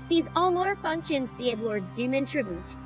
Seize all motor functions, the Lords doom in tribute.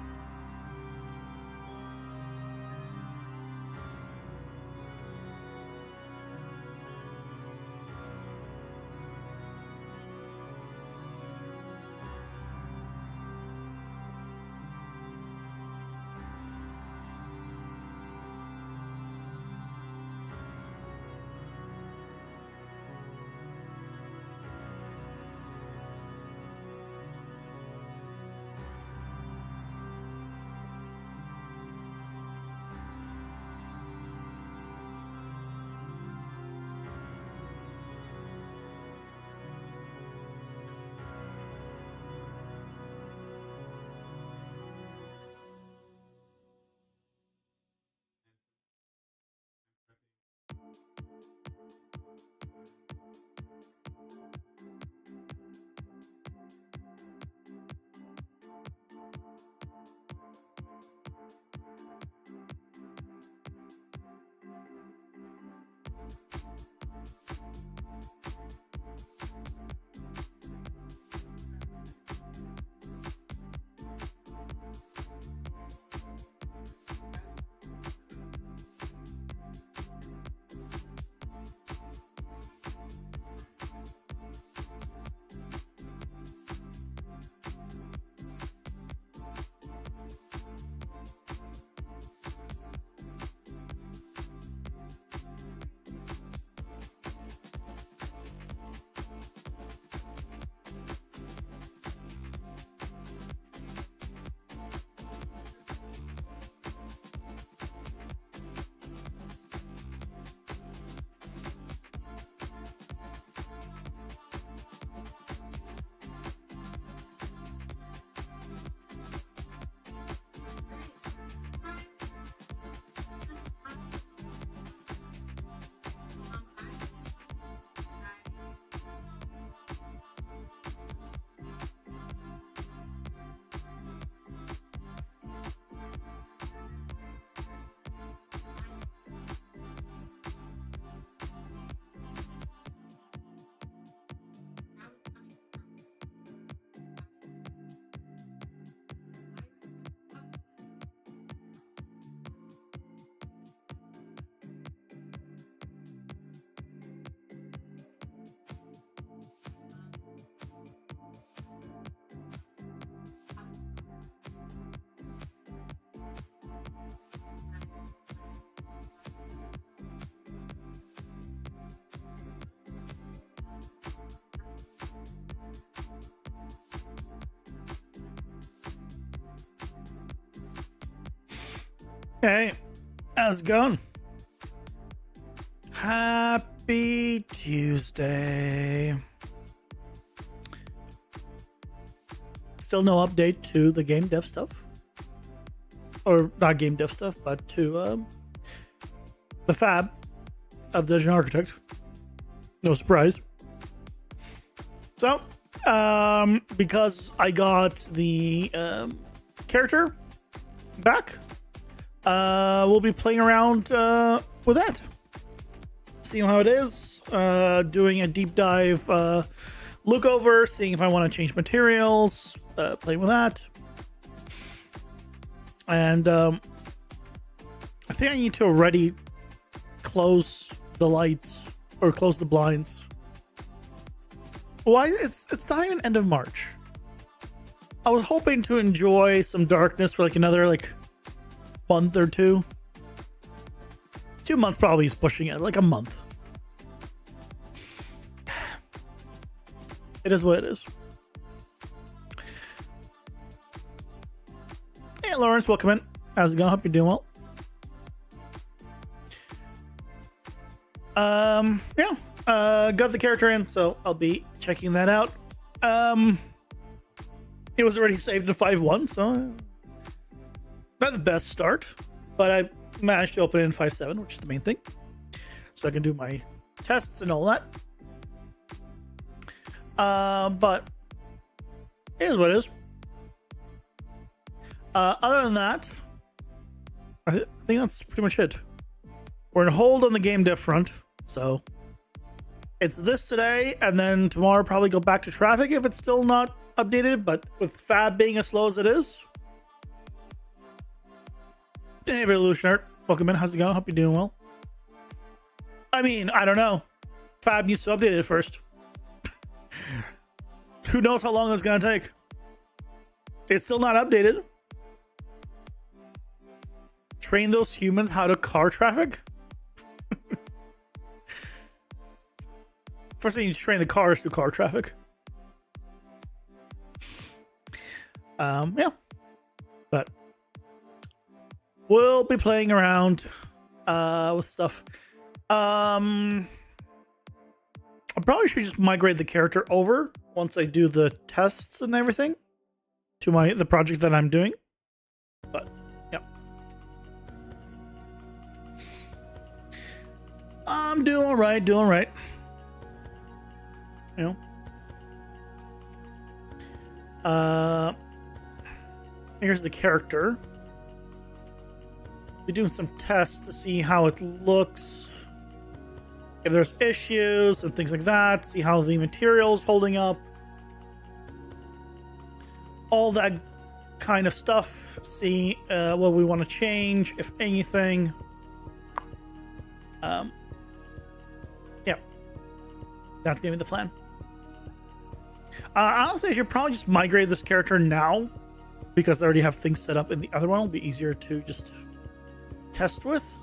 Hey, how's it going? Happy Tuesday. Still no update to the game dev stuff. Or not game dev stuff, but to the fab of the Dungeon Architect. No surprise. So, because I got the character back, we'll be playing around with that, seeing how it is, doing a deep dive look over, seeing if I want to change materials, playing with that. And I think I need to already close the lights or close the blinds. Why? It's not even end of March. I was hoping to enjoy some darkness for like another month or two. 2 months probably is pushing it, like a month. It is what it is. Hey Lawrence, welcome in. How's it going? Hope you're doing well. Got the character in, so I'll be checking that out. It was already saved to 5.1, so not the best start, but I managed to open it in 5.7, which is the main thing, so I can do my tests and all that. But it is what it is. Other than that, I think that's pretty much it. We're in hold on the game dev front, so it's this today, and then tomorrow probably go back to traffic if it's still not updated, but with Fab being as slow as it is. Hey, Revolutionary. Welcome in. How's it going? Hope you're doing well. I mean, I don't know. Fab needs to update it first. Who knows how long that's going to take? It's still not updated. Train those humans how to car traffic? First thing you train the cars to car traffic. Yeah. But we'll be playing around with stuff. I probably should just migrate the character over once I do the tests and everything to the project that I'm doing. But yeah, I'm doing all right. You know. Here's the character. We're doing some tests to see how it looks, if there's issues and things like that, see how the material's holding up, all that kind of stuff, see what we want to change, if anything. Yeah, that's gonna be the plan. Honestly, I should probably just migrate this character now because I already have things set up in the other one. It'll be easier to just test with.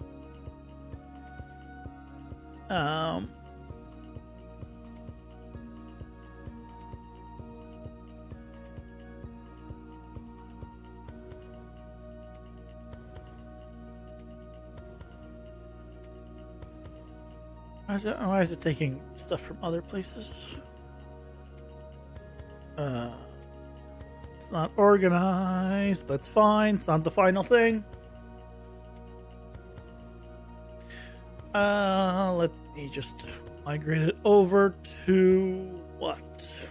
Why is it taking stuff from other places? It's not organized, but it's fine. It's not the final thing. Let me just migrate it over to what?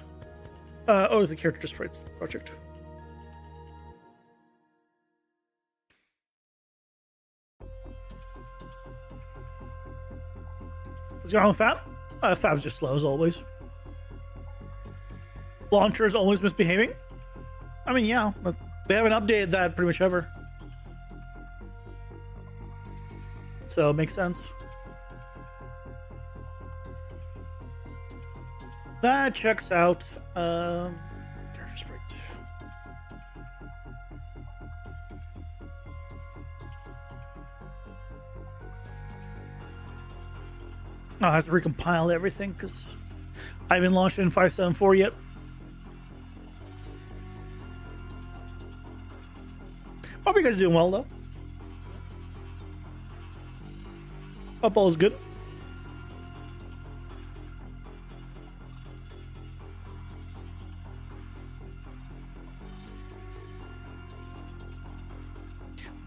The character sprites project. What's going on with Fab? Fab's just slow as always. Launcher is always misbehaving. I mean, yeah, but they haven't updated that pretty much ever. So it makes sense. That checks out. Character sprite. Oh, it has to recompile everything because I haven't launched it in 5.7.4 yet. Hope you guys are doing well though. Hope all is good.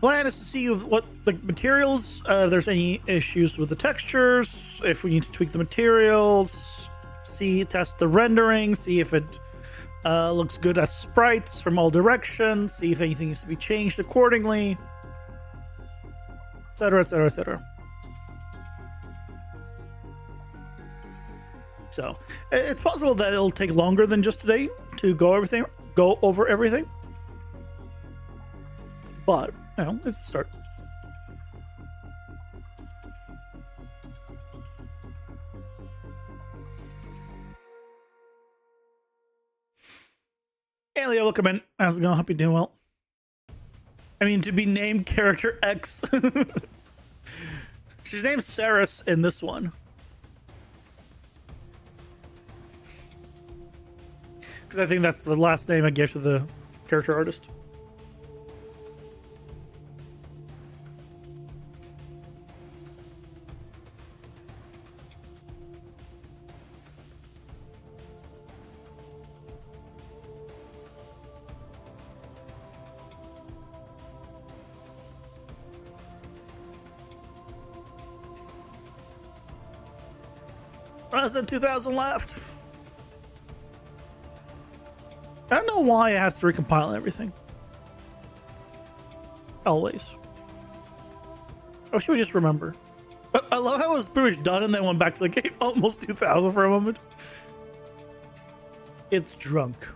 Plan is to see what the materials, if there's any issues with the textures, if we need to tweak the materials, test the rendering, see if it looks good as sprites from all directions, see if anything needs to be changed accordingly, etc., etc., etc. So it's possible that it'll take longer than just today to go over everything, but you know, it's a start. Hey Leo, welcome in. How's it going? Hope you're doing well. I mean, to be named character X. She's named Saris in this one. Because I think that's the last name I gave to the character artist. Less than 2,000 left. I don't know why it has to recompile everything. Always. Or should we just remember? I love how it was pretty much done and then went back to like almost 2,000 for a moment. It's drunk.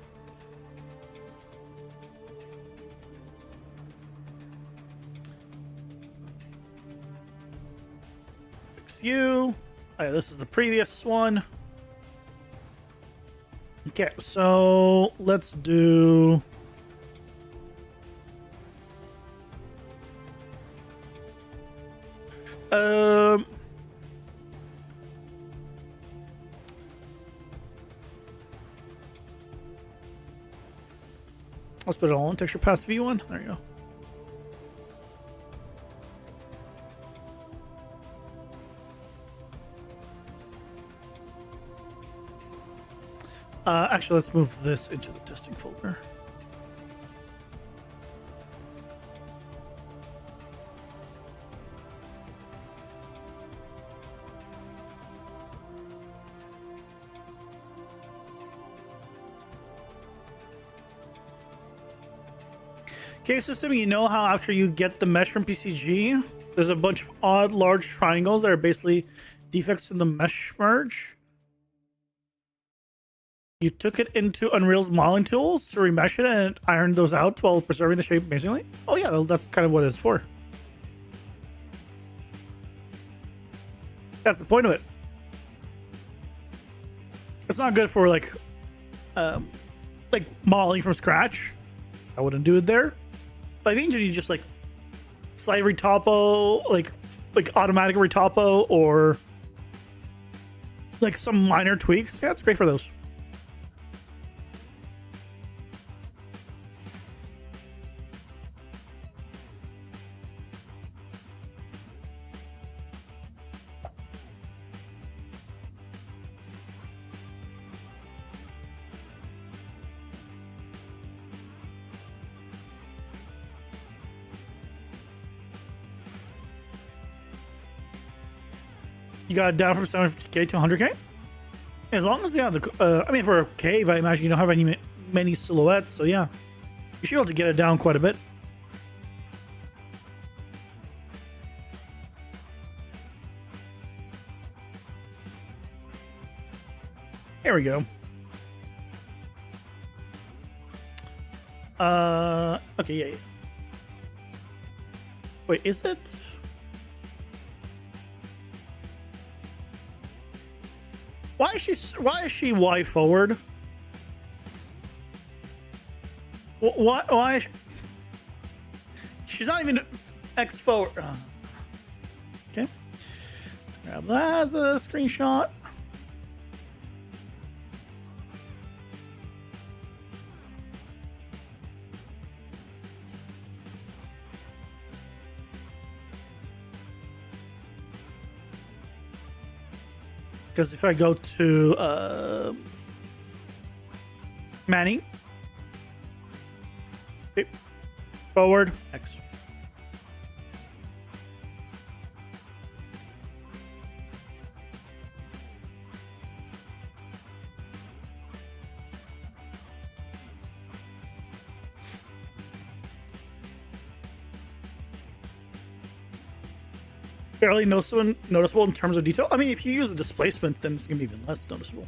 fix you. Oh, yeah, this is the previous one. Okay, so let's do... Let's put it all in texture pass V1. There you go. Actually, let's move this into the testing folder. Okay, system, you know how after you get the mesh from PCG, there's a bunch of odd large triangles that are basically defects in the mesh merge? You took it into Unreal's modeling tools to remesh it and ironed those out while preserving the shape amazingly? Oh yeah, that's kind of what it's for. That's the point of it. It's not good for like modeling from scratch. I wouldn't do it there. But I think you just like slight retopo, like automatic retopo, or like some minor tweaks. Yeah, it's great for those. You got it down from 750k to 100k. As long as you have the, I mean, for a cave, I imagine you don't have many silhouettes, so yeah, you should be able to get it down quite a bit. There we go. Okay, yeah. Wait, is it? Why is she Y forward? Why? She's not even X forward. Okay. Grab that as a screenshot. Because if I go to Manny, okay, forward, X. Barely noticeable in terms of detail. I mean, if you use a displacement, then it's going to be even less noticeable.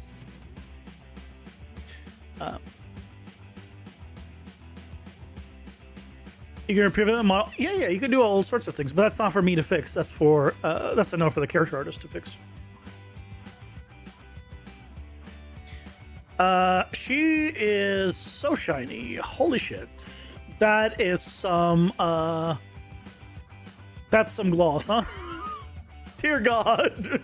You can improve the model. Yeah, you can do all sorts of things, but that's not for me to fix. That's for that's a no for the character artist to fix. She is so shiny. Holy shit. That is some that's some gloss, huh? Dear God.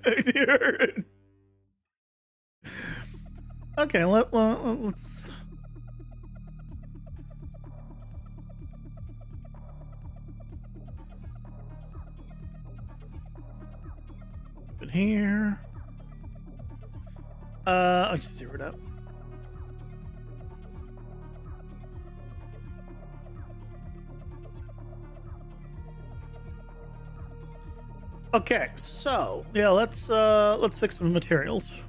Dear. Okay, let's. In here. I'll just zero it up. Okay, so yeah, let's fix some materials.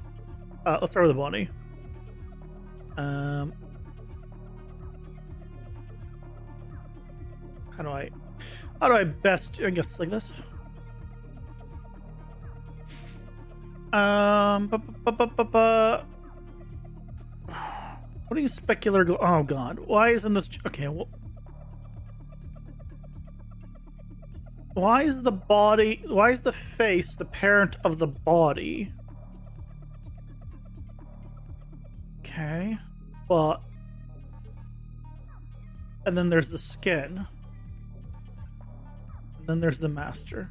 Let's start with the body. How do I best, I guess like this? What are you specular? Oh God, why isn't this okay? Well, Why is the body, why is the face the parent of the body? Okay, but, and then there's the skin. And then there's the master.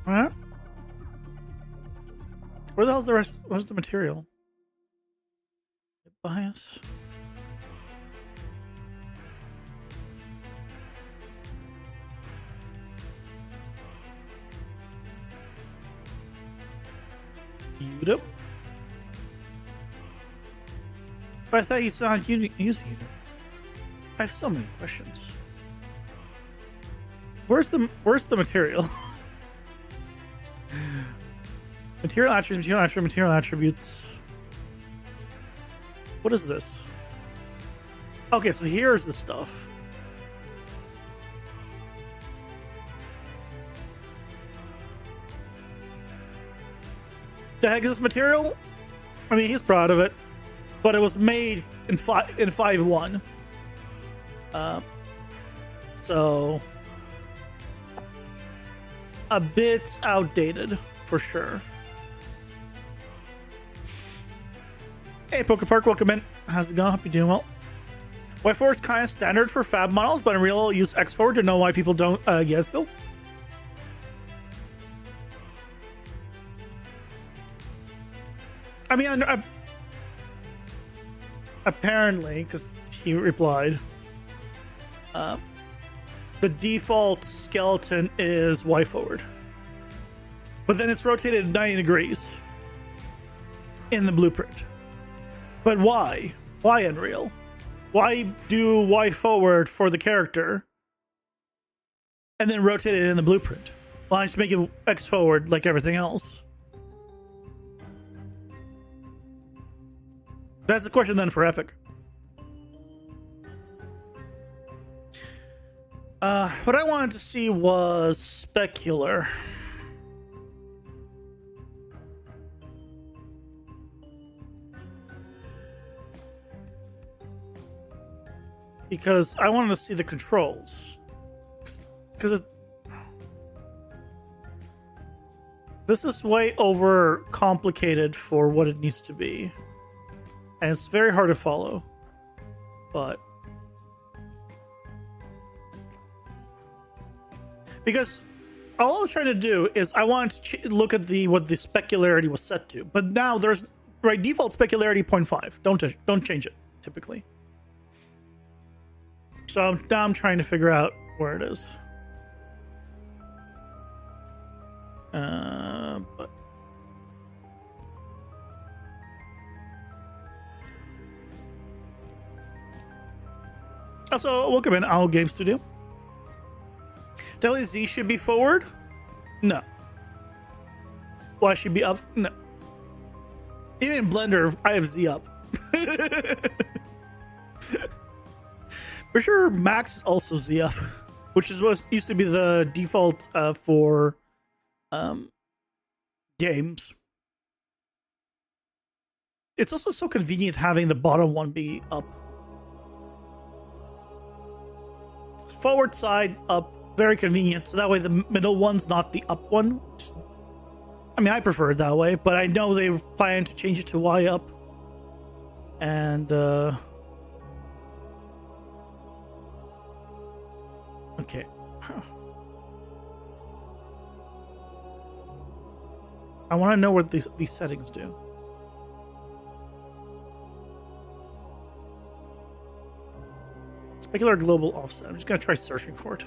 Huh? Where the hell's the rest? Where's the material? Bias. Udip? But I thought you saw using Udip. I have so many questions. Where's the material? Material attributes. What is this? Okay, so here's the stuff. The heck is this material? I mean, he's proud of it, but it was made in 5.1. So a bit outdated for sure. Hey, Pokepark, welcome in. How's it going? Hope you're doing well. Y4 is kind of standard for fab models, but in real, I'll use X forward to know why people don't get it still. I mean, apparently, because he replied, the default skeleton is Y forward, but then it's rotated 90 degrees in the blueprint. But why? Why Unreal? Why do Y forward for the character and then rotate it in the blueprint? Why just make it X forward like everything else? That's the question then for Epic. What I wanted to see was Specular. Because I wanted to see the controls. Because this is way over complicated for what it needs to be. And it's very hard to follow. But because all I was trying to do is I wanted to look at what the specularity was set to. But now there's default specularity 0.5. Don't change it typically. So now I'm trying to figure out where it is. But also, welcome in, Owl Game Studio. Delhi Z should be forward? No. Why should be up? No. Even in Blender, I have Z up. For sure, Max is also Z up, which is what used to be the default for games. It's also so convenient having the bottom one be up. Forward side up, very convenient. So that way the middle one's not the up one. I mean, I prefer it that way, but I know they plan to change it to Y up. And okay. Huh. I want to know what these settings do. Specular global offset. I'm just gonna try searching for it.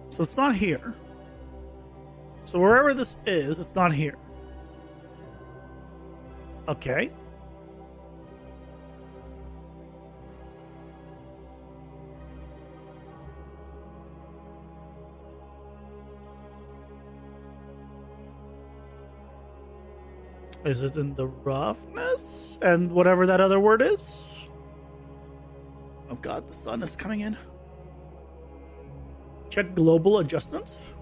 So it's not here. So wherever this is, it's not here. Okay. Is it in the roughness? And whatever that other word is? Oh god, the sun is coming in. Check global adjustments.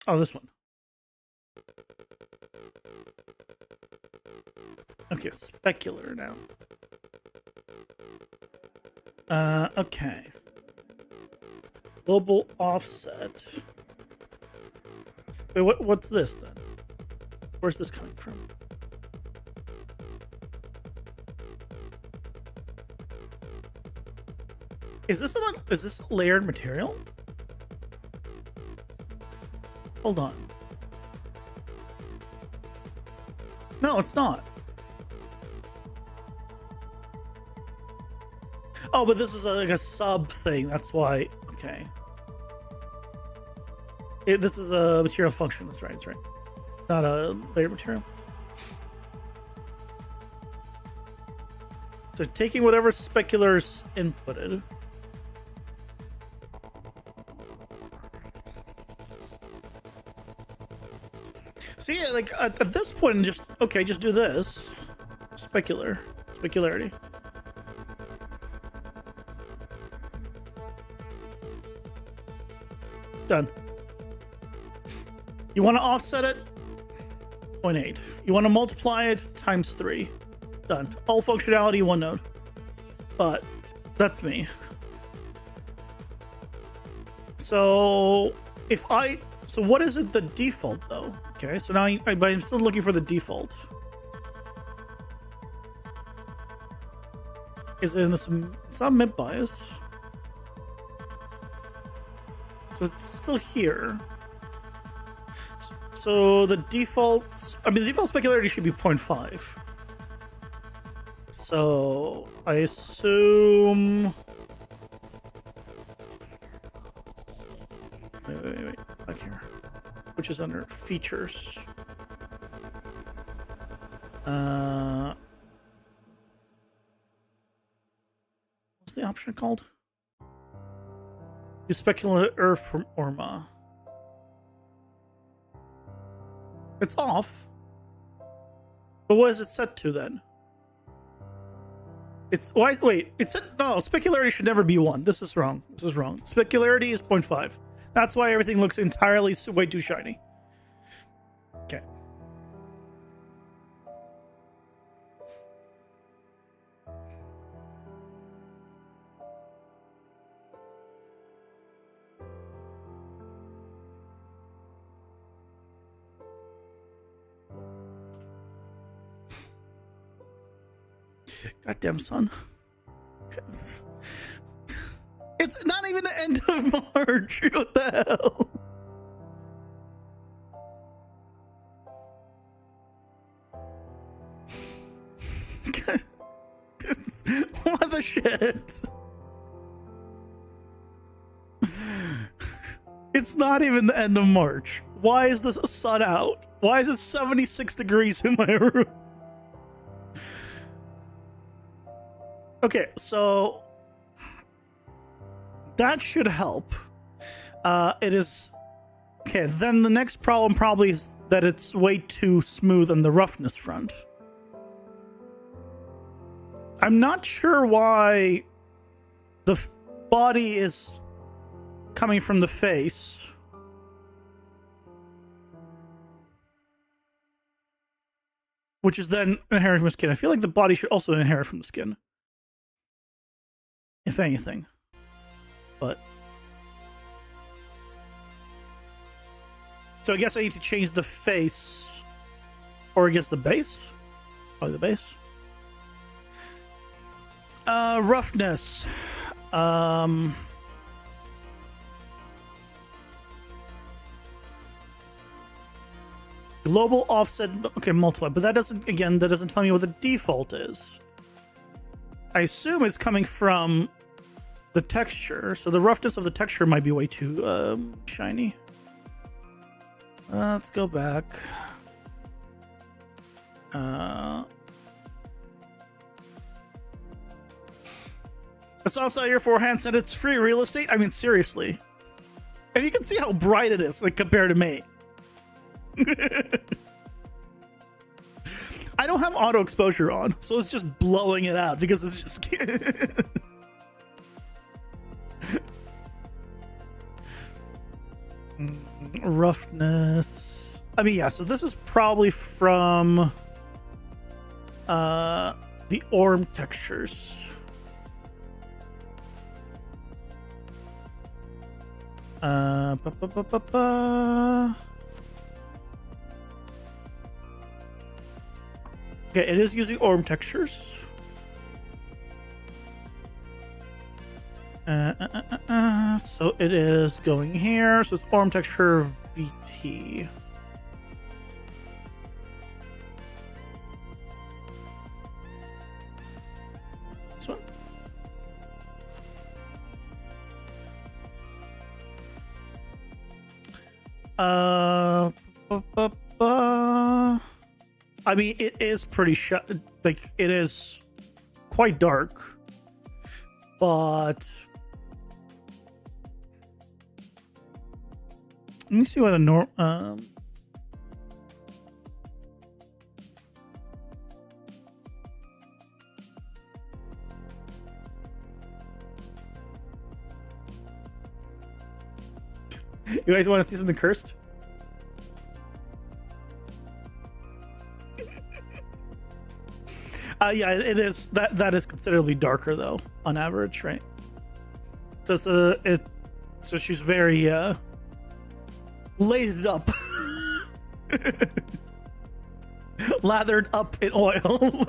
Oh, this one. Okay, specular now. Okay. Global offset. Wait, what's this then? Where's this coming from? Is this a layered material? Hold on. No, it's not. Oh, but this is like a sub thing. That's why. Okay. This is a material function. That's right. That's right. Not a layer material. So taking whatever specular's inputted. See, like at this point, just do this. Specularity. Done. You want to offset it? 0.8. You want to multiply it times 3. Done. All functionality, one node. But that's me. So so what is it the default though? Okay, so now I'm still looking for the default. Is it in this? It's not mid bias. So it's still here. So the default, the default specularity should be 0.5. So I assume. Wait, back here. Which is under features. What's the option called? The specular from Orma. It's off. But what is it set to then? It's wait, it's set, no, specularity should never be 1. This is wrong. Specularity is 0.5. That's why everything looks entirely way too shiny. Okay. Goddamn son. It's not even the end of March. What the hell? What the shit? It's not even the end of March. Why is this sun out? Why is it 76 degrees in my room? Okay, so that should help. It is okay. Then the next problem probably is that it's way too smooth on the roughness front. I'm not sure why the body is coming from the face. Which is then inherited from the skin. I feel like the body should also inherit from the skin. If anything. But so I guess I need to change the face, or I guess the base. Probably the base. Roughness. Global offset. Okay, multiply, but that doesn't tell me what the default is. I assume it's coming from the texture, so the roughness of the texture might be way too shiny. Let's go back. I saw your forehand said it's free real estate. I mean, seriously. And you can see how bright it is, like, compared to me. I don't have auto exposure on, so it's just blowing it out because it's just... Roughness. I mean, yeah, so this is probably from the orm textures. Okay, it is using orm textures. So it is going here. So it's orm texture VT. This one. I mean, it is pretty like it is quite dark, but let me see what a You guys want to see something cursed? Yeah, it is. That is considerably darker though, on average, right? So so she's very lazed up, lathered up in oil.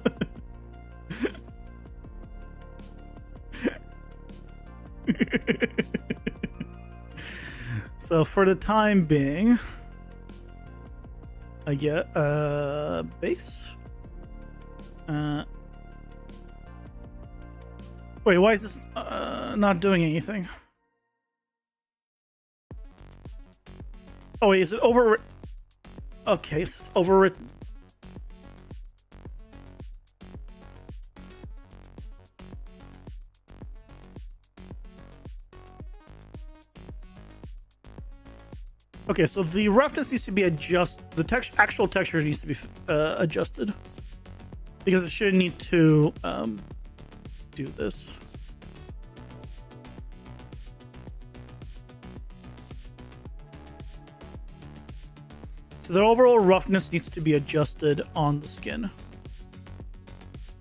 So for the time being, I get base. Wait, why is this not doing anything? Oh wait, is it overwritten? Okay, it's overwritten. Okay, so the roughness needs to be the actual texture needs to be adjusted, because it shouldn't need to do this. So the overall roughness needs to be adjusted on the skin,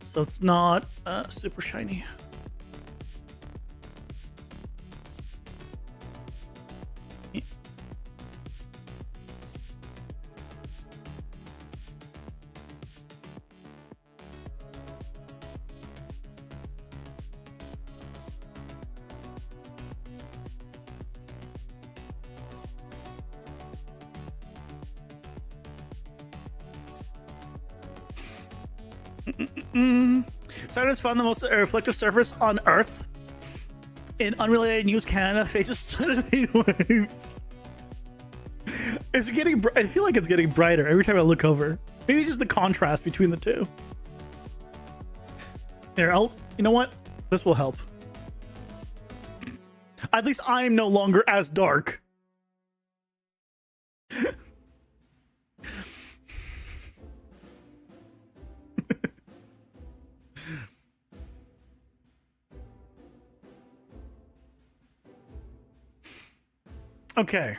so it's not super shiny. Scientists found the most reflective surface on Earth in unrelated news. Canada faces sudden heat wave. It's getting. I feel like it's getting brighter every time I look over. Maybe it's just the contrast between the two. Here, you know what? This will help. At least I'm no longer as dark. Okay.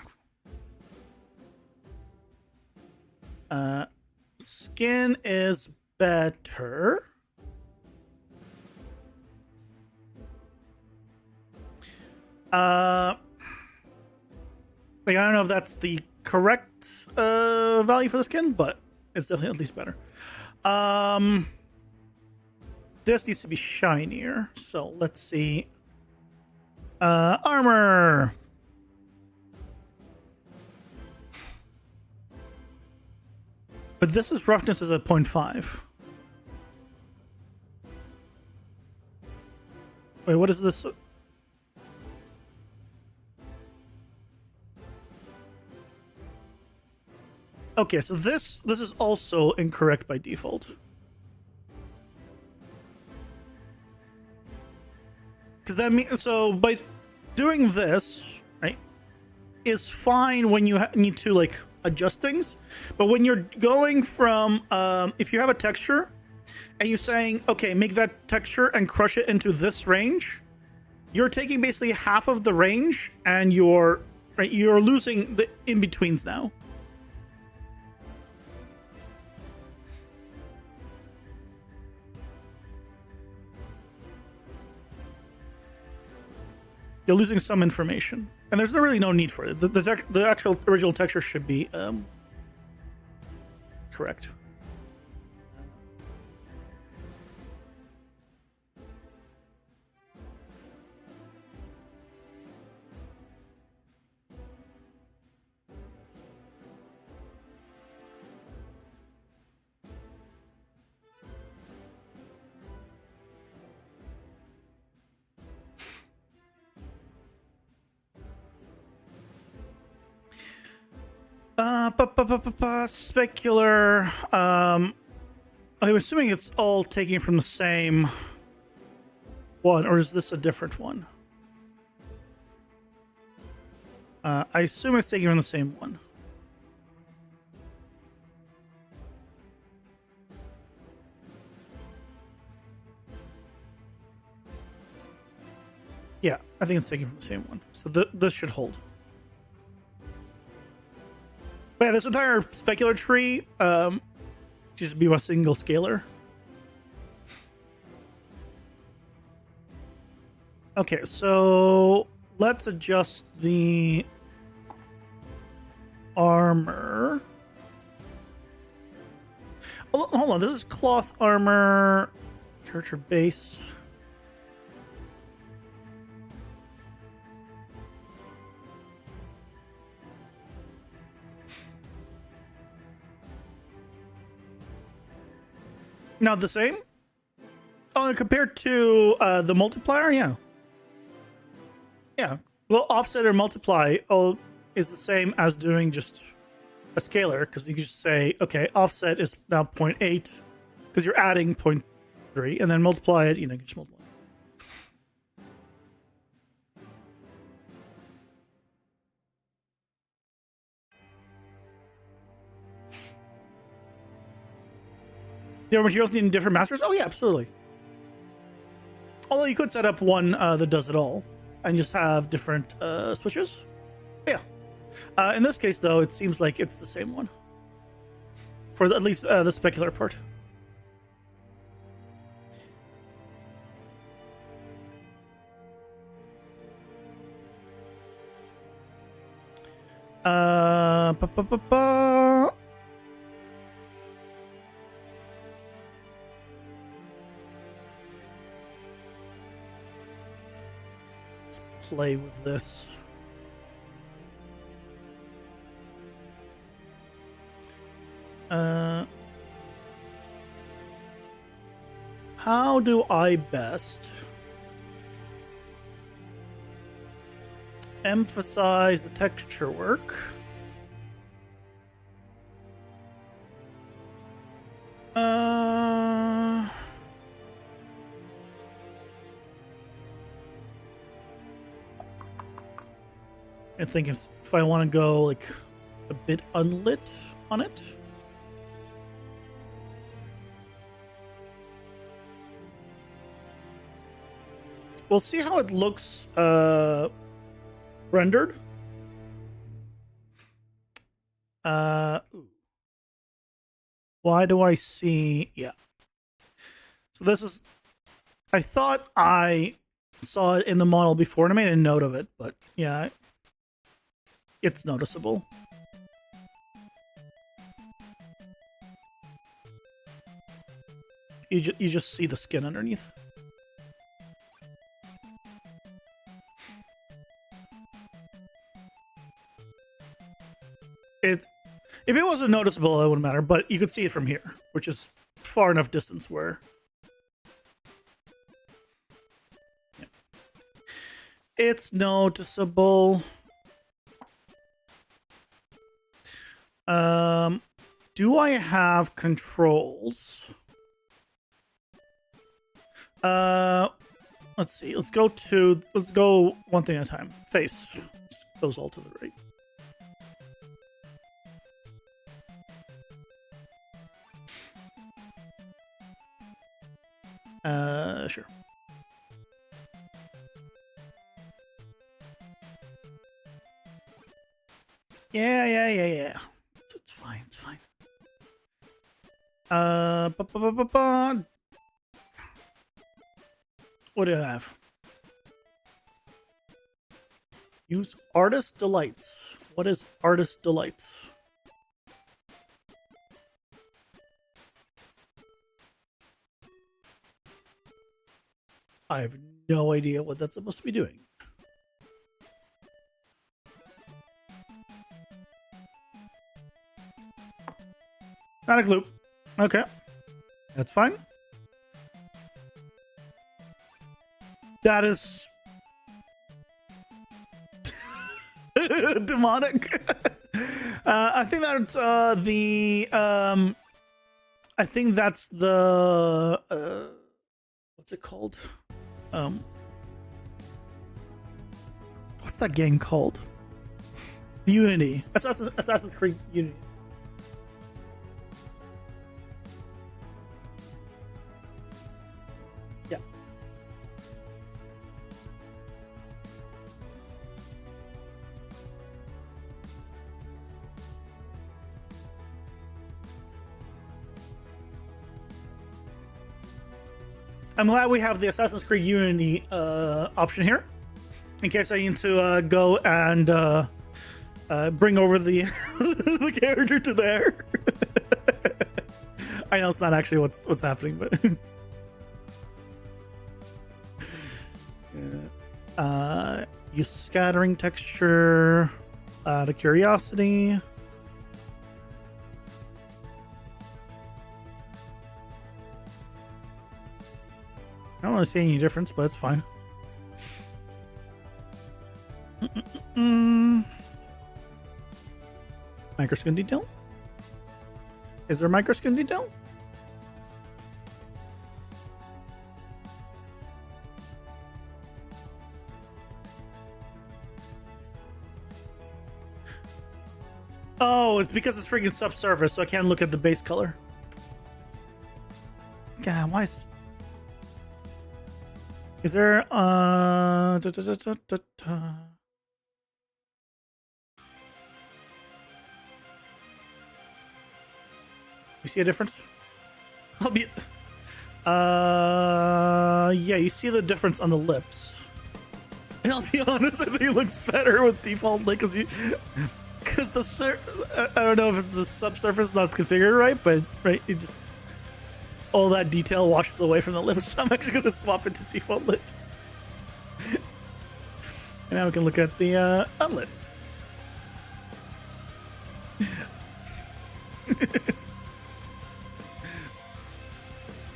Skin is better. Like, I don't know if that's the correct value for the skin, but it's definitely at least better. This needs to be shinier, so let's see. Armor. But this is roughness is at 0.5. Wait, what is this? Okay, so this is also incorrect by default. Because that means, so by doing this, right, is fine when you need to like adjust things, but when you're going from if you have a texture and you're saying, okay, make that texture and crush it into this range, you're taking basically half of the range and you're losing the in-betweens now. You're losing some information, and there's really no need for it. The actual original texture should be correct. Specular. I'm assuming it's all taken from the same one, or is this a different one? I assume it's taken from the same one. Yeah, I think it's taken from the same one. So this should hold. But yeah, this entire specular tree just be a single scalar. Okay, so let's adjust the armor. Oh, hold on, this is cloth armor, character base. Not the same? Oh, compared to the multiplier, yeah. Yeah. Well, offset or multiply is the same as doing just a scalar, because you can just say, okay, offset is now 0.8, because you're adding 0.3, and then multiply it, you know, you just multiply. Different materials needing different masters? Oh, yeah, absolutely. Although you could set up one that does it all and just have different switches. But yeah. In this case, though, it seems like it's the same one. For at least the specular part. Let's play with this. How do I best emphasize the texture work? I think if I want to go like a bit unlit on it. We'll see how it looks rendered. Why do I see? Yeah. So this is, I thought I saw it in the model before and I made a note of it, but yeah, it's noticeable. You just see the skin underneath. If it wasn't noticeable, it wouldn't matter, but you could see it from here, which is far enough distance where... Yeah. It's noticeable. do I have controls? Let's see. Let's go one thing at a time. Face. Just goes all to the right. Sure. Yeah. It's fine. It's fine. What do I have? Use Artist Delights. What is Artist Delights? I have no idea what that's supposed to be doing. Not a clue. Okay. That's fine. That is demonic. I think that's I think that's the what's it called? What's that game called? Unity. Assassin's Creed Unity. Yeah. I'm glad we have the Assassin's Creed Unity option here, in case I need to go and bring over the the character to there. I know it's not actually what's happening, but use scattering texture out of curiosity. I don't really see any difference, but it's fine. Microskin detail? Is there microskin detail? Oh, it's because it's freaking subsurface, so I can't look at the base color. God, why is there You see a difference? Yeah, you see the difference on the lips. And I'll be honest, I think it looks better with default link because I don't know if it's the subsurface not configured right, but right, you just all that detail washes away from the lips. So I'm actually gonna swap it to default lit. And now we can look at the unlit.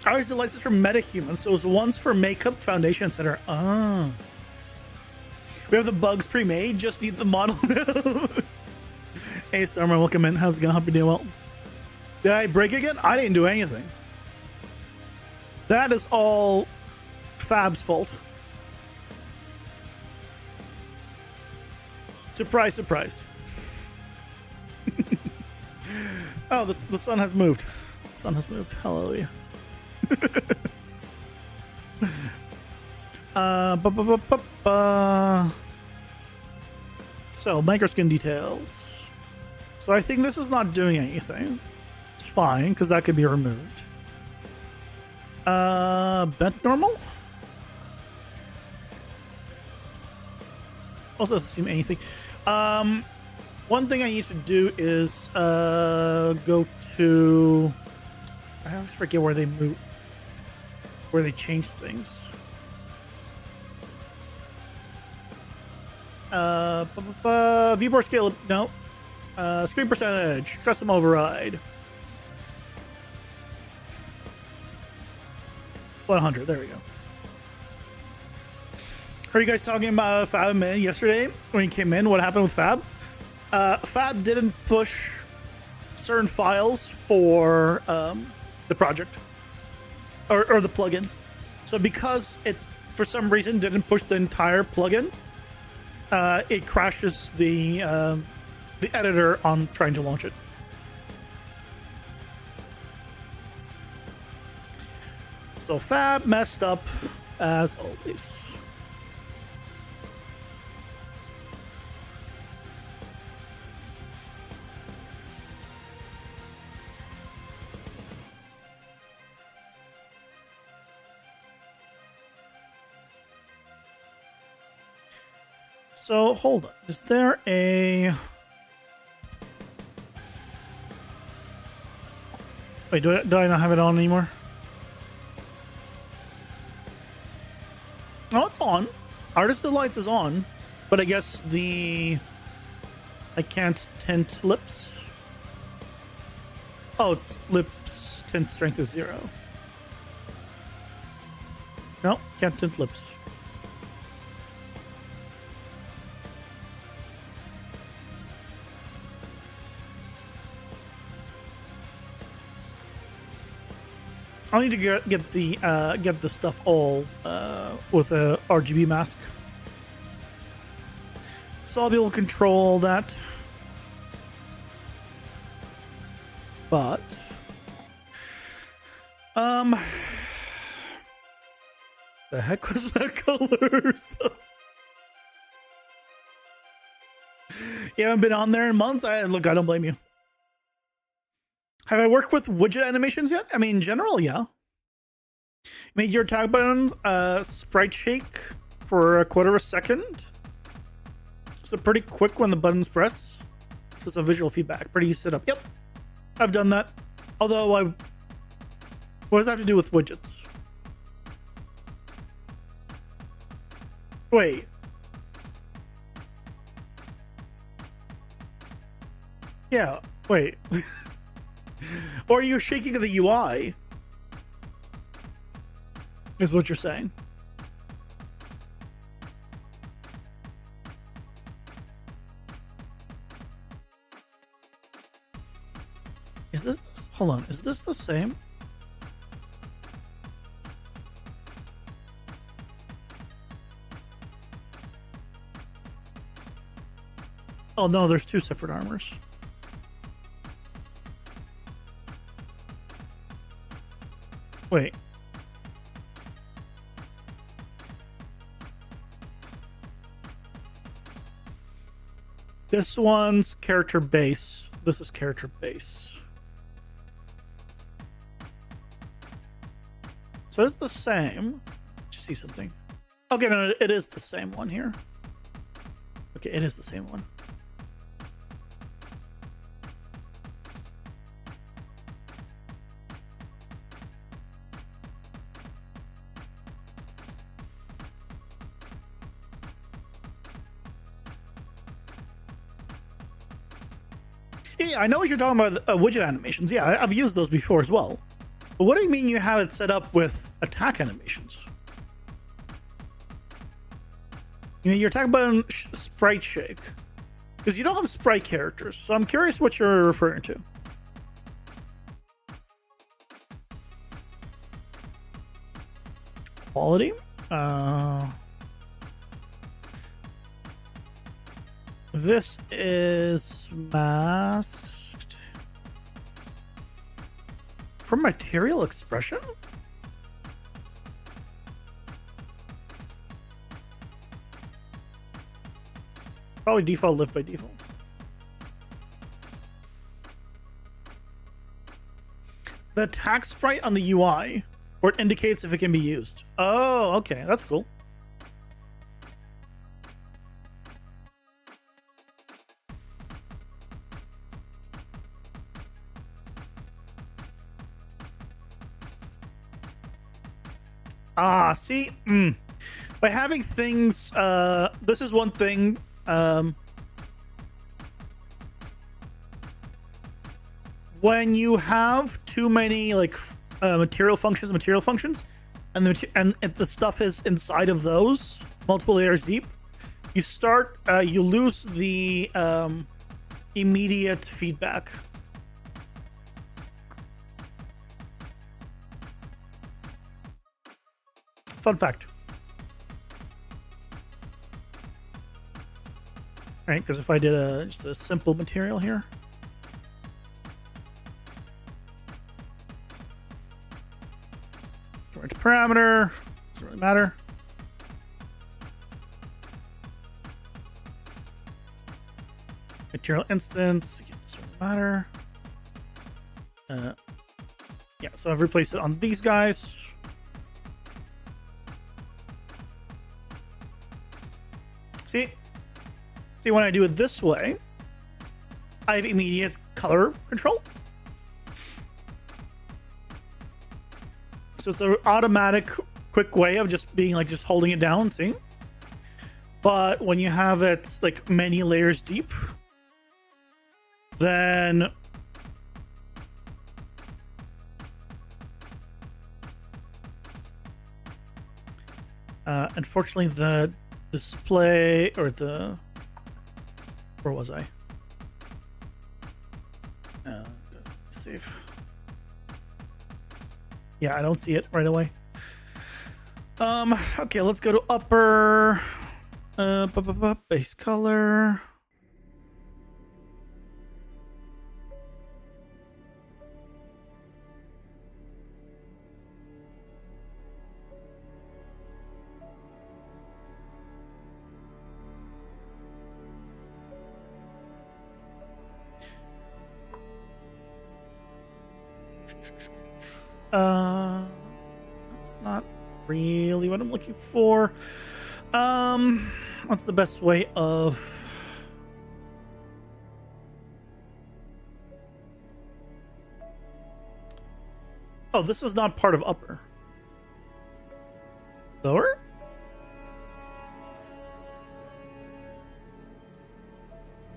Ours delights is for metahumans, so it's one's for makeup, foundation, etc. Ah. We have the bugs pre-made, just need the model now. Hey Stormer, welcome in. How's it going? Hope you're doing well. Did I break again? I didn't do anything. That is all Fab's fault. Surprise, surprise. Oh, the sun has moved. The sun has moved. Hallelujah. So, microskin details. So I think this is not doing anything. It's fine, because that could be removed. Bent normal? Also doesn't seem anything. One thing I need to do is go to... I always forget where they move, where they change things. Viewport scale, no. Screen percentage, custom override. 100, there we go. Are you guys talking about Fab yesterday when he came in? What happened with Fab? Fab didn't push certain files for the project or the plugin. So because it, for some reason, didn't push the entire plugin, it crashes the editor on trying to launch it. So Fab messed up as always. So hold on, is there a... Wait, do I not have it on anymore? Oh, it's on. Artist Delights is on, but I guess I can't tint lips. Oh, it's lips tint strength is 0. No, can't tint lips. I'll need to get the stuff all with a RGB mask, so I'll be able to control that. But the heck was that color stuff? You haven't been on there in months. Look, I don't blame you. Have I worked with widget animations yet? I mean, in general, yeah. Made your tag buttons sprite shake for a quarter of a second. So pretty quick when the buttons press. So it's a visual feedback. Pretty easy setup. Yep, I've done that. Although what does that have to do with widgets? Wait. Yeah, wait. Or are you shaking the UI? Is what you're saying. Is this hold on, is this the same? Oh no, there's two separate armors. Wait. This one's character base. This is character base. So it's the same. See something? Okay, no, it is the same one here. Okay, it is the same one. Yeah, I know what you're talking about, widget animations. Yeah, I've used those before as well. But what do you mean you have it set up with attack animations? You know, your attack button sprite shake. Because you don't have sprite characters, so I'm curious what you're referring to. Quality? This is masked from material expression? Probably default lift by default. The attack sprite on the UI, or it indicates if it can be used. Oh, okay, that's cool. Ah, see, by having things, this is one thing, when you have too many like material functions, and the stuff is inside of those multiple layers deep, you lose the immediate feedback. fun fact. All right, because if I did just a simple material here. Storage parameter, doesn't really matter. Material instance, again, doesn't really matter. Yeah, so I've replaced it on these guys. See, when I do it this way, I have immediate color control. So it's an automatic, quick way of just being like just holding it down, see? But when you have it like many layers deep, then unfortunately the display or the, where was I? Save. Yeah, I don't see it right away. Okay, let's go to upper base color. That's not really what I'm looking for. What's the best way of... Oh, this is not part of upper. Lower?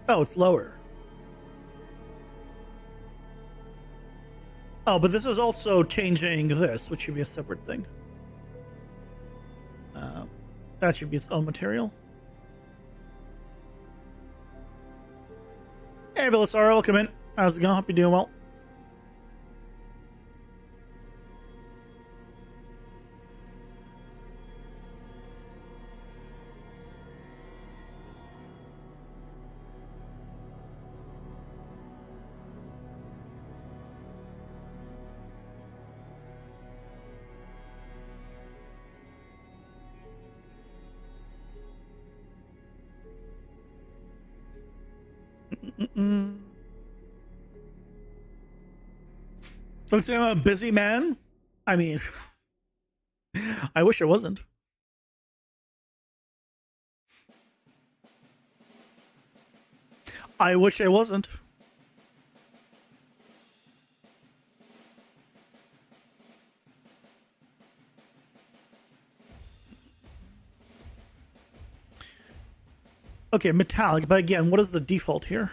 Oh, it's lower. Oh, but this is also changing this, which should be a separate thing. That should be its own material. Hey, Villasar, welcome in. How's it going? Hope you're doing well. Looks like I'm a busy man. I mean, I wish I wasn't. I wish I wasn't. Okay, metallic, but again, what is the default here?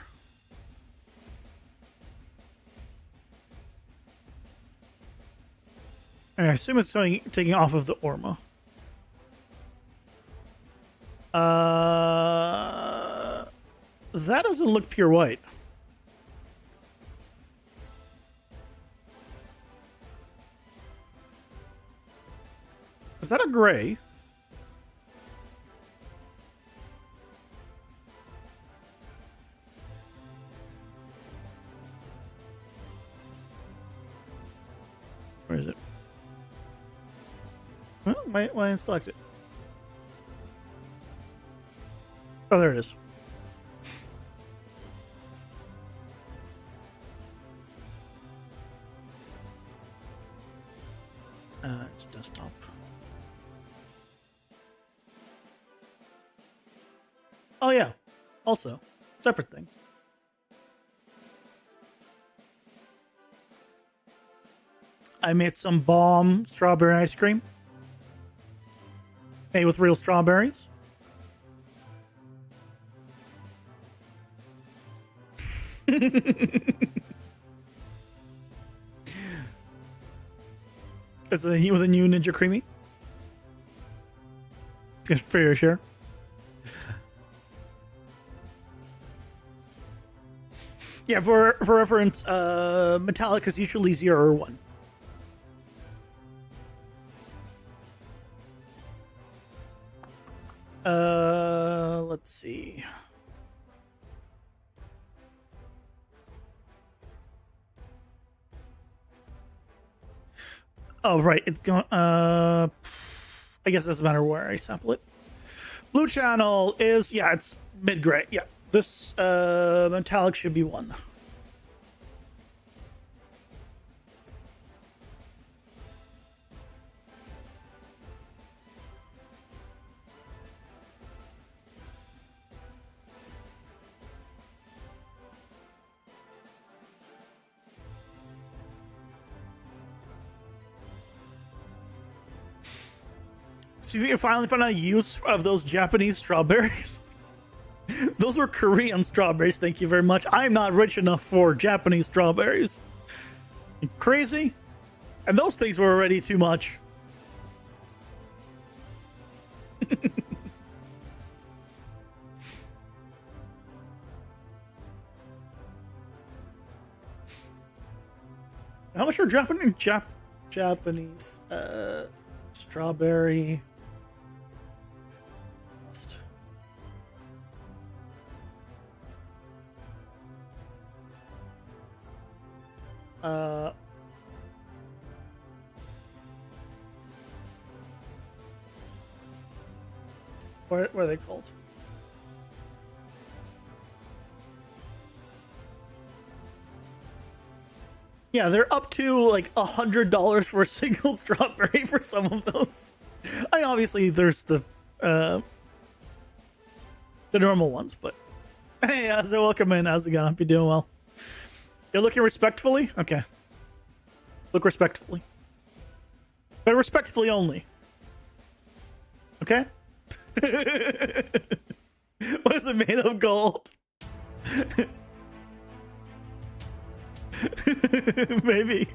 I assume it's taking off of the Orma. That doesn't look pure white. Is that a gray? Where is it? Well, why didn't select it? Oh, there it is. It's desktop. Oh yeah, also separate thing. I made some bomb strawberry ice cream. Made with real strawberries. Is it with a new Ninja Creamy? It's fair share. Yeah, for reference, metallic is usually 0 or 1. Let's see. Oh, right. It's going. I guess it doesn't matter where I sample it. Blue channel is, yeah, it's mid-gray. Yeah. This metallic should be 1. So you finally found a use of those Japanese strawberries. Those were Korean strawberries, thank you very much. I'm not rich enough for Japanese strawberries. You crazy? And those things were already too much. How much are Japanese strawberry? What are they called? Yeah, they're up to like $100 for a single strawberry for some of those. I mean, obviously there's the normal ones, but hey, so welcome in. How's it going? Hope you're doing well. You're looking respectfully? Okay. Look respectfully. But respectfully only. Okay? What is it made of gold? Maybe.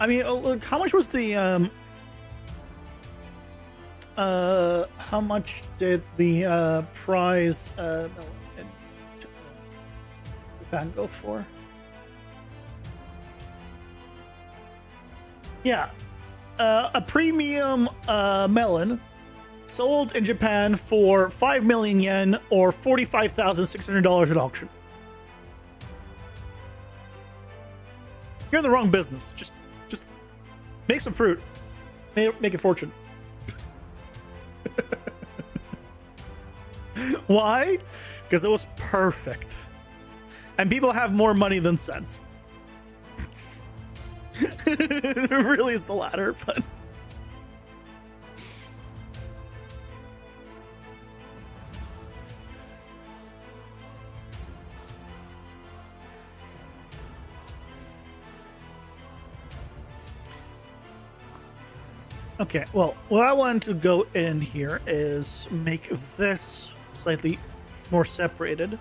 I mean, look, how much was the how much did the prize in Japan go for? Yeah, a premium melon sold in Japan for 5 million yen or $45,600 at auction. You're in the wrong business. Just make some fruit. Make a fortune. Why? Because it was perfect. And people have more money than sense. It really is the latter, but okay, well, what I wanted to go in here is make this slightly more separated.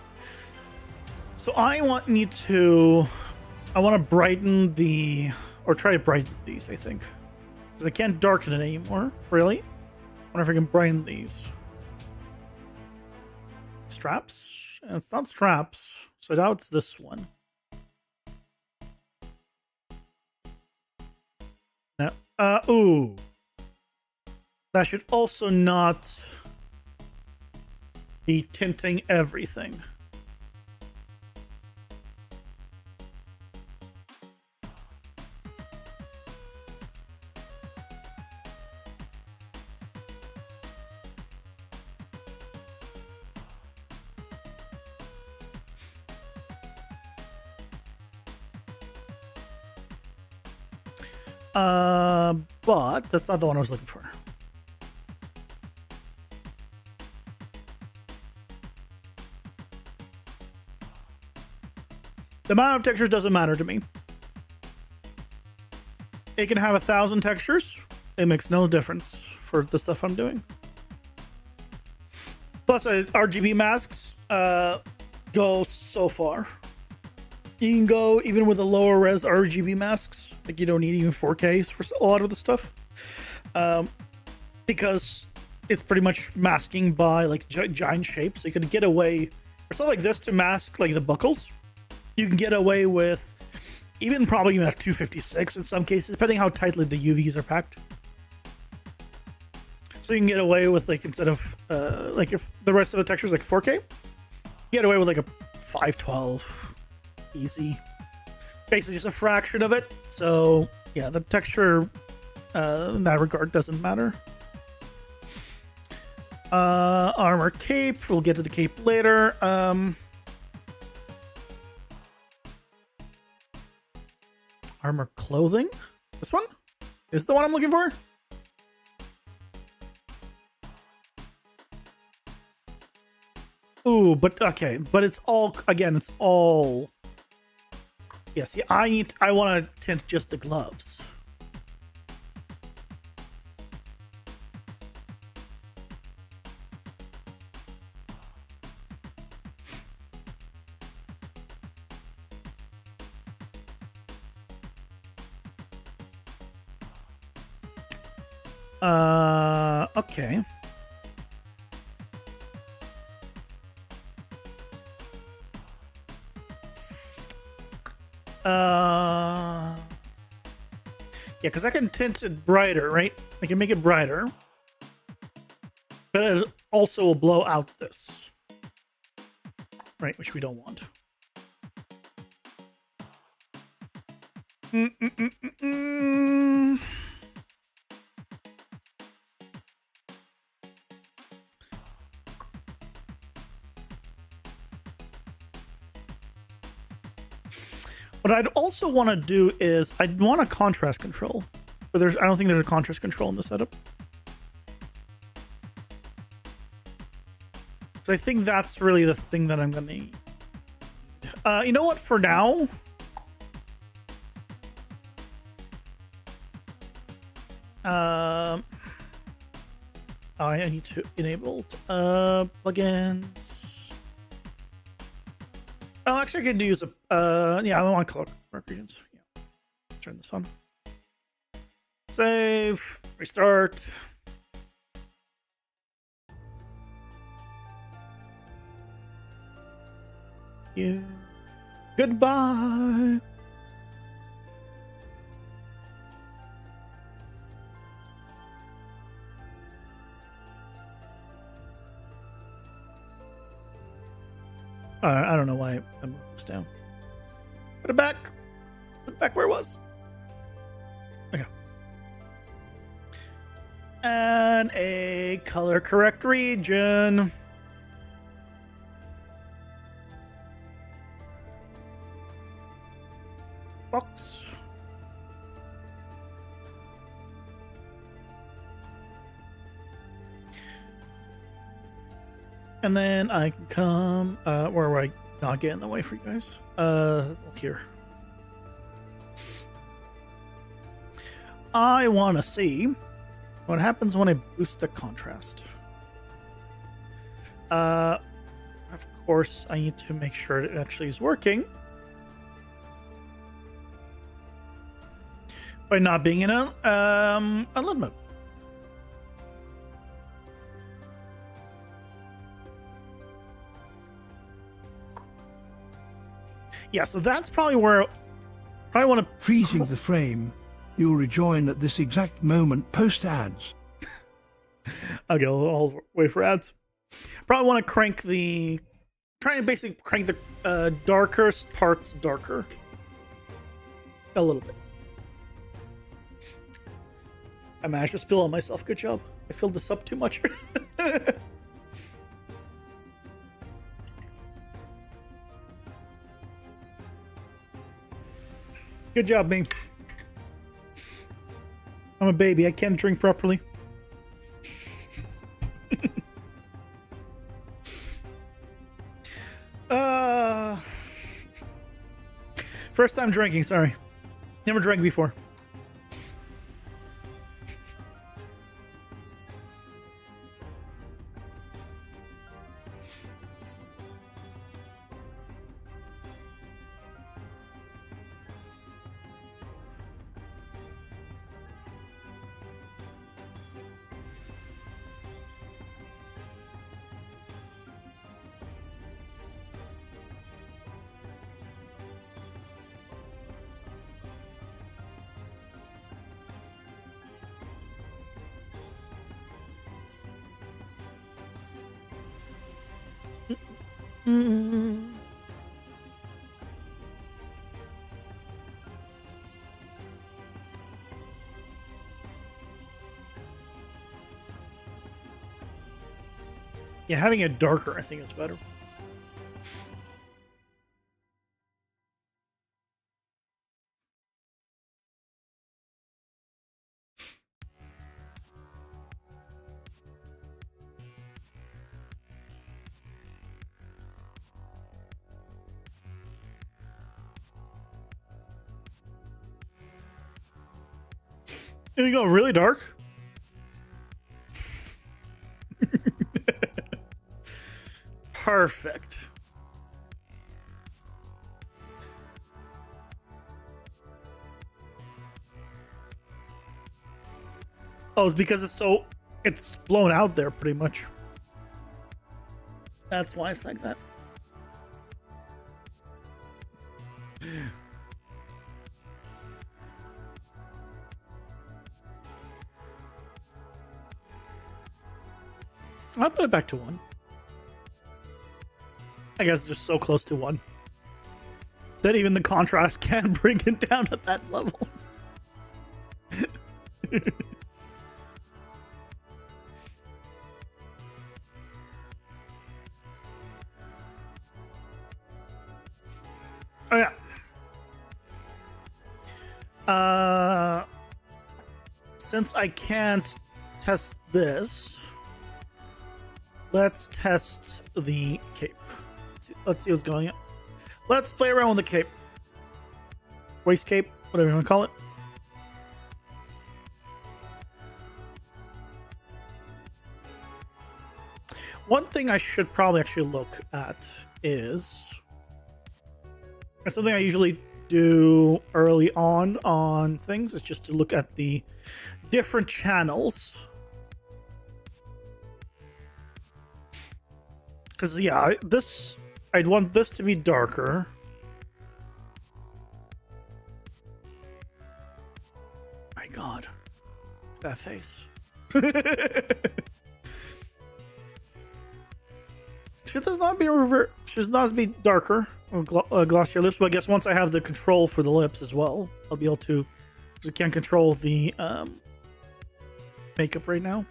So I want to brighten or try to brighten these, I think. Because I can't darken it anymore, really. I wonder if I can brighten these. Straps? It's not straps, so now it's this one. No. Ooh. That should also not be tinting everything. But that's not the one I was looking for. The amount of textures doesn't matter to me. It can have 1,000 textures. It makes no difference for the stuff I'm doing. Plus, RGB masks go so far. You can go even with a lower res RGB masks. Like you don't need even 4Ks for a lot of the stuff. Because it's pretty much masking by like giant shapes. So you can get away for stuff like this to mask like the buckles. You can get away with even probably even at 256 in some cases, depending how tightly the UVs are packed. So you can get away with, like, instead of like if the rest of the texture is like 4K, you get away with like a 512 easy. Basically just a fraction of it. So yeah, the texture in that regard doesn't matter. Armor cape, we'll get to the cape later. Armor clothing, this one is the one I'm looking for. Ooh, but okay, but it's all, again, it's all, yeah, see, I want to tint just the gloves. Okay. Yeah, because I can tint it brighter, right? I can make it brighter, but it also will blow out this, right? Which we don't want. What I'd also want to do is I'd want a contrast control, but I don't think there's a contrast control in the setup. So I think that's really the thing that I'm gonna need. You know what? For now, I need to enable plugins. Oh, actually, I can use a. Yeah, I want color regions. Yeah, turn this on. Save. Restart. You. Goodbye. I don't know why I moved this down. Put it back. Put it back where it was. Okay. And a color correct region. Box. And then I can come, where will I not get in the way for you guys? Here. I want to see what happens when I boost the contrast. Of course, I need to make sure it actually is working. By not being in a limit. Yeah, so that's probably where I want to... Freezing the frame. You'll rejoin at this exact moment post ads. Okay, I'll wait for ads. Probably want to crank the... Try and basically crank the darkest parts darker. A little bit. I managed to spill on myself. Good job. I filled this up too much. Good job, me. I'm a baby. I can't drink properly. First time drinking, sorry. Never drank before. Mm. Yeah, having it darker, I think, is better. You go really dark? Perfect. Oh, it's because it's blown out there pretty much. That's why it's like that. I'll put it back to 1. I guess it's just so close to 1 that even the contrast can bring it down at that level. Oh yeah. Since I can't test this, let's test the cape. Let's see what's going on. Let's play around with the cape. Waist cape, whatever you want to call it. One thing I should probably actually look at is, it's something I usually do early on things, is just to look at the different channels. Because, yeah, I'd want this to be darker. My God. That face. Should this not be should not be darker or glossier lips? But I guess once I have the control for the lips as well, I'll be able to, because I can't control the makeup right now.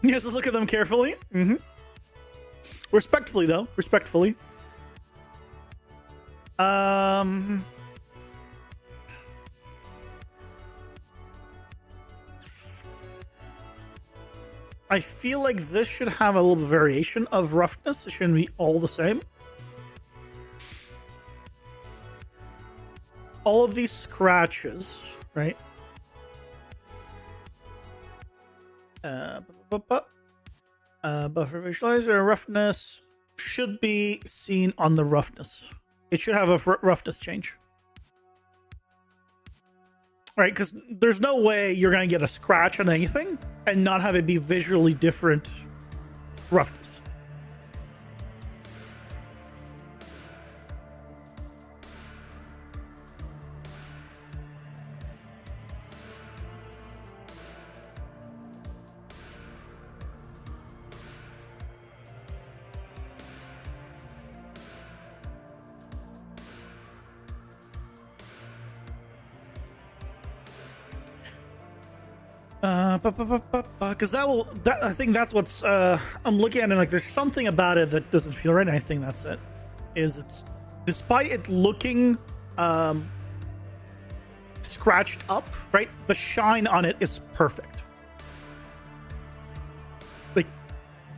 Yes, let's look at them carefully. Mm-hmm. Respectfully, though. Respectfully. I feel like this should have a little variation of roughness. It shouldn't be all the same. All of these scratches, right? Buffer visualizer roughness should be seen on the roughness. It should have a roughness change. Right, because there's no way you're going to get a scratch on anything and not have it be visually different roughness. Because I think that's what's I'm looking at it, like there's something about it that doesn't feel right, and I think that's it. It's despite it looking scratched up, right? The shine on it is perfect.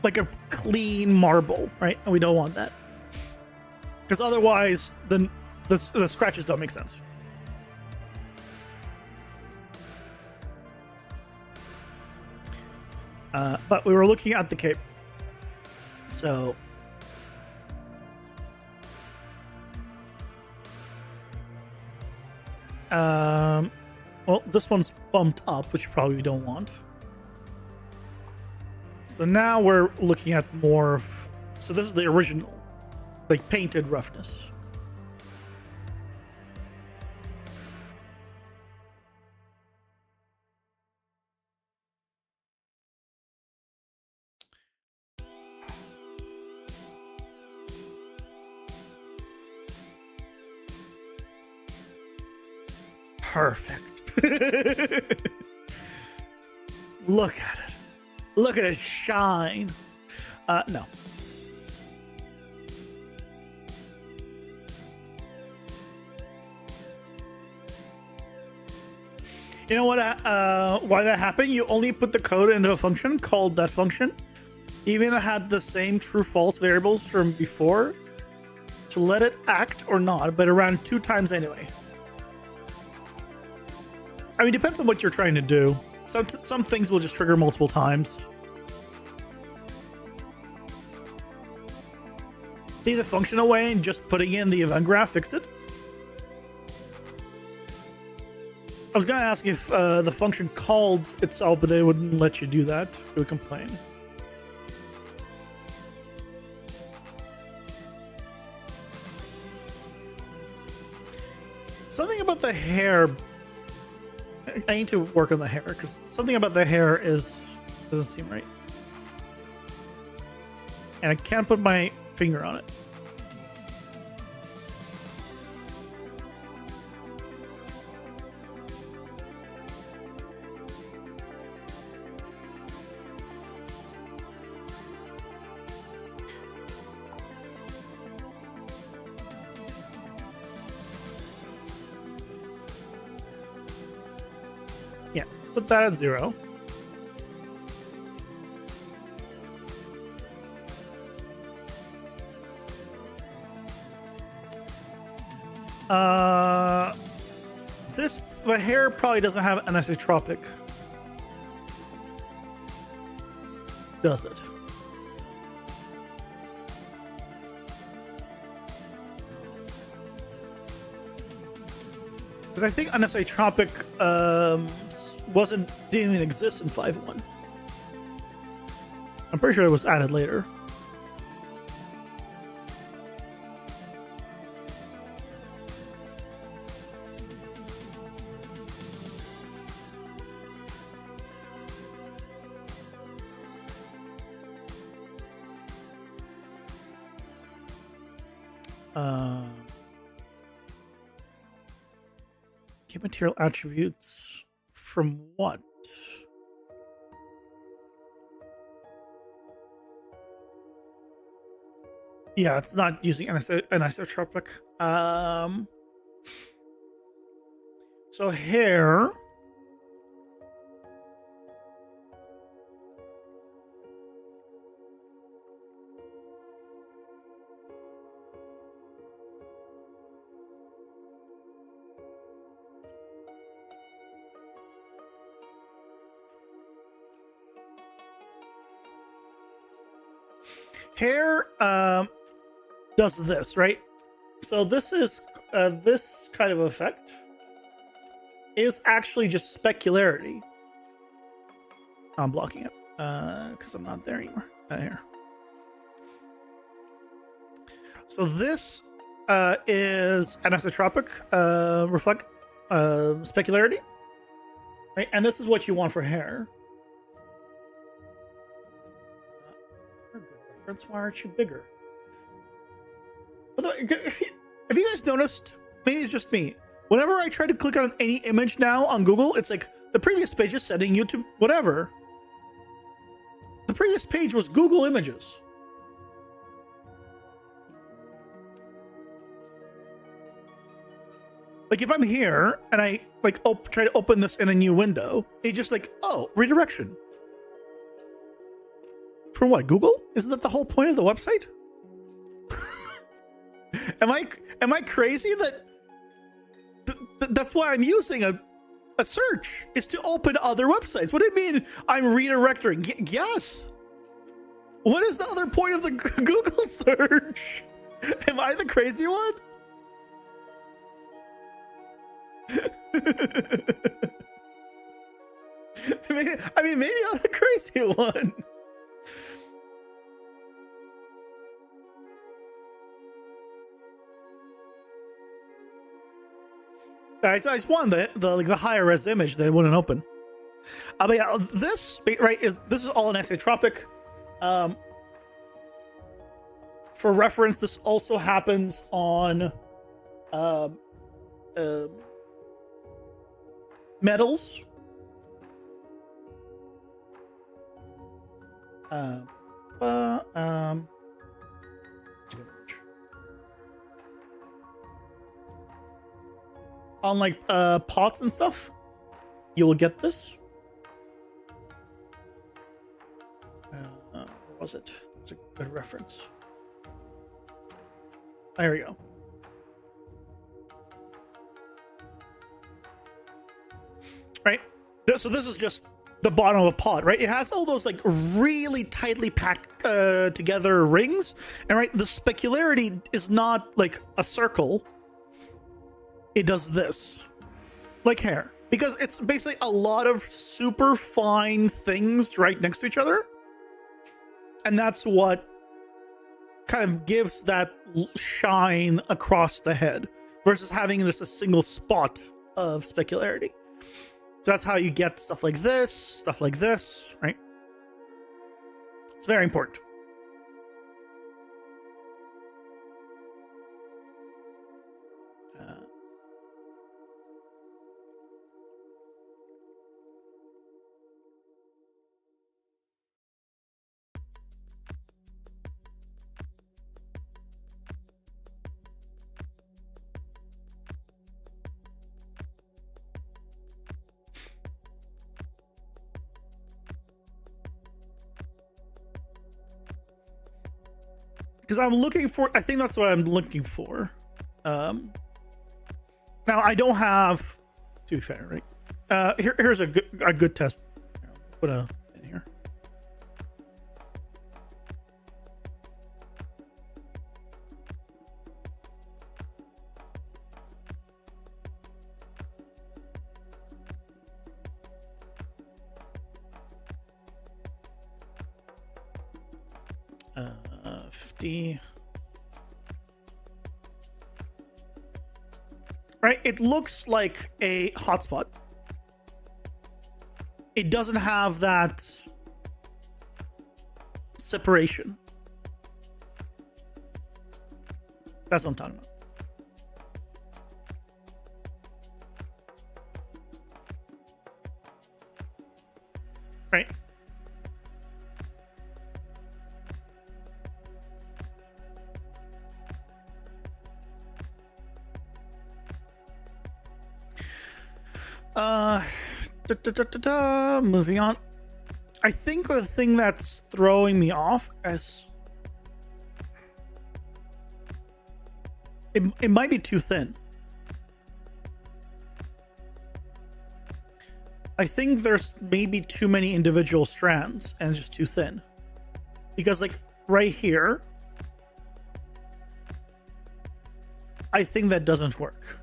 Like a clean marble, right? And we don't want that. Because otherwise then the scratches don't make sense. But we were looking at the cape. So well, this one's bumped up, which probably we don't want. So now we're looking at more of, so this is the original, like painted roughness. perfect. Look at it. Look at it shine. No. You know what? Why that happened? You only put the code into a function called that function. Even it had the same true/false variables from before to let it act or not, but around 2 times anyway. I mean, depends on what you're trying to do. Some things will just trigger multiple times. Take the function away and just putting in the event graph fixed it. I was gonna ask if the function called itself, but they wouldn't let you do that. It would complain. Something about the hair. I need to work on the hair because something about the hair doesn't seem right, and I can't put my finger on it. Yeah, put that at 0. The hair probably doesn't have an anisotropic, does it? Because I think anisotropic didn't even exist in 5.1. I'm pretty sure it was added later. Key material attributes from what? Yeah, it's not using anisotropic. So hair. Hair does this, right? So this is this kind of effect is actually just specularity. I'm blocking it because I'm not there anymore. Here. So this is anisotropic reflect specularity, right? And this is what you want for hair. Why aren't you bigger? If you guys noticed, maybe it's just me. Whenever I try to click on any image now on Google, it's like the previous page is sending you to whatever. The previous page was Google Images. Like if I'm here and I like try to open this in a new window, it just like, oh, redirection. For what, Google? Isn't that the whole point of the website? Am I crazy that that's why I'm using a search is to open other websites? What do you mean I'm redirecting? Yes. What is the other point of the Google search? Am I the crazy one? I mean, maybe I'm the crazy one. I just wanted the higher res image that it wouldn't open. But yeah, this right this is all anisotropic. For reference, this also happens on metals. On like pots and stuff, you will get this. What was it? It's a good reference. There we go. Right. So this is just the bottom of a pot, right? It has all those like really tightly packed together rings, and right, the specularity is not like a circle. It does this, like hair, because it's basically a lot of super fine things right next to each other, and that's what kind of gives that shine across the head versus having just a single spot of specularity. So that's how you get stuff like this, right? It's very important. Because I'm looking for, I think that's what I'm looking for. Now I don't have, to be fair, right? Here's a good test. Put a in here. Uh, 50. Right, it looks like a hotspot. It doesn't have that separation. That's what I'm talking about. Right. Moving on. I think the thing that's throwing me off is it might be too thin. I think there's maybe too many individual strands and it's just too thin. Because like right here, I think that doesn't work.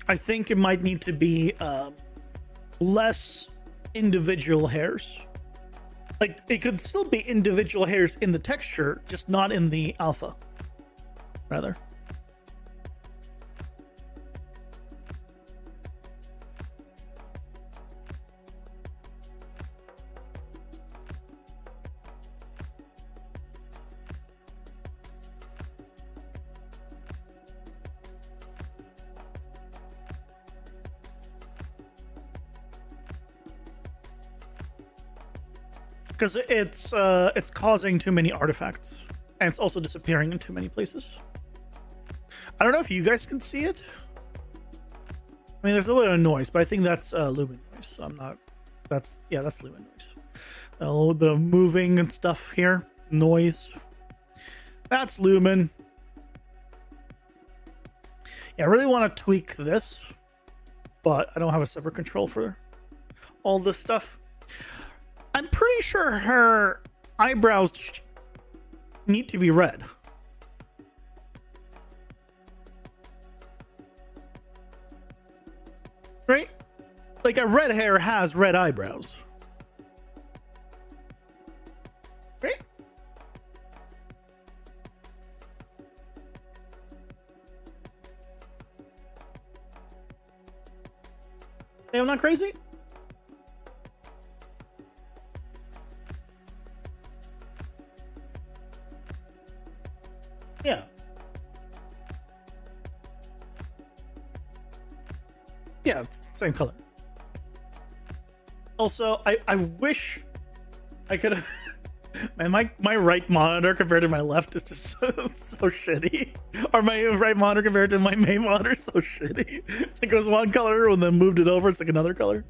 I think it might need to be less individual hairs. Like, it could still be individual hairs in the texture, just not in the alpha, rather. Because it's causing too many artifacts, and it's also disappearing in too many places. I don't know if you guys can see it. I mean, there's a little bit of noise, but I think that's lumen noise. So I'm not. That's lumen noise. A little bit of moving and stuff here. Noise. That's lumen. Yeah, I really want to tweak this, but I don't have a separate control for all this stuff. I'm pretty sure her eyebrows need to be red. Right? Like a red hair has red eyebrows. Right? Hey, I'm not crazy? same color. Also, I wish I could have. Man, my right monitor compared to my left is just so shitty. Or my right monitor compared to my main monitor is so shitty. It goes one color and then moved it over, it's like another color.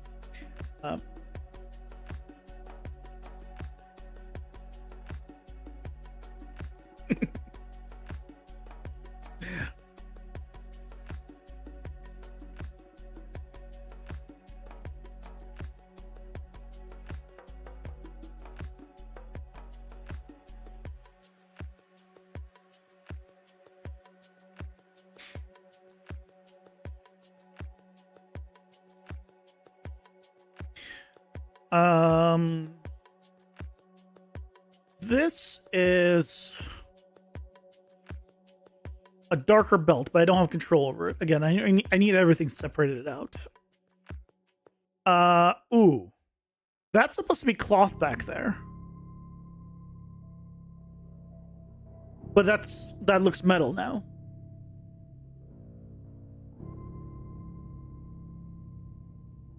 This is a darker belt, but I don't have control over it. Again, I need everything separated out. Ooh. That's supposed to be cloth back there. But that looks metal now.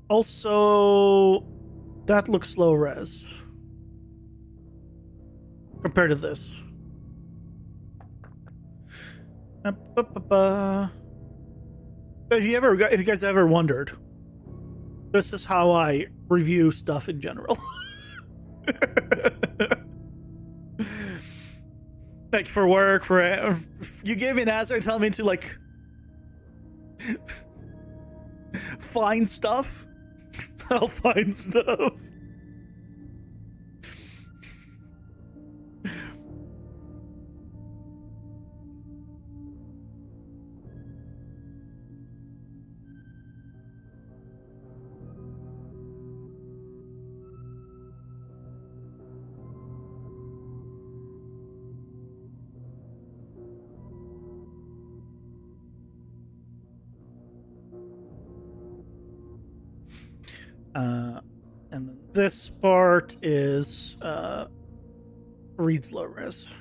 Also, that looks low res compared to this. If you guys ever wondered, this is how I review stuff in general. Like for work, you give me an asset and tell me to like find stuff, I'll find stuff. And then this part is reads low res.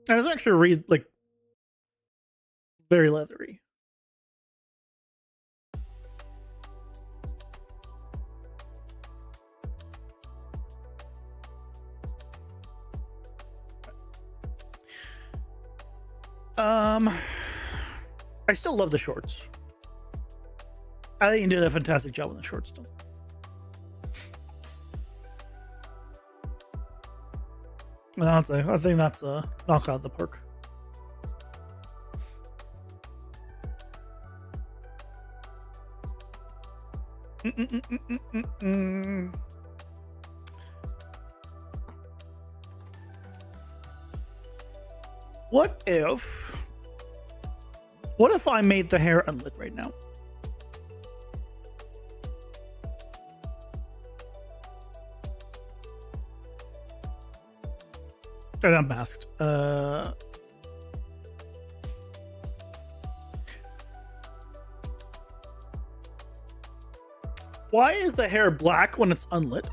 And it's actually read like very leathery. I still love the shorts. I think you did a fantastic job on the shorts still. I think that's a knock out of the park. What if I made the hair unlit right now? And I'm masked. Why is the hair black when it's unlit?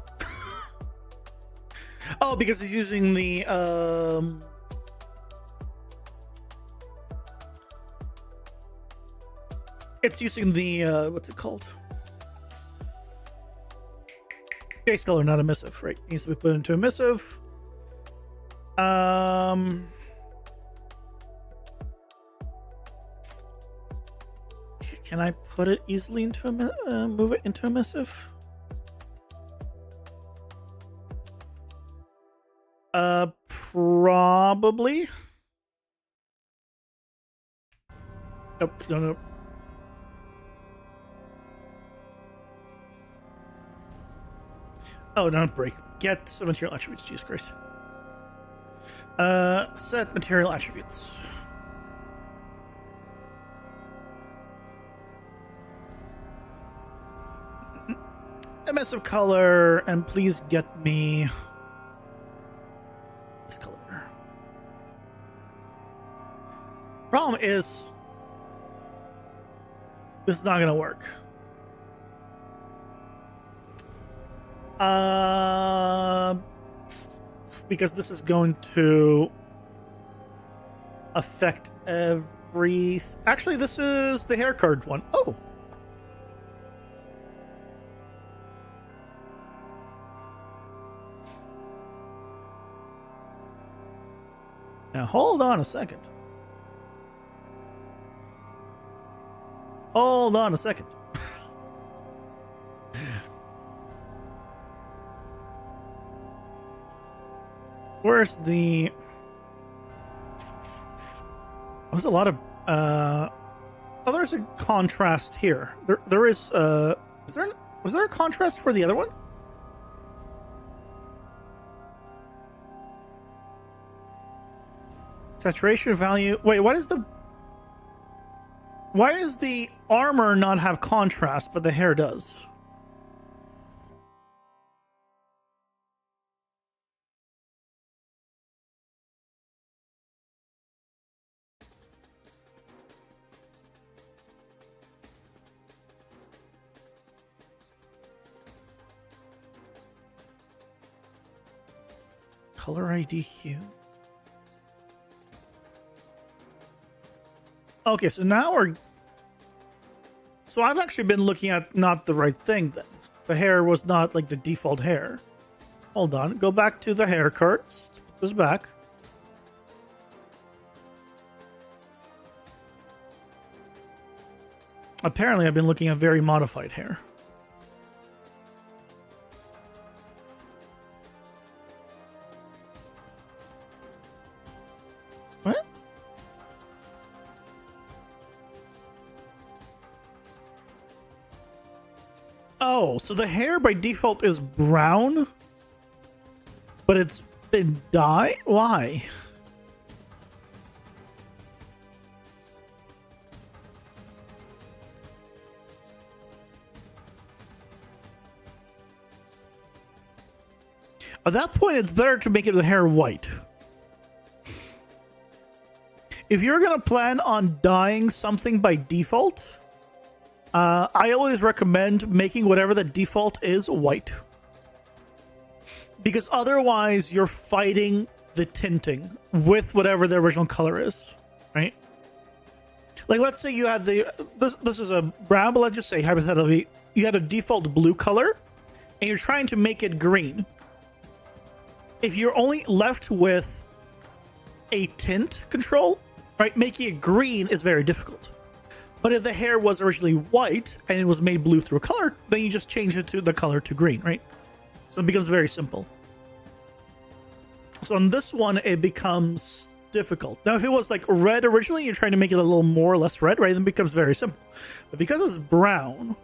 Oh, because he's using the it's using the what's it called? Base color, not emissive, right? Needs to be put into emissive. Can I put it easily into move it into emissive? Probably. Nope, no. Oh, don't break. Get some material attributes, Jesus Christ. Set material attributes. Emissive color, and please get me this color. Problem is, this is not gonna work. Because this is going to affect every... Actually, this is the hair card one. Oh. Now, hold on a second. Hold on a second. Where's the... There's a lot of... Oh, there's a contrast here. There is... Was there a contrast for the other one? Saturation value... Wait, what is the... Why does the armor not have contrast, but the hair does? Color ID hue. Okay, so now we're... So I've actually been looking at not the right thing then. The hair was not like the default hair. Hold on, go back to the hair cards. Let's put this back. Apparently I've been looking at very modified hair. What? Oh, so the hair by default is brown, but it's been dyed? Why? At that point, it's better to make it the hair white. If you're going to plan on dyeing something by default, I always recommend making whatever the default is white. Because otherwise, you're fighting the tinting with whatever the original color is, right? Like, let's say you had the... This is a brown, but let's just say, hypothetically, you had a default blue color, and you're trying to make it green. If you're only left with a tint control, right, making it green is very difficult. But if the hair was originally white and it was made blue through a color, then you just change it to the color to green, right? So it becomes very simple. So on this one, it becomes difficult. Now, if it was like red originally, you're trying to make it a little more or less red, right? Then it becomes very simple. But because it's brown,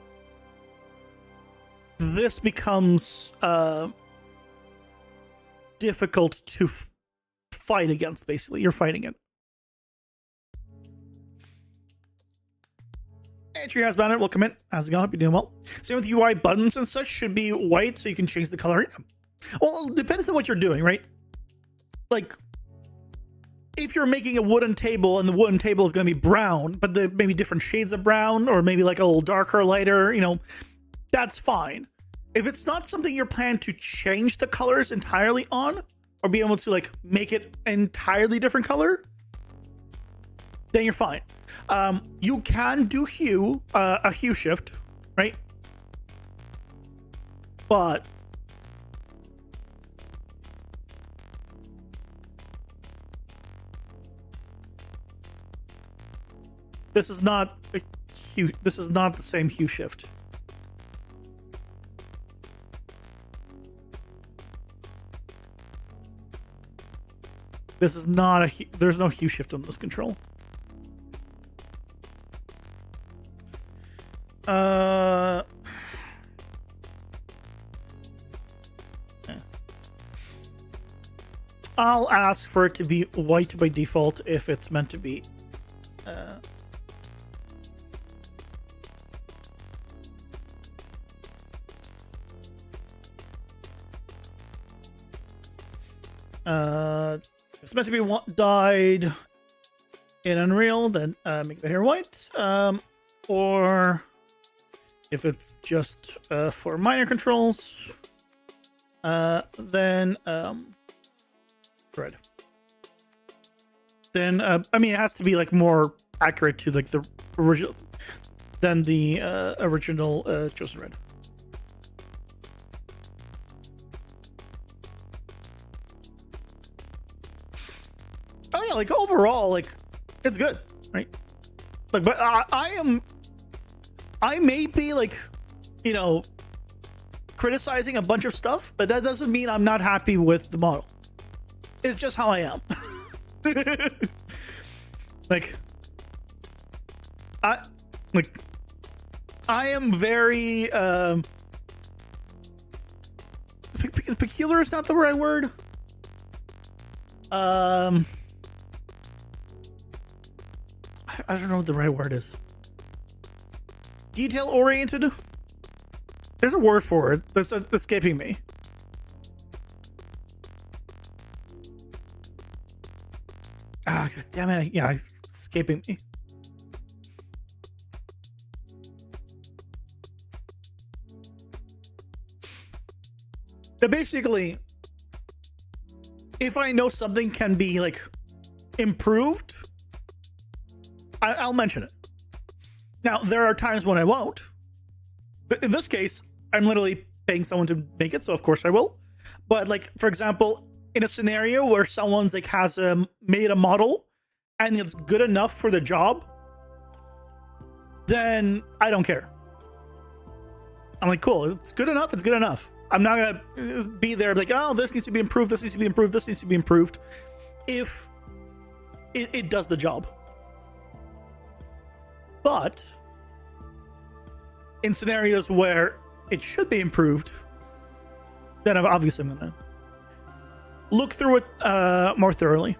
this becomes difficult to fight against, basically. You're fighting it. Entry has banner, welcome in. How's it going? Hope you're doing well. Same with UI buttons and such, should be white so you can change the color. Well, it depends on what you're doing, right? Like, if you're making a wooden table and the wooden table is going to be brown, but there may be different shades of brown, or maybe like a little darker, lighter, you know, that's fine. If it's not something you're planning to change the colors entirely on, or be able to like make it entirely different color, then you're fine. You can do hue, a hue shift, right? But this is not a hue. This is not the same hue shift. This is not a. There's no hue shift on this control. I'll ask for it to be white by default if it's meant to be. If it's meant to be dyed in Unreal, then make the hair white. Or if it's just for minor controls, Then red. Then I mean, it has to be like more accurate to like the original than the original chosen red. Oh yeah, like overall, like it's good, right? Like, but I may be like, you know, criticizing a bunch of stuff, but that doesn't mean I'm not happy with the model. It's just how I am. like, I am very peculiar is not the right word. I don't know what the right word is. Detail oriented. There's a word for it that's escaping me. Ah, damn it! Yeah, it's escaping me. But basically, if I know something can be like improved, I'll mention it. Now, there are times when I won't. But in this case, I'm literally paying someone to make it, so of course I will. But like, for example, in a scenario where someone's like has made a model and it's good enough for the job, then I don't care. I'm like, cool, it's good enough, it's good enough. I'm not gonna be there like, oh, this needs to be improved, this needs to be improved, this needs to be improved, if it does the job. But in scenarios where it should be improved, then obviously I'm gonna look through it more thoroughly.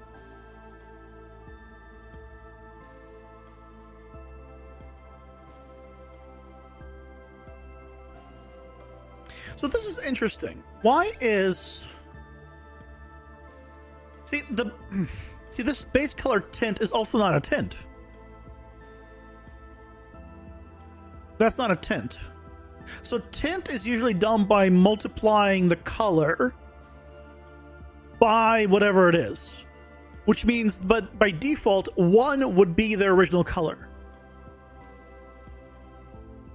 So this is interesting. Why is see this base color tint is also not a tint. That's not a tint. So tint is usually done by multiplying the color by whatever it is, which means, but by default, 1 would be the original color.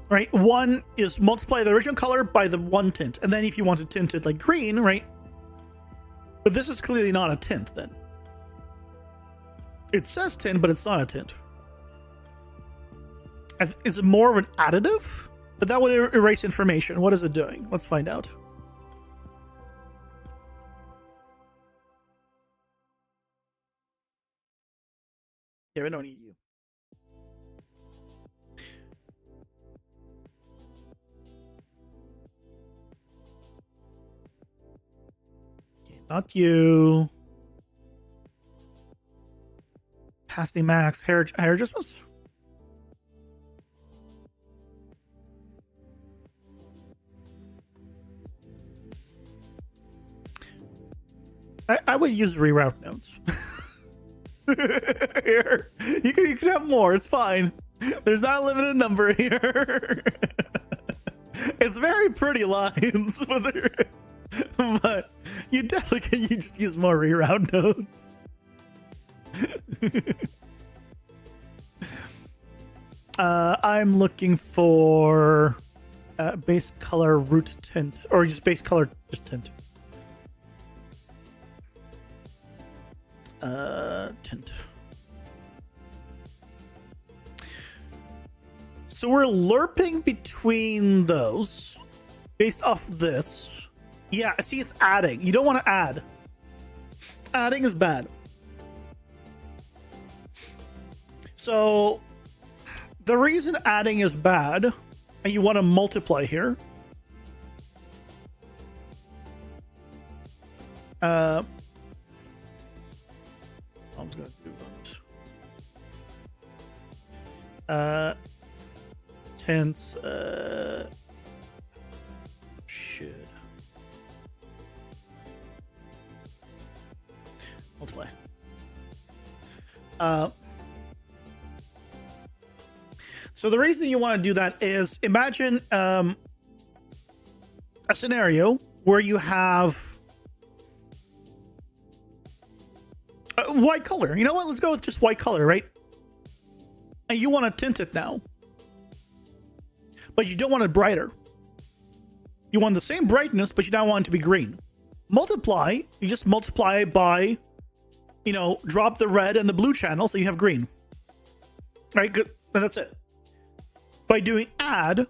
Right? 1 is multiply the original color by the 1 tint. And then if you want to tint it like green, right? But this is clearly not a tint then. It says tint, but it's not a tint. Is it more of an additive? But that would erase information. What is it doing? Let's find out. Yeah, we don't need you. Okay, not you. Pasty max hair adjustments. I would use reroute nodes. Here, you can have more. It's fine. There's not a limited number here. It's very pretty lines, but you definitely can just use more reroute nodes. I'm looking for base color root tint, or just base color just tint. Tint. So we're lerping between those based off this. Yeah, see, it's adding. You don't want to add. Adding is bad. So the reason adding is bad, and you want to multiply here. I'm just gonna do that. Tense. Should multiply. So the reason you want to do that is imagine a scenario where you have white color. You know what? Let's go with just white color, right? And you want to tint it now, but you don't want it brighter. You want the same brightness, but you now want it to be green. Multiply, you just multiply by, you know, drop the red and the blue channel so you have green. Right, good. And that's it. By doing add,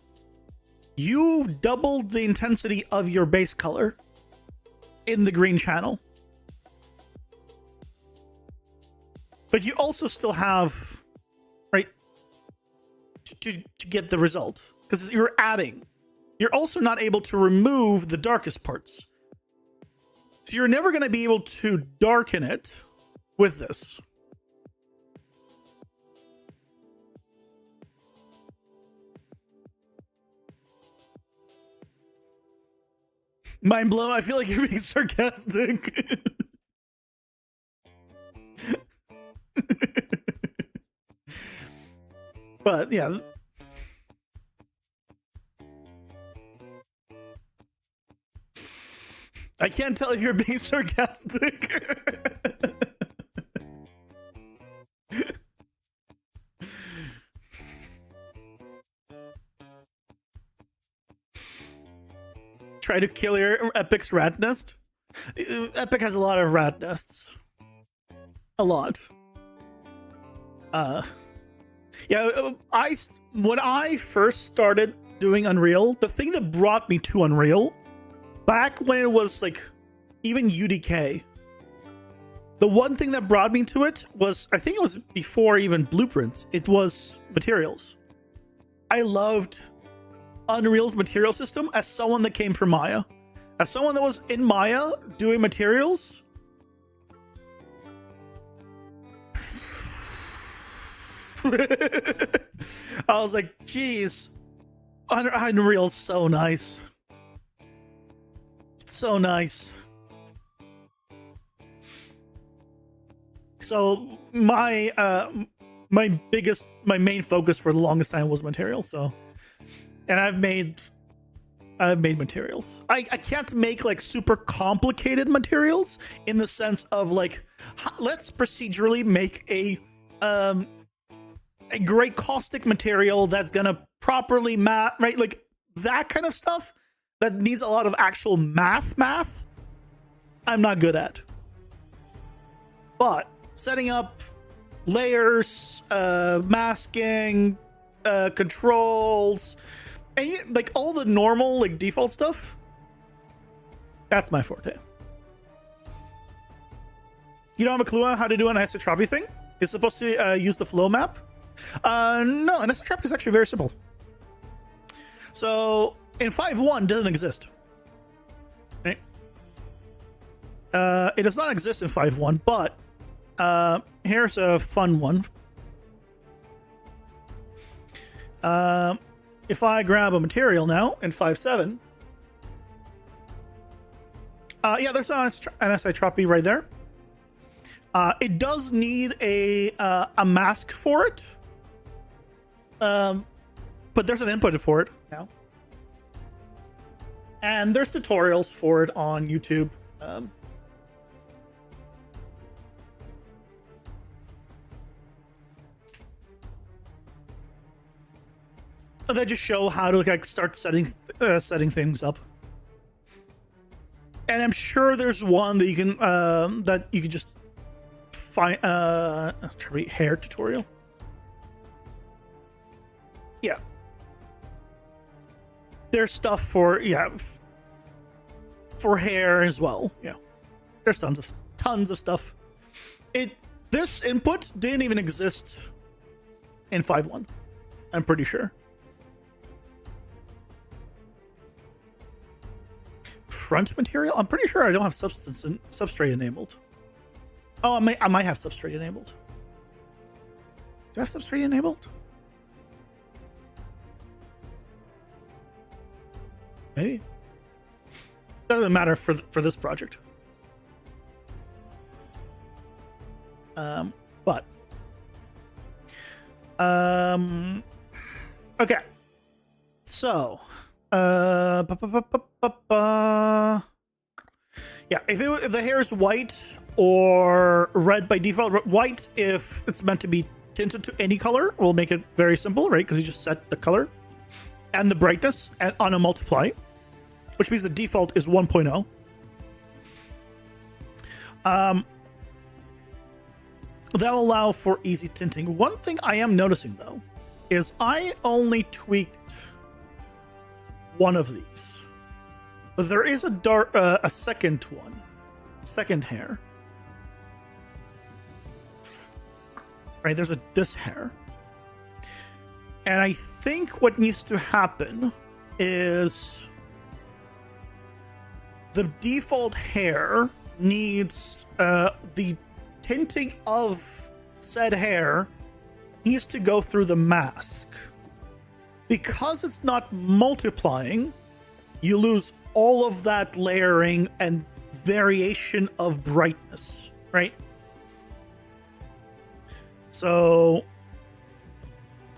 you've doubled the intensity of your base color in the green channel. But you also still have, right, to get the result, because you're adding. You're also not able to remove the darkest parts. So you're never going to be able to darken it with this. Mind blown. I feel like you're being sarcastic. But yeah. I can't tell if you're being sarcastic. Try to kill your Epic's rat nest. Epic has a lot of rat nests. A lot. Yeah, when I first started doing Unreal, the thing that brought me to Unreal, back when it was like even UDK, the one thing that brought me to it was, I think it was before even Blueprints, it was materials. I loved Unreal's material system as someone that came from Maya. As someone that was in Maya doing materials, I was like, geez, Unreal's so nice. It's so nice. So my main focus for the longest time was materials. So, and I've made materials. I can't make like super complicated materials in the sense of like, let's procedurally make a great caustic material that's gonna properly math, right? Like that kind of stuff that needs a lot of actual math. I'm not good at. But setting up layers, masking, controls, and like all the normal like default stuff, that's my forte. You don't have a clue on how to do an isotropy thing? It's supposed to use the flow map. No, an isotropy is actually very simple. So in 5.1 doesn't exist. Okay. It does not exist in 5.1, but here's a fun one. If I grab a material now in 5.7, yeah, there's an isotropy right there. It does need a mask for it, but there's an input for it now, and there's tutorials for it on YouTube. They just show how to like start setting things up, and I'm sure there's one that you can just find. Hair tutorial. Yeah, there's stuff for for hair as well. Yeah, there's tons of stuff. This input didn't even exist in 5.1. I'm pretty sure. Front material? I'm pretty sure I don't have substrate enabled. Oh, I might have substrate enabled. Do I have substrate enabled? Maybe. Doesn't matter for this project. But okay. So Yeah, if the hair is white or red by default, white if it's meant to be tinted to any color, will make it very simple, right? Because you just set the color and the brightness and on a multiply, which means the default is 1.0. That'll allow for easy tinting. One thing I am noticing though is I only tweaked one of these, but there is a second one, second hair. Right, there's this hair, and I think what needs to happen is the default hair needs the tinting of said hair needs to go through the mask. Because it's not multiplying, you lose all of that layering and variation of brightness, right? So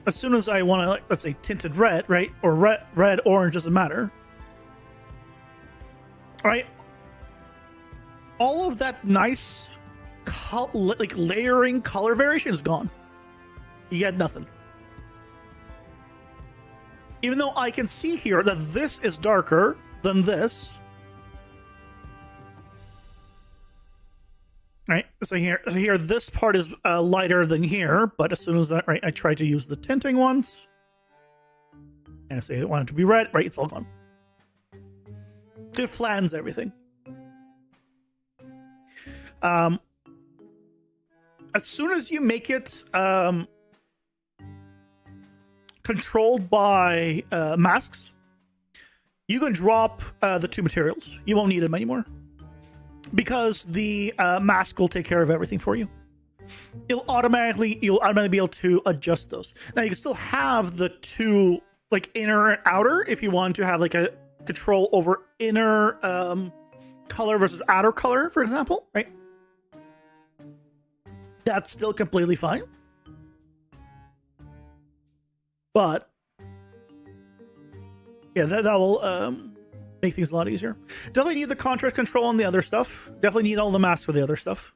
as soon as I want to, like, let's say tinted red, right? Or red, orange, doesn't matter. All right. All of that nice like layering color variation is gone. You get nothing. Even though I can see here that this is darker than this. Right, so here this part is lighter than here, but as soon as I try to use the tinting ones, and I say I want it to be red, right, it's all gone. It flattens everything. As soon as you make it controlled by masks, you can drop the two materials. You won't need them anymore, because the mask will take care of everything for you. You'll automatically be able to adjust those. Now you can still have the two, like inner and outer, if you want to have like a control over inner color versus outer color, for example, right? That's still completely fine. But yeah, that will make things a lot easier. Definitely need the contrast control on the other stuff. Definitely need all the masks for the other stuff.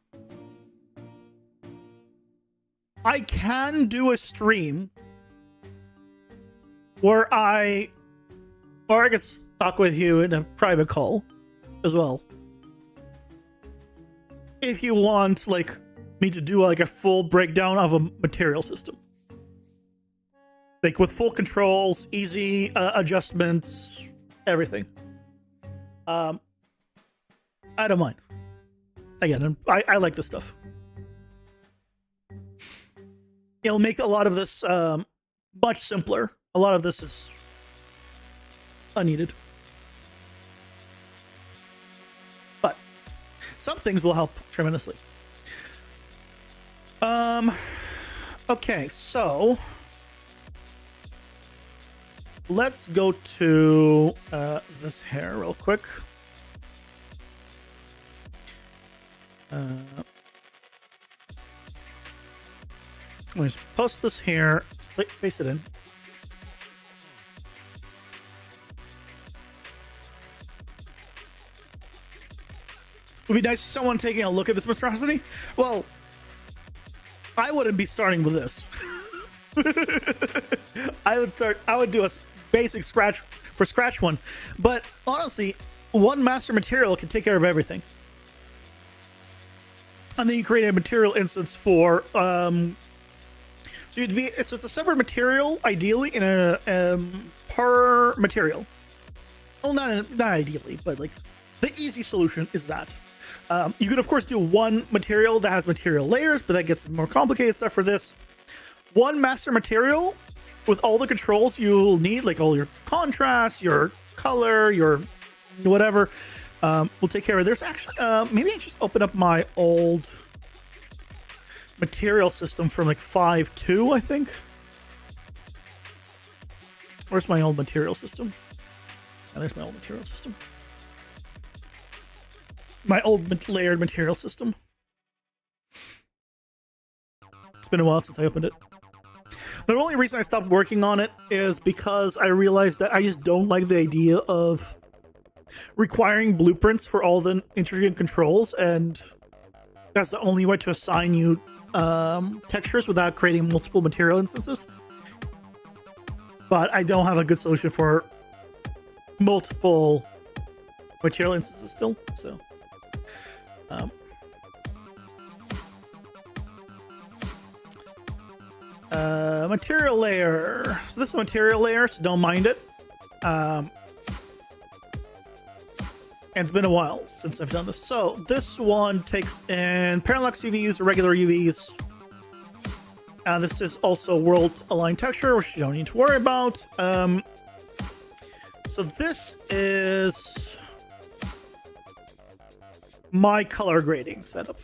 I can do a stream where I can talk with you in a private call as well. If you want, like, me to do like a full breakdown of a material system. Like with full controls, easy adjustments, everything. I don't mind. Again, I like this stuff. It'll make a lot of this much simpler. A lot of this is unneeded. But some things will help tremendously. Okay, so let's go to this hair real quick. I'm going to post this here, paste it in. It would be nice someone taking a look at this monstrosity. Well, I wouldn't be starting with this. I would do a basic scratch one. But honestly, one master material can take care of everything. And then you create a material instance for so it's a separate material, ideally, in a per material. Well, not ideally, but like the easy solution is that. You can of course do one material that has material layers, but that gets more complicated stuff for this. One master material with all the controls you'll need, like all your contrast, your color, your whatever, will take care of it. There's actually, maybe I just open up my old material system from like 5.2, I think. Where's my old material system? Oh, there's my old material system. My old layered material system. It's been a while since I opened it. The only reason I stopped working on it is because I realized that I just don't like the idea of requiring blueprints for all the intricate controls, and that's the only way to assign you textures without creating multiple material instances. But I don't have a good solution for multiple material instances still, so material layer. So this is a material layer, so don't mind it. And it's been a while since I've done this. So this one takes in parallax UVs, regular UVs. This is also world aligned texture, which you don't need to worry about. So this is my color grading setup.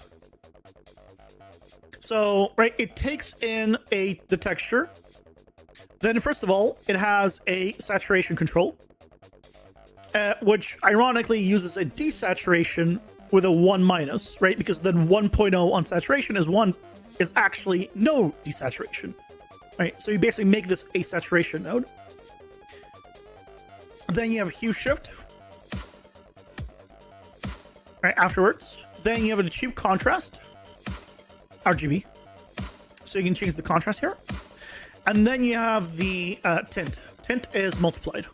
So, right, it takes in the texture. Then, first of all, it has a saturation control, which ironically uses a desaturation with a 1 minus, right? Because then 1.0 on saturation is actually no desaturation, right? So you basically make this a saturation node. Then you have hue shift, right afterwards. Then you have an achieve contrast, RGB, so you can change the contrast here. And then you have the tint. Tint is multiplied.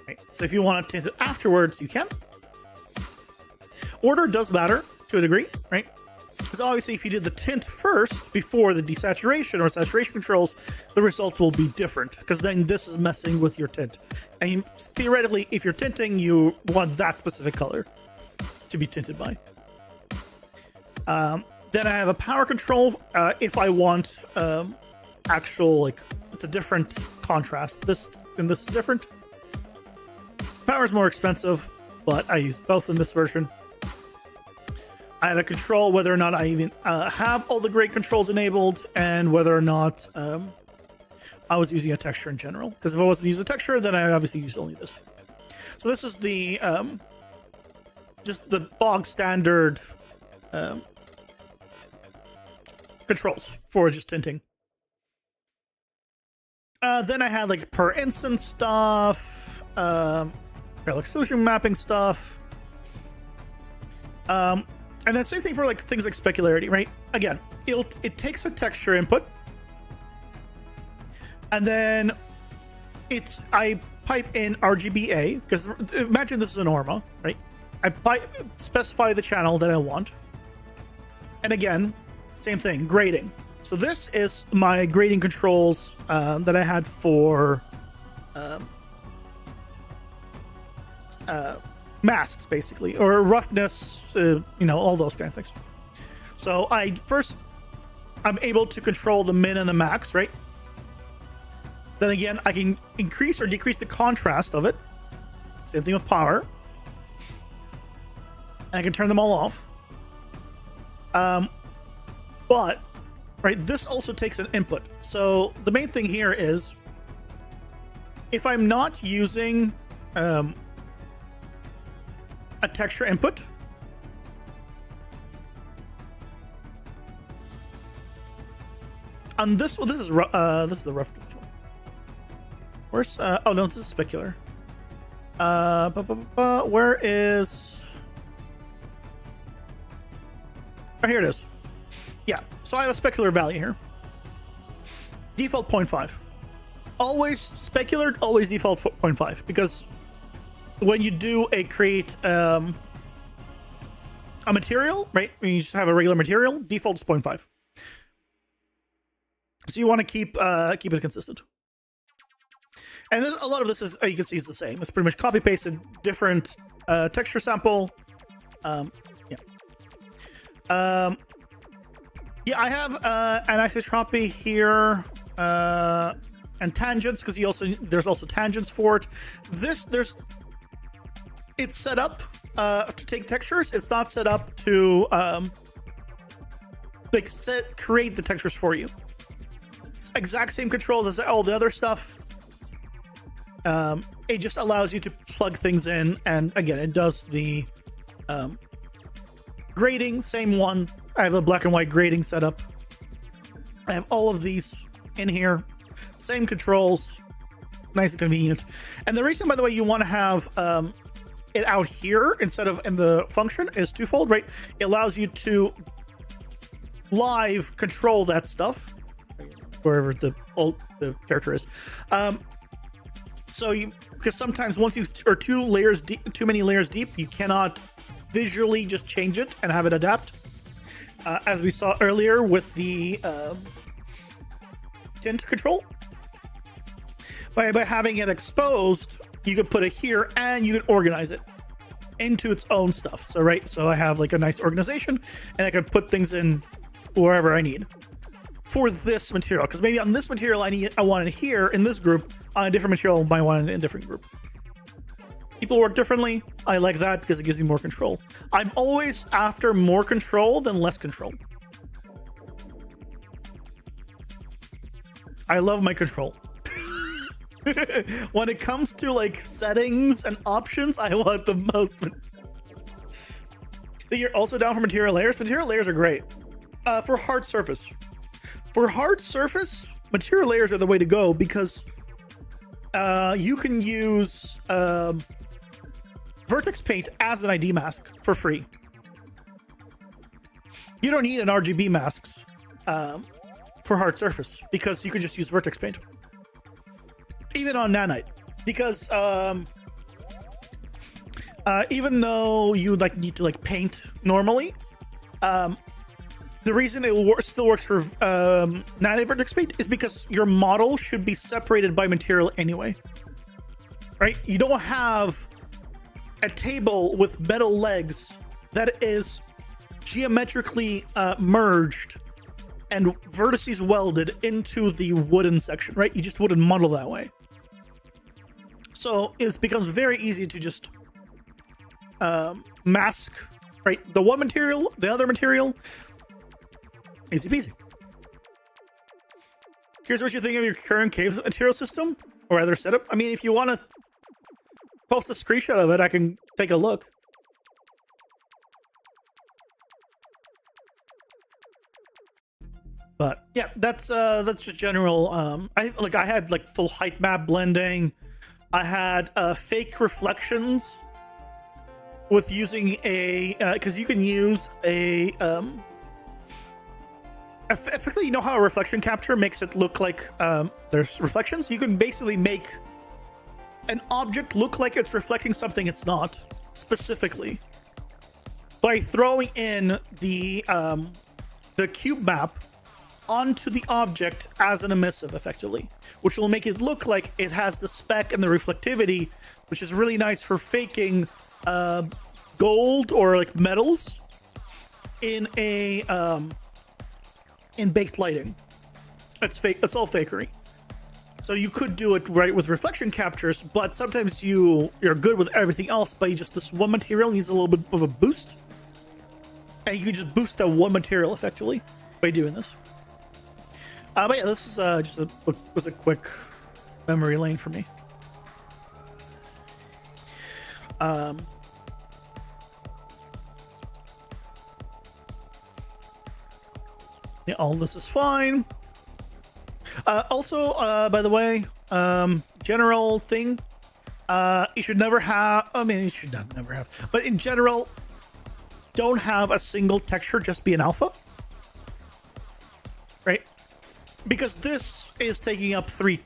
Right. So if you want to tint it afterwards, you can. Order does matter to a degree, right? Because obviously if you did the tint first before the desaturation or saturation controls, the result will be different, because then this is messing with your tint. And theoretically, if you're tinting, you want that specific color to be tinted by. Then I have a power control if I want actual, like, it's a different contrast. This and this is different. Power is more expensive, but I use both in this version. I had to control whether or not I even have all the great controls enabled, and whether or not I was using a texture in general. Because if I wasn't using a texture, then I obviously used only this. So this is the just the bog standard controls for just tinting. Then I had like per instance stuff, parallax solution mapping stuff. And then same thing for like things like specularity, right? Again, it takes a texture input, and then I pipe in RGBA, because imagine this is an ORMA, right? I specify the channel that I want, and again, same thing, grading. So this is my grading controls that I had for masks, basically, or roughness, you know, all those kind of things. So I'm able to control the min and the max, right? Then again, I can increase or decrease the contrast of it. Same thing with power. And I can turn them all off. But, right, this also takes an input. So the main thing here is, if I'm not using a texture input, and this is the rough one. Where's oh no, this is specular. Where is? Oh, here it is. Yeah, so I have a specular value here. Default 0.5. Always specular, always default 0.5, because when you do create a material, right? When you just have a regular material, default is 0.5. So you want to keep it consistent. And a lot of this is, you can see, is the same. It's pretty much copy pasted, different texture sample. Yeah, I have an isotropy here, and tangents, because there's also tangents for it. It's set up to take textures. It's not set up to create the textures for you. It's exact same controls as all the other stuff. It just allows you to plug things in, and again, it does the grading, same one. I have a black and white grading setup. I have all of these in here. Same controls. Nice and convenient. And the reason, by the way, you want to have it out here instead of in the function is twofold, right? It allows you to live control that stuff wherever the character is. So you, because sometimes once you are too many layers deep, you cannot visually just change it and have it adapt. As we saw earlier with the tint control. By having it exposed, you could put it here and you can organize it into its own stuff. So, right, so I have like a nice organization and I can put things in wherever I need for this material. Because maybe on this material I want it here in this group, on a different material I might want it in a different group. People work differently. I like that because it gives you more control. I'm always after more control than less control. I love my control. When it comes to like settings and options, I want the most. You're also down for material layers. Material layers are great for hard surface. For hard surface, material layers are the way to go because you can use vertex paint as an ID mask for free. You don't need an RGB masks for hard surface because you can just use vertex paint. Even on nanite, because even though you like need to like paint normally, the reason it still works for nanite vertex paint is because your model should be separated by material anyway, right? You don't have a table with metal legs that is geometrically merged and vertices welded into the wooden section, right? You just wouldn't model that way. So it becomes very easy to just mask, right? The one material, the other material, easy peasy. Here's what you think of your current cave material system or other setup. I mean, if you want to post a screenshot of it, I can take a look. But yeah, that's just general. I had like full height map blending. I had fake reflections with using a because you can use a effectively, you know how a reflection capture makes it look like there's reflections. You can basically make an object look like it's reflecting something it's not, specifically by throwing in the cube map onto the object as an emissive, effectively, which will make it look like it has the speck and the reflectivity, which is really nice for faking gold or like metals in a in baked lighting. It's fake. It's all fakery. So you could do it right with reflection captures, but sometimes you're good with everything else, but just this one material needs a little bit of a boost, and you can just boost that one material effectively by doing this. But yeah, this is just was a quick memory lane for me. Yeah, all this is fine. Also, by the way, general thing, you should never have. I mean, you should not never have, but in general, don't have a single texture just be an alpha, right? Because this is taking up three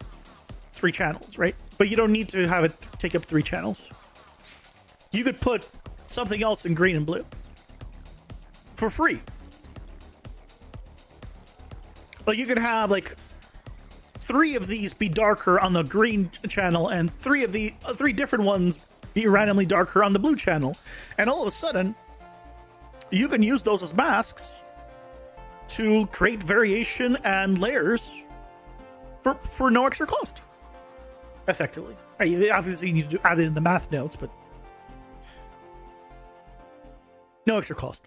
channels, right? But you don't need to have it take up 3 channels. You could put something else in green and blue for free. Like you could have like 3 of these be darker on the green channel and 3 of the 3 different ones be randomly darker on the blue channel. And all of a sudden, you can use those as masks to create variation and layers for no extra cost, effectively. Obviously, you need to add it in the math notes, but no extra cost.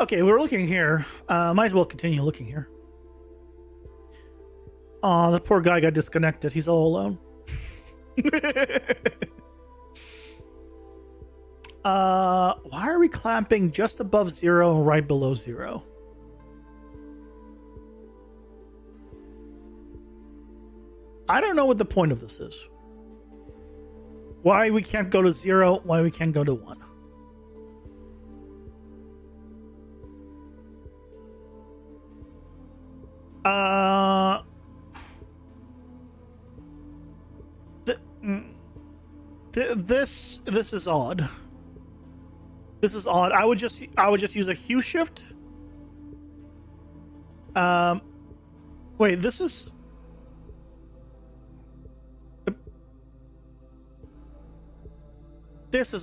Okay, we're looking here. Might as well continue looking here. Aw, the poor guy got disconnected. He's all alone. Why are we clamping just above 0 and right below 0? I don't know what the point of this is. Why we can't go to 0, why we can't go to 1. This is odd. This is odd. I would just use a hue shift. Wait, this is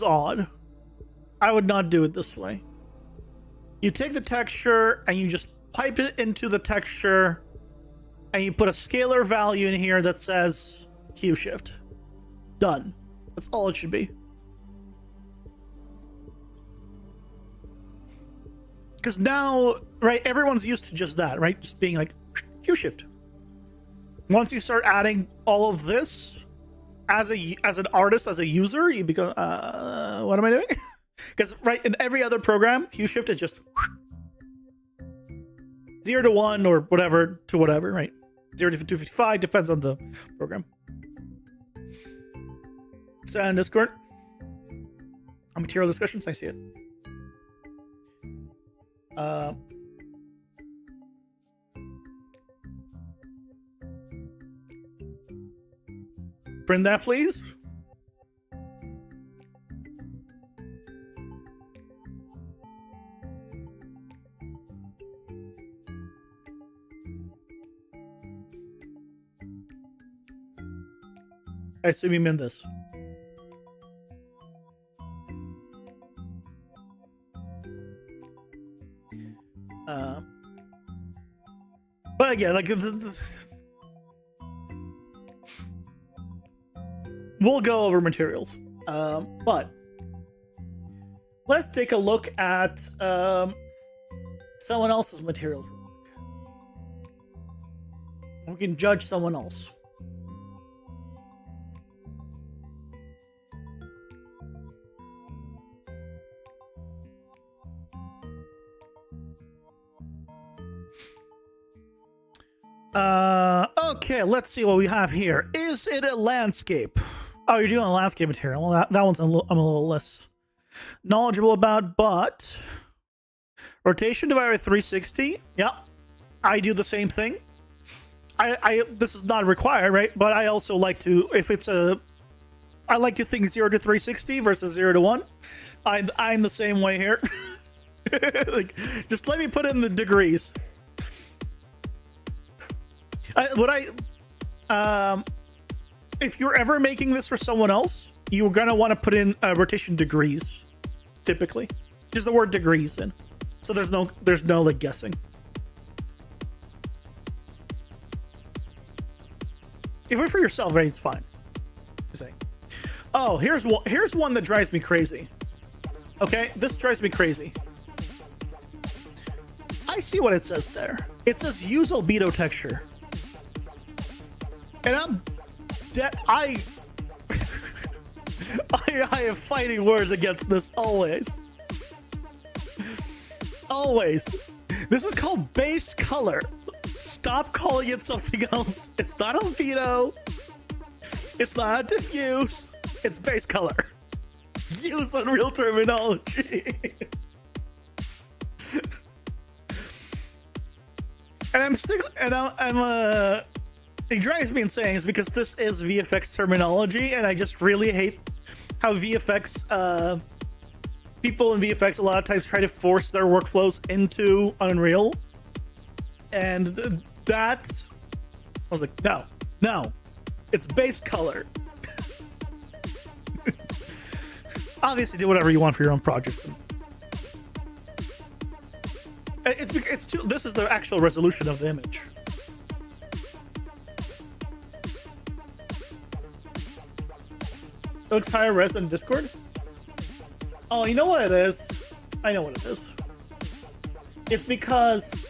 odd. I would not do it this way. You take the texture and you just pipe it into the texture and you put a scalar value in here that says hue shift. Done. That's all it should be. Because now, right, everyone's used to just that, right? Just being like, hue shift. Once you start adding all of this, as an artist, as a user, you become, what am I doing? Because, right, in every other program, hue shift is just 0 to 1 or whatever to whatever, right? 0 to 255, depends on the program. Send Discord. On material discussions, I see it. Print that, please. I assume you meant this. But again, like we'll go over materials, but let's take a look at someone else's materials. We can judge someone else. Okay, let's see what we have here. Is it a landscape? Oh, you're doing a landscape material. Well, that one's I'm a little less knowledgeable about, but rotation divided by 360. Yeah, I do the same thing. This is not required, right? But I also like to, if it's a, I like to think 0 to 360 versus 0 to 1. I'm the same way here. Like, just let me put in the degrees. If you're ever making this for someone else, you're gonna want to put in rotation degrees, typically. Just the word degrees in, so there's no like guessing. If it's for yourself, right, it's fine. Just saying. Oh, here's one that drives me crazy. Okay, this drives me crazy. I see what it says there. It says use albedo texture. And I'm dead. I am fighting words against this always. Always. This is called base color. Stop calling it something else. It's not albedo. It's not diffuse. It's base color. Use Unreal terminology. And I'm still, and I'm it drives me insane is because this is VFX terminology, and I just really hate how VFX, people in VFX a lot of times try to force their workflows into Unreal. And that, I was like, no, it's base color. Obviously, do whatever you want for your own projects. This is the actual resolution of the image. It looks higher res than Discord. Oh, you know what it is? I know what it is. It's because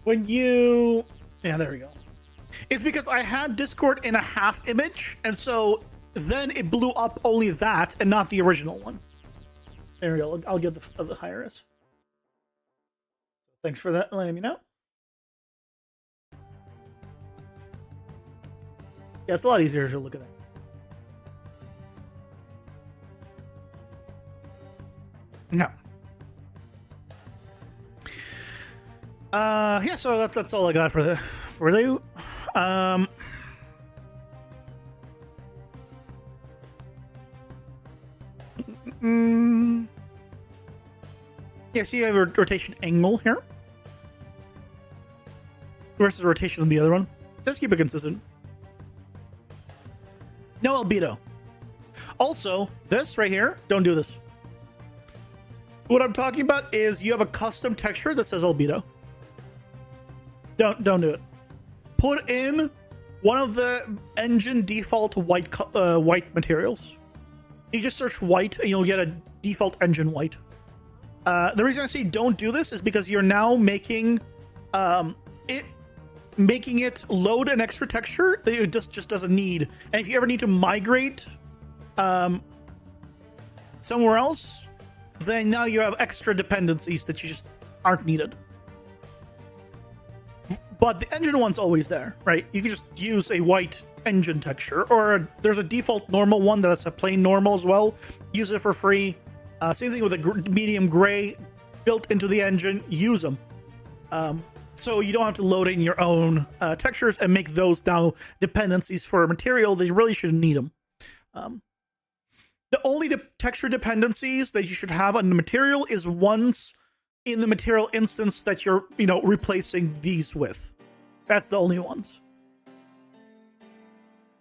when you, yeah, there we go. It's because I had Discord in a half image, and so then it blew up only that and not the original one. There we go. I'll get the higher res. Thanks for that, letting me know. Yeah, it's a lot easier to look at that. No. Yeah, so that's all I got for you. Yeah, so you have a rotation angle here versus rotation on the other one. Just keep it consistent. No albedo. Also, this right here, don't do this. What I'm talking about is you have a custom texture that says albedo. Don't do it. Put in one of the engine default white materials. You just search white and you'll get a default engine white. The reason I say don't do this is because you're now making it load an extra texture that it just doesn't need. And if you ever need to migrate somewhere else, then now you have extra dependencies that you just aren't needed. But the engine one's always there, right? You can just use a white engine texture, or there's a default normal one that's a plain normal as well. Use it for free. Same thing with a medium gray built into the engine. Use them. So you don't have to load in your own textures and make those now dependencies for a material that you really shouldn't need them. The only texture dependencies that you should have on the material is ones in the material instance that you're, replacing these with. That's the only ones.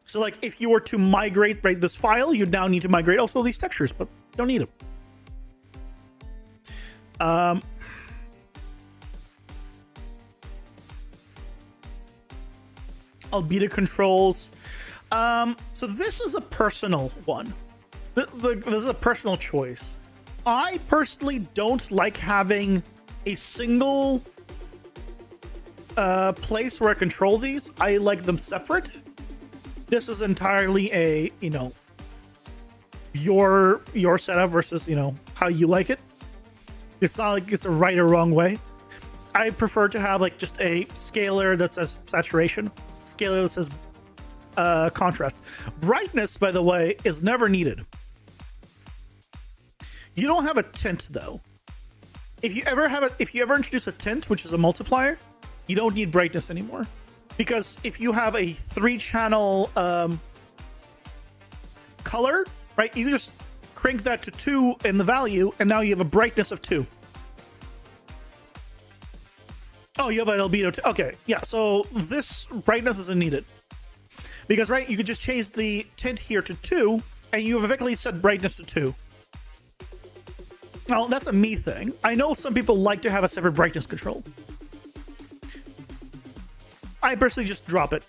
So like if you were to migrate this file, you now need to migrate also these textures, but you don't need them. Albedo controls. So this is a personal one. This is a personal choice. I personally don't like having a single place where I control these. I like them separate. This is entirely a, your setup versus, how you like it. It's not like it's a right or wrong way. I prefer to have like just a scalar that says saturation, scalar that says contrast. Brightness, by the way, is never needed. You don't have a tint though. If you ever introduce a tint, which is a multiplier, you don't need brightness anymore. Because if you have a 3-channel color, right, you can just crank that to 2 in the value, and now you have a brightness of 2. Oh, you have an albedo. Okay, yeah, so this brightness isn't needed. Because, right, you could just change the tint here to 2, and you have effectively set brightness to 2. Well, that's a me thing. I know some people like to have a separate brightness control. I personally just drop it,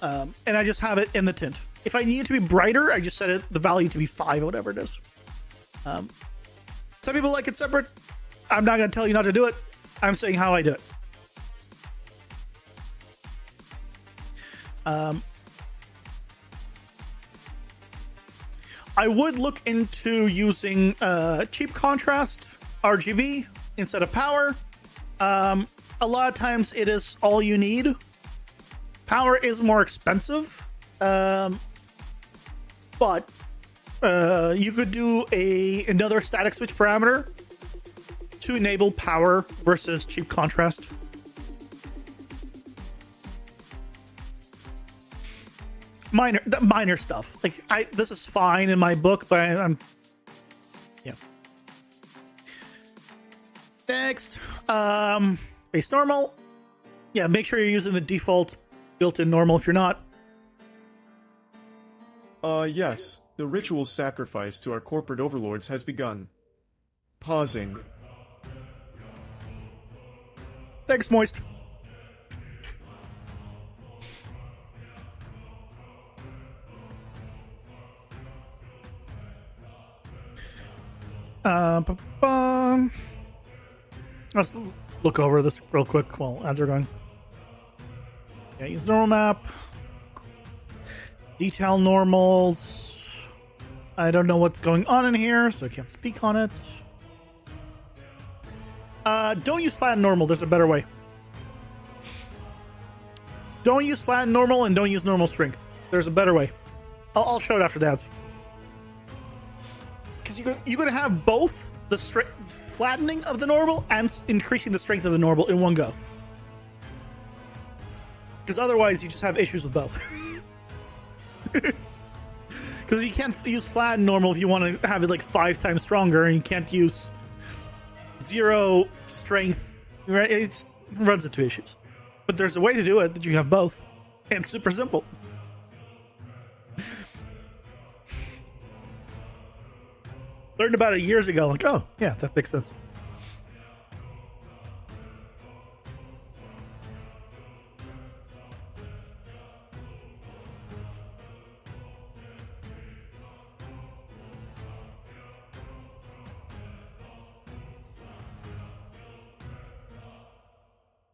and I just have it in the tint. If I need it to be brighter, I just set the value to be 5 or whatever it is. Some people like it separate. I'm not going to tell you not to do it. I'm saying how I do it. I would look into using cheap contrast, RGB, instead of power. A lot of times it is all you need. Power is more expensive, but you could do another static switch parameter to enable power versus cheap contrast. Minor stuff. Like this is fine in my book, but I'm yeah. Next, base normal. Yeah, make sure you're using the default built-in normal if you're not. Yes. The ritual sacrifice to our corporate overlords has begun. Pausing. Thanks, Moist. Let's look over this real quick while ads are going. Yeah, use normal map. Detail normals. I don't know what's going on in here, so I can't speak on it. Don't use flat and normal. There's a better way. Don't use flat and normal, and don't use normal strength. There's a better way. I'll show it after that. Because you're gonna have both the flattening of the normal and increasing the strength of the normal in one go. Because otherwise, you just have issues with both. Because you can't use flat and normal if you want to have it like 5 times stronger, and you can't use 0 strength. Right? It just runs into issues. But there's a way to do it that you have both. And it's super simple. Learned about it years ago. Like, oh, yeah, that makes sense.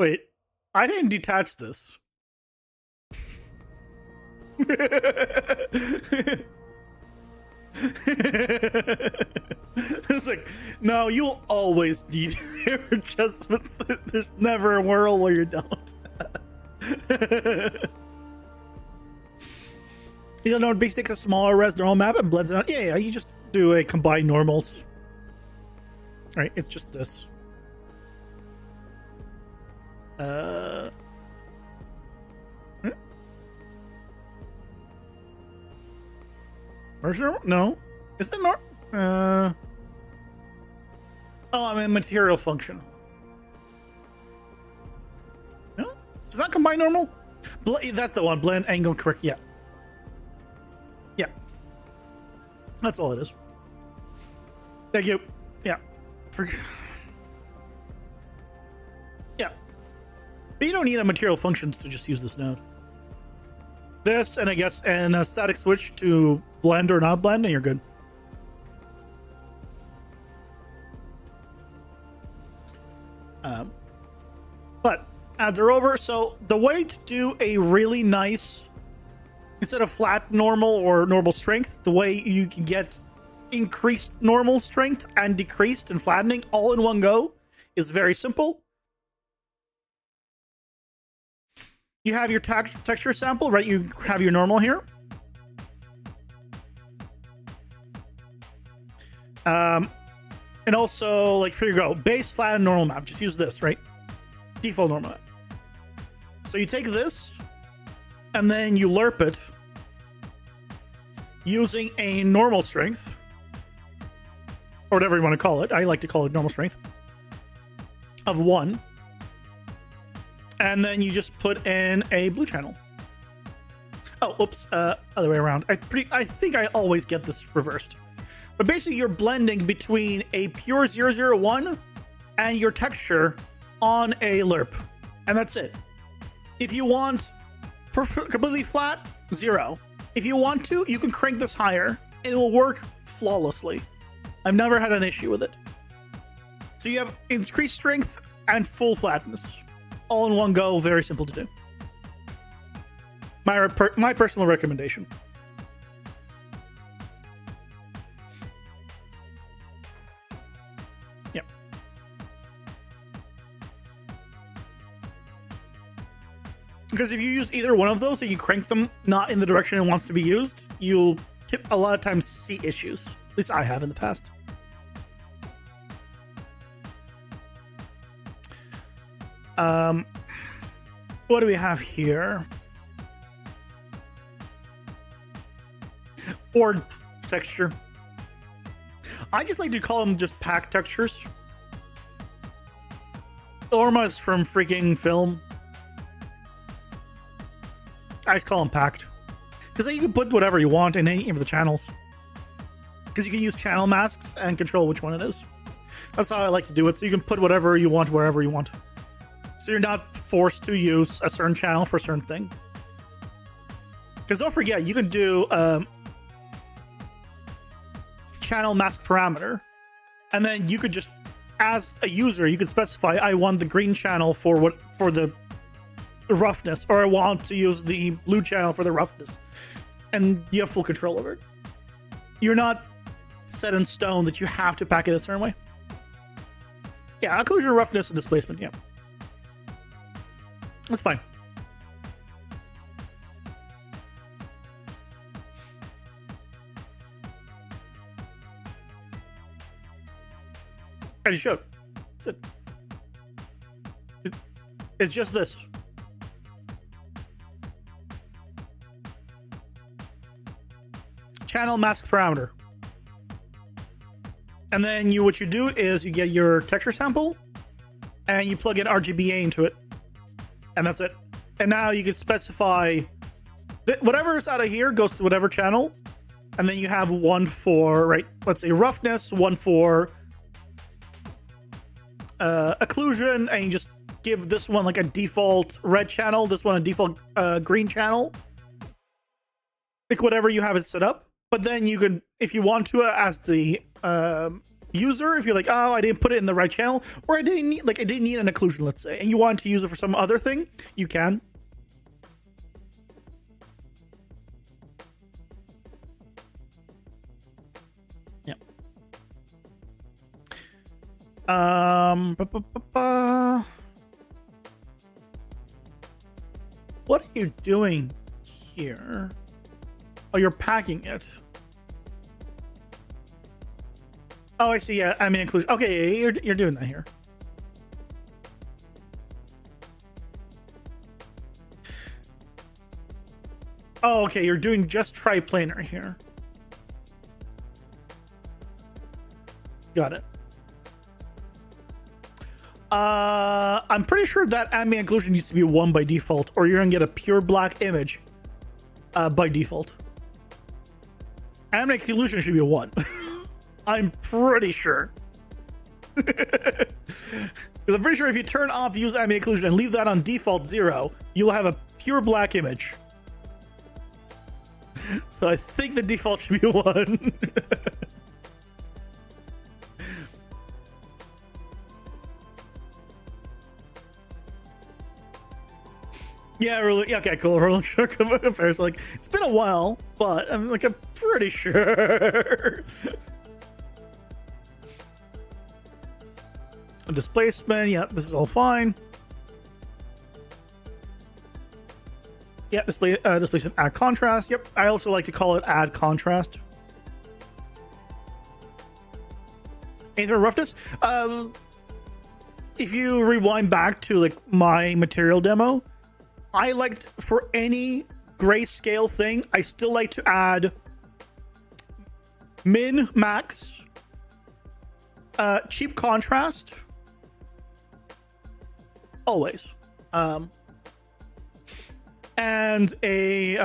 Wait, I didn't detach this. It's like, no, you'll always need your adjustments. There's never a world where you don't. You don't know, it basically takes a smaller res normal map and blends it out. Yeah, you just do a combined normals. All right, it's just this. Where's normal? No. Is it normal? Oh, I'm in material function. No? Does that combine normal? That's the one. Blend, angle, correct. Yeah. Yeah. That's all it is. Thank you. Yeah. Yeah. But you don't need a material functions to just use this node. This, and I guess, and a static switch to blend or not blend, and you're good. But ads are over. So the way to do a really nice, instead of flat normal or normal strength, the way you can get increased normal strength and decreased and flattening all in one go is very simple. You have your texture sample, right? You have your normal here. And also, like, here you go. Base, flat, and normal map. Just use this, right? Default normal map. So you take this, and then you lerp it using a normal strength, or whatever you want to call it. I like to call it normal strength of 1. And then you just put in a blue channel. Oh, oops, other way around. I think I always get this reversed. But basically, you're blending between a pure 001 and your texture on a lerp. And that's it. If you want completely flat, 0. If you want to, you can crank this higher. It will work flawlessly. I've never had an issue with it. So you have increased strength and full flatness. All in one go, very simple to do. My personal recommendation. Yeah. Because if you use either one of those and you crank them not in the direction it wants to be used, you'll a lot of times see issues. At least I have in the past. What do we have here? Board texture. I just like to call them just pack textures. Orma's from freaking film. I just call them packed. Because you can put whatever you want in any of the channels. Because you can use channel masks and control which one it is. That's how I like to do it. So you can put whatever you want wherever you want. So you're not forced to use a certain channel for a certain thing. Because don't forget, you can do channel mask parameter. And then you could just, as a user, you could specify, I want the green channel for the roughness, or I want to use the blue channel for the roughness, and you have full control over it. You're not set in stone that you have to pack it a certain way. Yeah, occlusion, roughness, and displacement. Yeah, that's fine. And you should. That's it. It's just this. Channel mask parameter. And then what you do is you get your texture sample and you plug in RGBA into it. And that's it. And now you can specify that whatever is out of here goes to whatever channel. And then you have one for, right, let's say roughness, one for occlusion, and you just give this one like a default red channel, this one a default green channel. Like whatever you have it set up. But then you can, if you want to, as the user, if you're like, oh, I didn't put it in the right channel, or I didn't need an occlusion, let's say, and you want to use it for some other thing, you can. Yeah. What are you doing here? Oh, you're packing it. Oh, I see. Yeah, I mean inclusion. Okay, yeah, you're doing that here. Oh, okay. You're doing just triplanar here. Got it. I'm pretty sure that ambient occlusion needs to be 1 by default, or you're gonna get a pure black image by default. Ambient occlusion should be a 1. I'm pretty sure. Because I'm pretty sure if you turn off use ambient occlusion and leave that on default 0, you'll have a pure black image. So I think the default should be 1. Yeah, really. Okay, cool. Rolling sure compares. Like, it's been a while, but I'm pretty sure. Displacement. Yeah, this is all fine. Yeah, displacement. Add contrast. Yep. I also like to call it add contrast. Anything for roughness? If you rewind back to like my material demo, I liked, for any grayscale thing, I still like to add min, max, cheap contrast, always, and a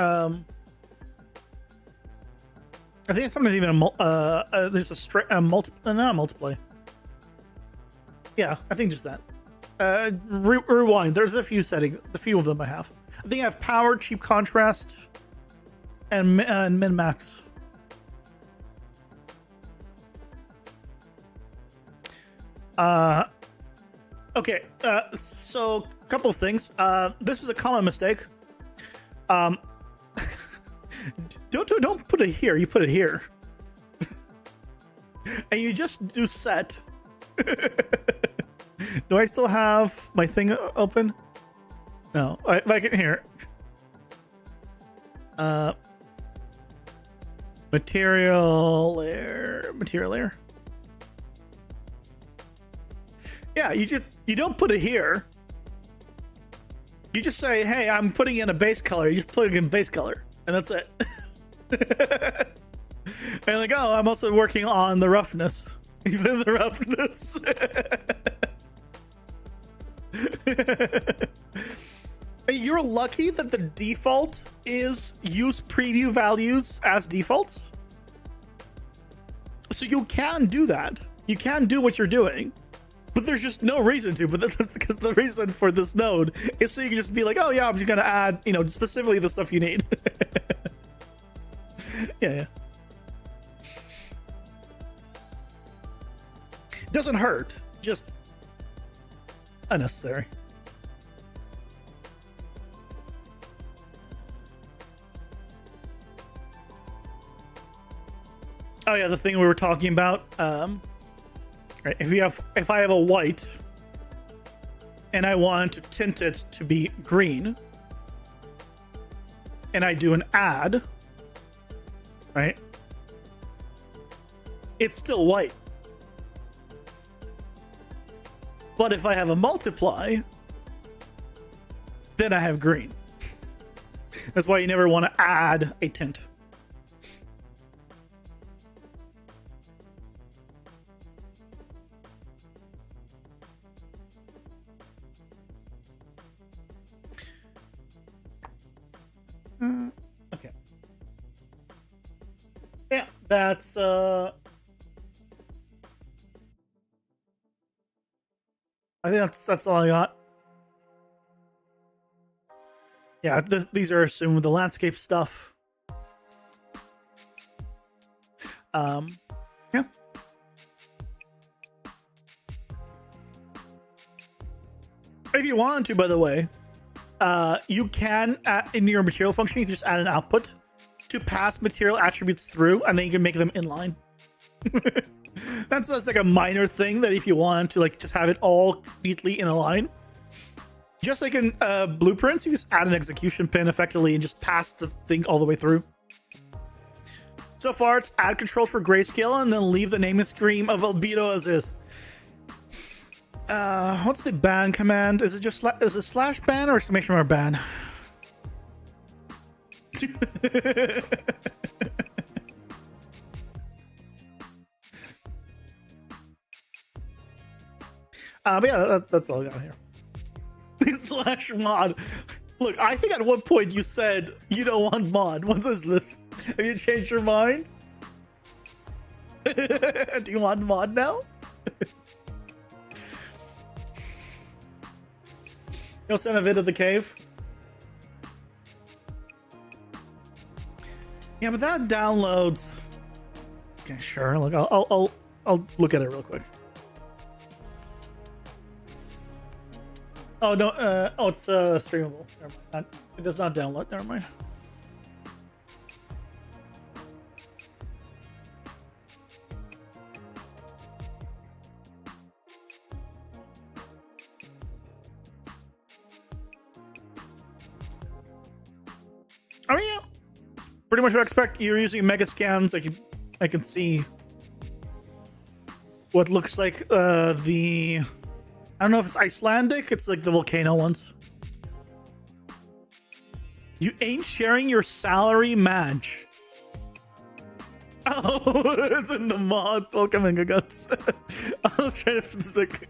I think sometimes even there's a straight not a multiply. Yeah, I think just that. Rewind. There's a few settings. A few of them I have. I think I have power, cheap contrast, and min max. Okay. So a couple of things. This is a common mistake. Don't put it here. You put it here, and you just do set. Do I still have my thing open? No, I can hear. Material layer. Yeah, you don't put it here. You just say, hey, I'm putting in a base color. You just put it in base color, and that's it. And like, oh, I'm also working on the roughness. Even the roughness. You're lucky that the default is use preview values as defaults. So you can do that. You can do what you're doing. But there's just no reason to. But that's because the reason for this node is so you can just be like, oh yeah, I'm just gonna add, specifically the stuff you need. Yeah. Doesn't hurt, just unnecessary. Oh yeah, the thing we were talking about. Right, if I have a white and I want to tint it to be green, and I do an add, right? It's still white. But if I have a multiply, then I have green. That's why you never want to add a tint. Okay. Yeah, that's I think that's all I got. Yeah, these are assumed the landscape stuff. Yeah. If you want to, by the way, you can, in your material function, you can just add an output to pass material attributes through, and then you can make them inline. That's like a minor thing that if you want to like just have it all neatly in a line. Just like in blueprints, you just add an execution pin effectively and just pass the thing all the way through. So far, it's add control for grayscale and then leave the naming scheme of albedo as is. What's the ban command? Is it just is it slash ban or exclamation mark ban? But yeah, that's all I got here. Slash mod. Look, I think at one point you said you don't want mod. What is this? Have you changed your mind? Do you want mod now? You'll send a vid of the cave. Yeah, but that downloads. Okay, sure. Look, I'll look at it real quick. Oh no! Oh, it's streamable. Never mind. It does not download. Never mind. I mean, yeah, it's pretty much what I expect. You're using mega scans. I can see what looks like the. I don't know if it's Icelandic. It's like the volcano ones. You ain't sharing your salary match. Oh, it's in the mod. Welcome, Guts. I was trying to think.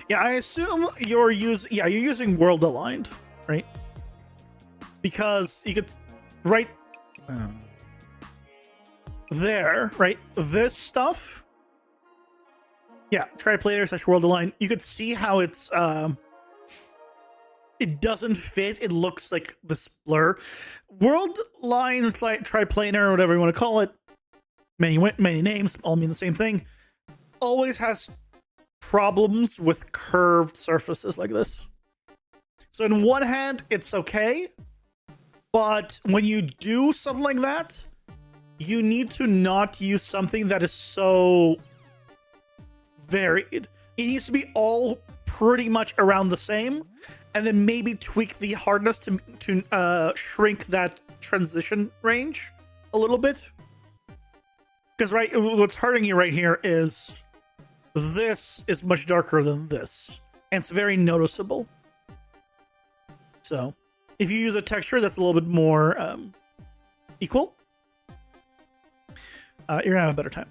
Yeah, I assume you're using world aligned, right? Because you could right there, right? This stuff. Yeah, triplanar / world aligned. You could see how it's it doesn't fit. It looks like this blur. World line, like triplanar, or whatever you want to call it. Many names all mean the same thing. Always has problems with curved surfaces like this. So in one hand, it's okay, but when you do something like that, you need to not use something that is so varied. It needs to be all pretty much around the same, and then maybe tweak the hardness to shrink that transition range a little bit. Because right, what's hurting you right here is this is much darker than this, and it's very noticeable. So if you use a texture that's a little bit more equal, you're gonna have a better time.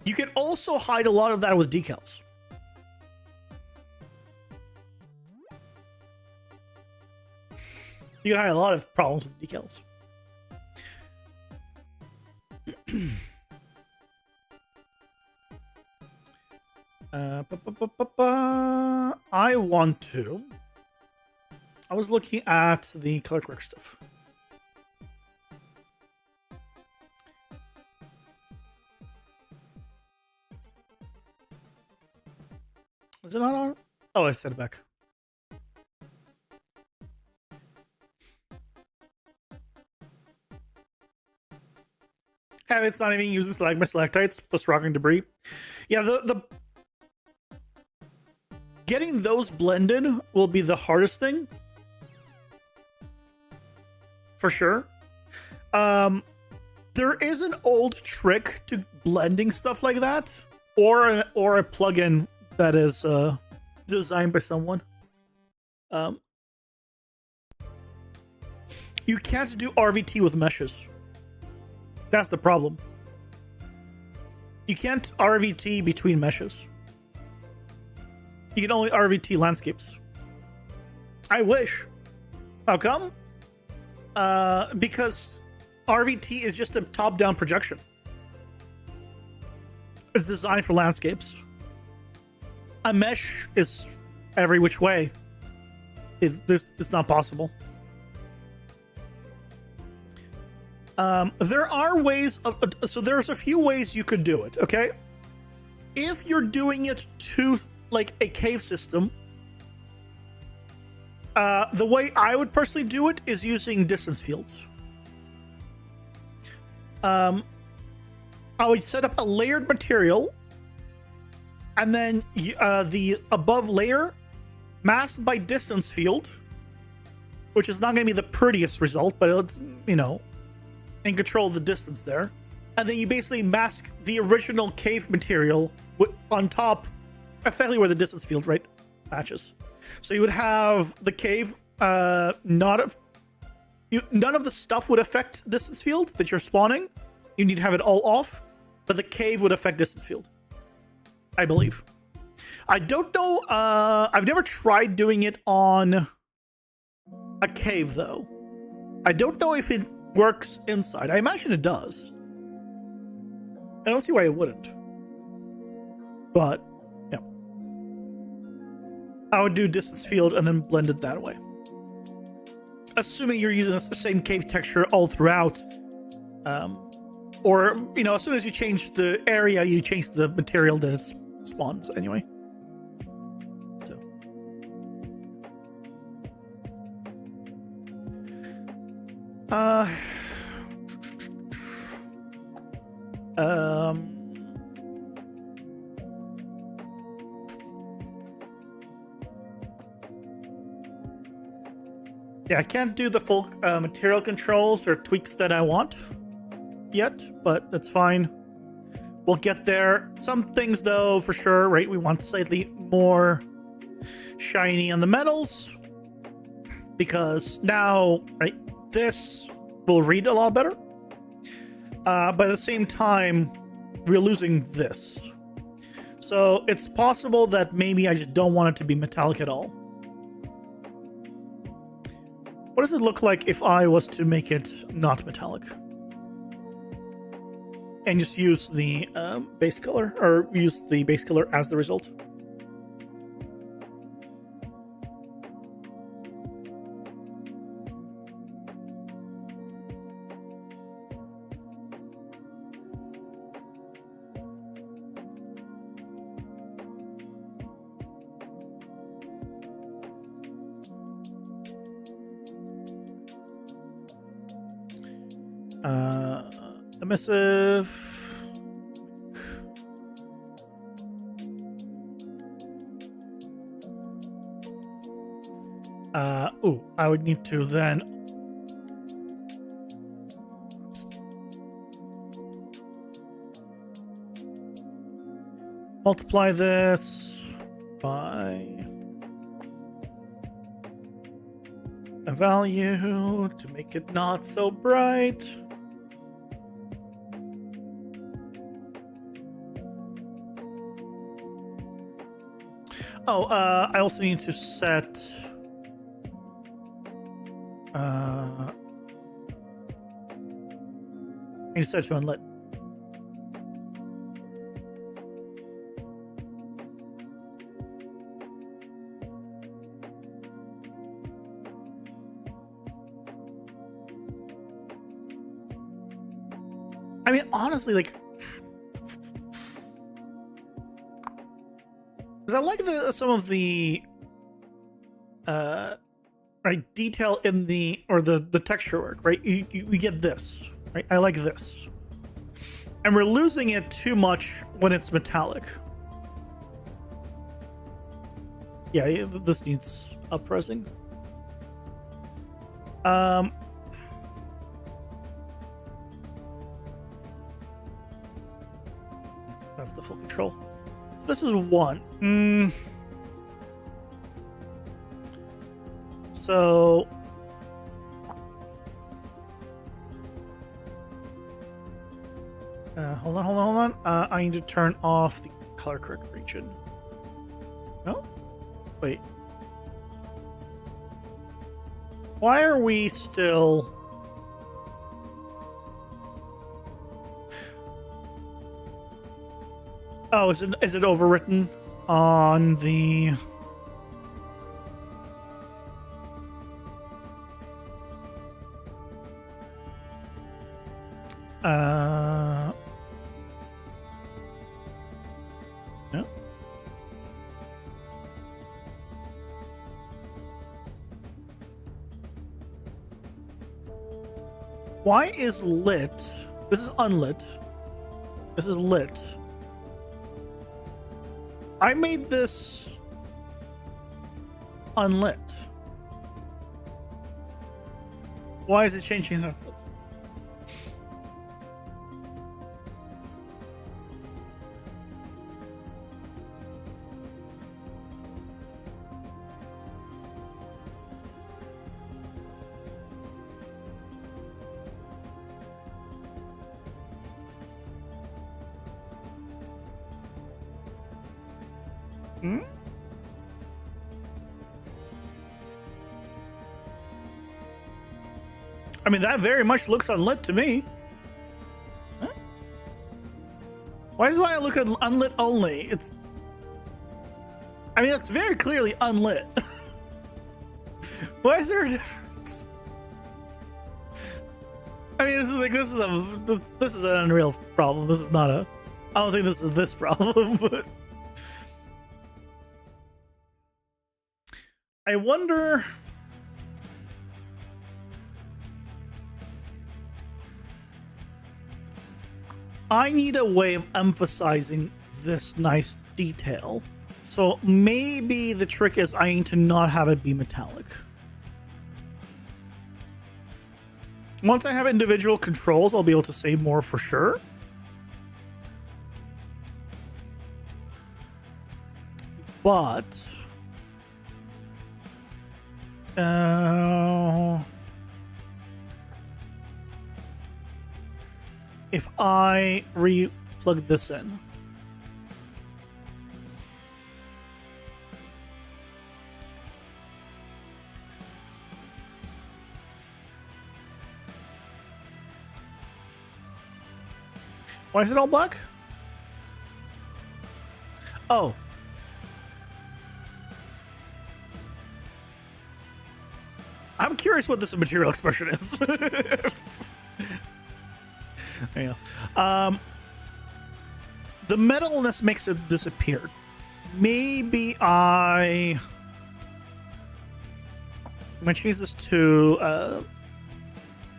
You can also hide a lot of that with decals. You can hide a lot of problems with decals. I want to. I was looking at the color correct stuff. Is it not on? Oh, I set it back. And it's not even using stalagmites plus rock and debris. Yeah, the getting those blended will be the hardest thing. For sure. There is an old trick to blending stuff like that, or a plugin that is designed by someone. You can't do RVT with meshes. That's the problem. You can't RVT between meshes. You can only RVT landscapes. I wish. How come? Because RVT is just a top-down projection. It's designed for landscapes. A mesh is every which way. It's not possible. There are ways of... So there's a few ways you could do it, okay? If you're doing it to, like, a cave system, the way I would personally do it is using distance fields. I would set up a layered material, and then the above layer masked by distance field, which is not going to be the prettiest result, but it's, you know, and control the distance there. And then you basically mask the original cave material on top, effectively where the distance field matches. So you would have the cave, none of the stuff would affect distance field that you're spawning. You need to have it all off, but the cave would affect distance field, I believe. I don't know. I've never tried doing it on a cave, though. I don't know if it works inside. I imagine it does. I don't see why it wouldn't. But, yeah. I would do distance field and then blend it that way. Assuming you're using the same cave texture all throughout. Or, you know, as soon as you change the area, you change the material that it spawns anyway. So. Yeah, I can't do the full material controls or tweaks that I want yet, but that's fine. We'll get there. Some things, though, for sure, right? We want slightly more shiny on the metals, because now, right, this will read a lot better. But at the same time, we're losing this. So it's possible that maybe I just don't want it to be metallic at all. What does it look like if I was to make it not metallic? And just use the base color, or use the base color as the result? Emissive. I would need to then multiply this by a value to make it not so bright. I also need to set I need to set to unlit. I mean, honestly, like, because I like some of the right detail in the texture work, right? You get this, right? I like this. And we're losing it too much when it's metallic. Yeah, this needs up-resing. That's the full control. This is 1. So... hold on. I need to turn off the color correct region. No? Wait. Why are we still... Oh, is it overwritten on the... No. Why is lit? This is unlit. This is lit. I made this unlit. Why is it changing that? I mean, that very much looks unlit to me. Huh? Why is I look at unlit only? It's... I mean, that's very clearly unlit. Why is there a difference? I mean, this is an Unreal problem. This is not a... I don't think this is this problem, but... I wonder... I need a way of emphasizing this nice detail. So maybe the trick is I need to not have it be metallic. Once I have individual controls, I'll be able to say more for sure. But... if I re-plug this in. Why is it all black? Oh. I'm curious what this material expression is. There you go. The metalness makes it disappear. Maybe I'm gonna change this to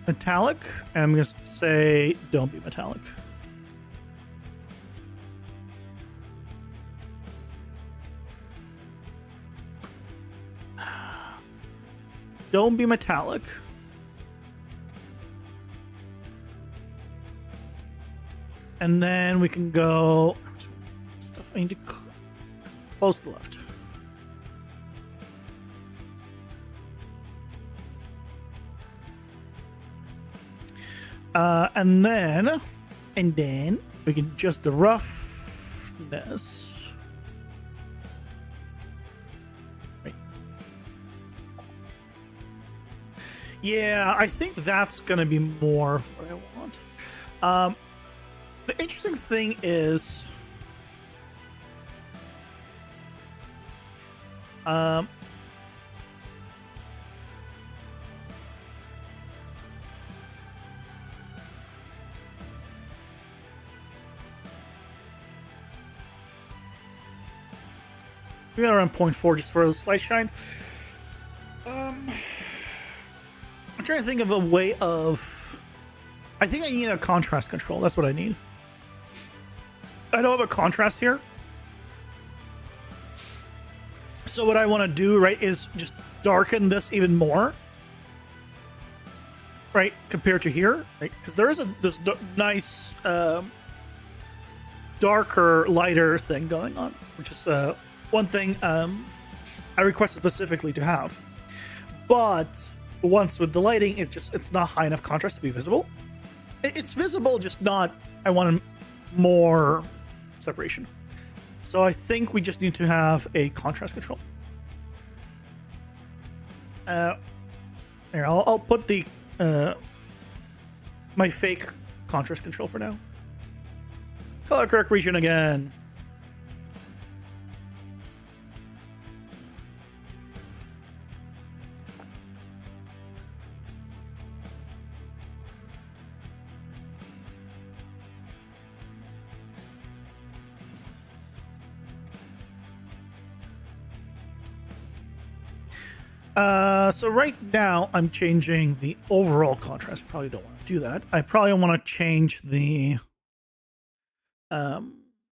metallic. And I'm gonna say don't be metallic. Don't be metallic. And then we can go stuff. I need to close to the left. And then we can adjust the roughness. Right. Yeah, I think that's gonna be more of what I want. The interesting thing is, we got around 0.4 just for a slight shine. I'm trying to think of a way of... I think I need a contrast control. That's what I need. I don't have a contrast here. So what I want to do, right, is just darken this even more, right, compared to here, right? Because there is this nice darker, lighter thing going on, which is one thing I requested specifically to have. But once with the lighting, it's not high enough contrast to be visible. It's visible, just not. I want more separation. So I think we just need to have a contrast control. Here, I'll put the my fake contrast control for now. Color correct region again. So right now I'm changing the overall contrast. Probably don't want to do that. I probably want to change the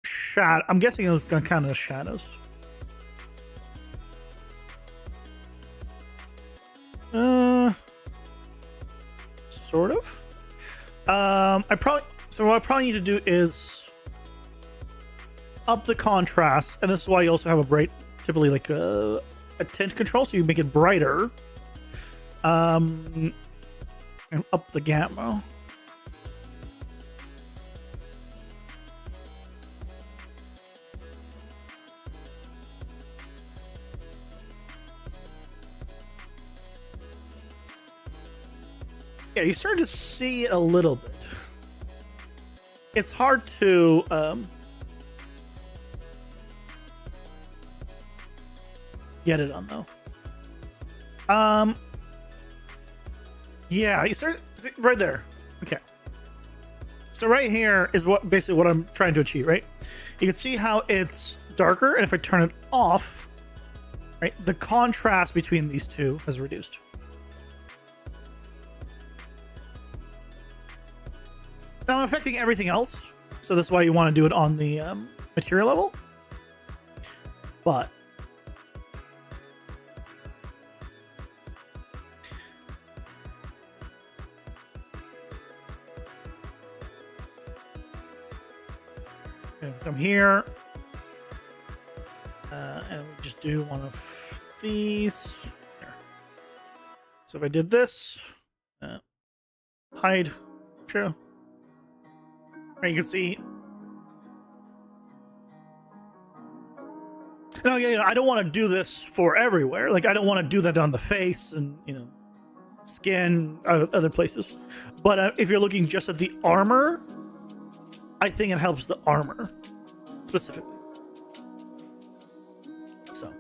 shadow. I'm guessing it's going to count as shadows. Sort of. What I probably need to do is up the contrast, and this is why you also have a bright, typically like a tint control, so you make it brighter. And up the gamma. Yeah, you start to see it a little bit. It's hard to get it on though. Yeah, you start right there. Okay. So right here is basically what I'm trying to achieve, right? You can see how it's darker, and if I turn it off, right, the contrast between these two has reduced. Now I'm affecting everything else, so that's why you want to do it on the material level. But come here, and we just do one of these. There. So if I did this, hide, true. Right, you can see. No, yeah, I don't want to do this for everywhere. Like, I don't want to do that on the face and, skin, other places. But if you're looking just at the armor, I think it helps the armor specifically. So,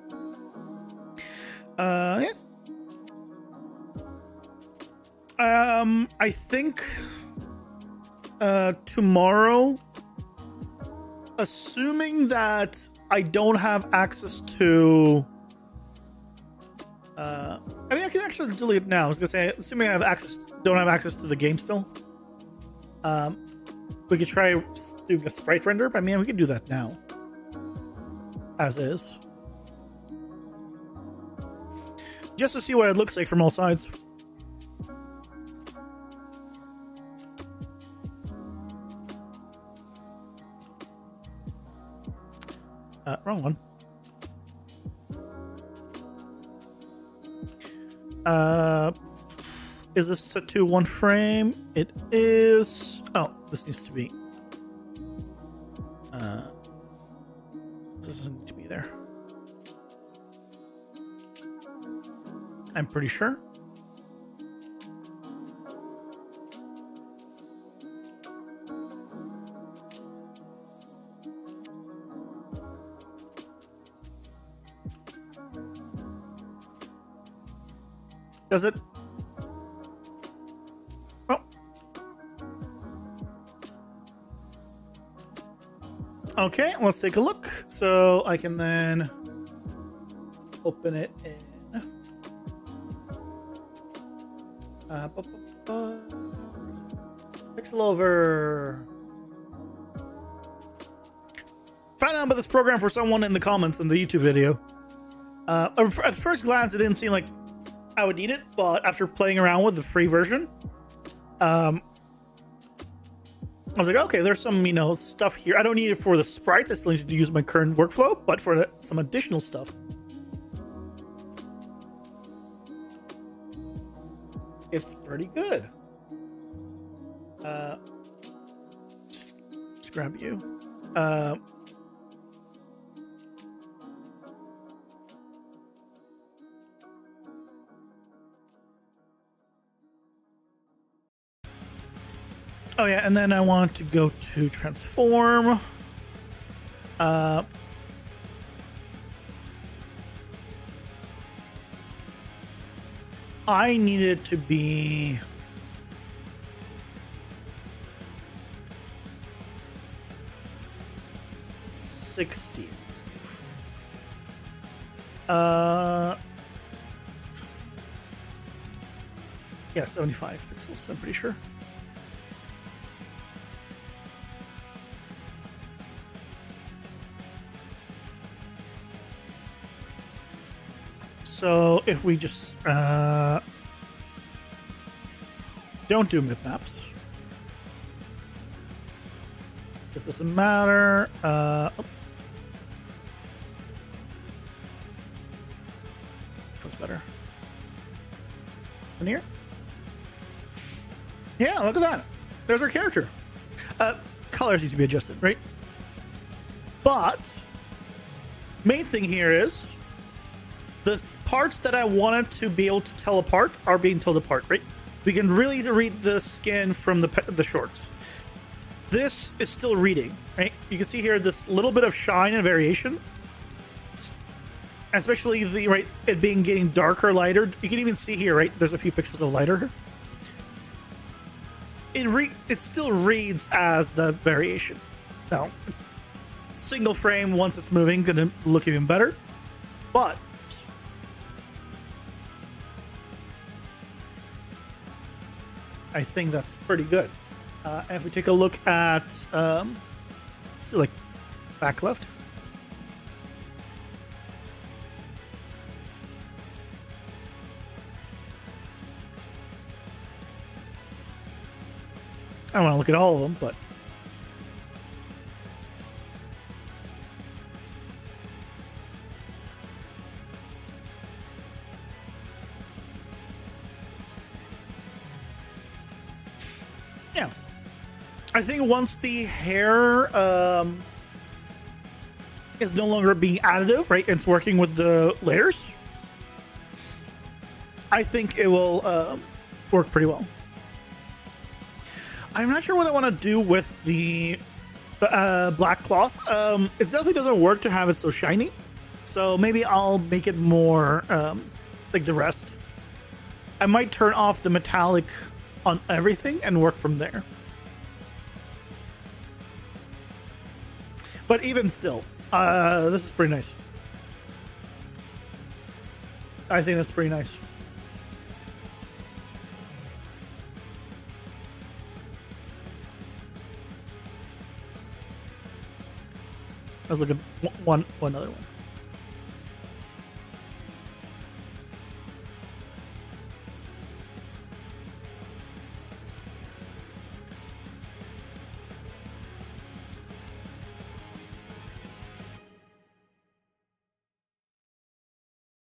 yeah. I think tomorrow, assuming that I don't have access to I mean, I can actually delete it now. I was gonna say, assuming I don't have access to the game still, we could try doing a sprite render. But I mean, we could do that now as is, just to see what it looks like from all sides. Wrong one. Is this set to one frame? It is. Oh, this needs to be. This doesn't need to be there. I'm pretty sure. Does it? Oh. Okay, let's take a look. So I can then open it in. Pixel over. found out about this program for someone in the comments in the YouTube video. At first glance, it didn't seem like I would need it, but after playing around with the free version, I was like, okay, there's some, stuff here. I don't need it for the sprites. I still need to use my current workflow, but for some additional stuff. It's pretty good. Just grab you. Oh yeah, and then I want to go to transform. I need it to be 60. Yeah, 75 pixels, I'm pretty sure. So if we just don't do mid maps, this doesn't matter. Which one's better? In here? Yeah, look at that. There's our character. Colors need to be adjusted, right? But main thing here is the parts that I wanted to be able to tell apart are being told apart, right? We can really easily read the skin from the shorts. This is still reading, right? You can see here this little bit of shine and variation, especially it being getting darker, lighter. You can even see here, right? There's a few pixels of lighter. It still reads as the variation. Now, it's single frame once it's moving, gonna look even better, but I think that's pretty good. And if we take a look at, so like back left. I don't want to look at all of them, but yeah. I think once the hair is no longer being additive, right? It's working with the layers. I think it will work pretty well. I'm not sure what I want to do with the black cloth. It definitely doesn't work to have it so shiny. So maybe I'll make it more like the rest. I might turn off the metallic on everything and work from there. But even still, this is pretty nice. I think that's pretty nice. Let's look at one other one.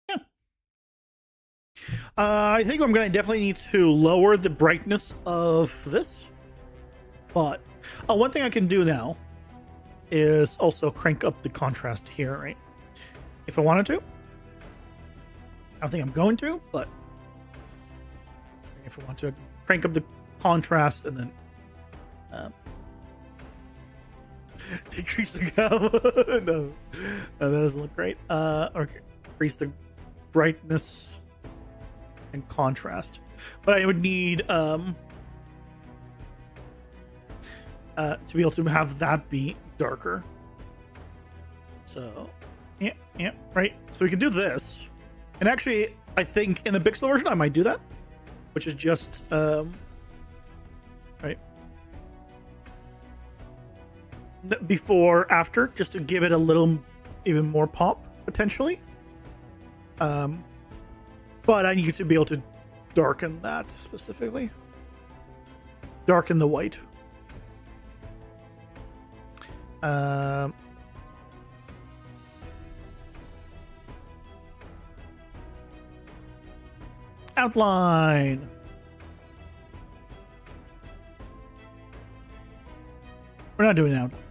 Yeah. I think I'm going to definitely need to lower the brightness of this. But one thing I can do now is also crank up the contrast here, right? If I wanted to. I don't think I'm going to, but if I want to crank up the contrast and then decrease the gamma. No, that doesn't look great. Or increase the brightness and contrast. But I would need to be able to have that be darker. So yeah, right. So we can do this, and actually I think in the pixel version I might do that, which is just right. before, after, just to give it a little even more pop, potentially. But I need to be able to darken that specifically. Darken the white. Outline. We're not doing outline.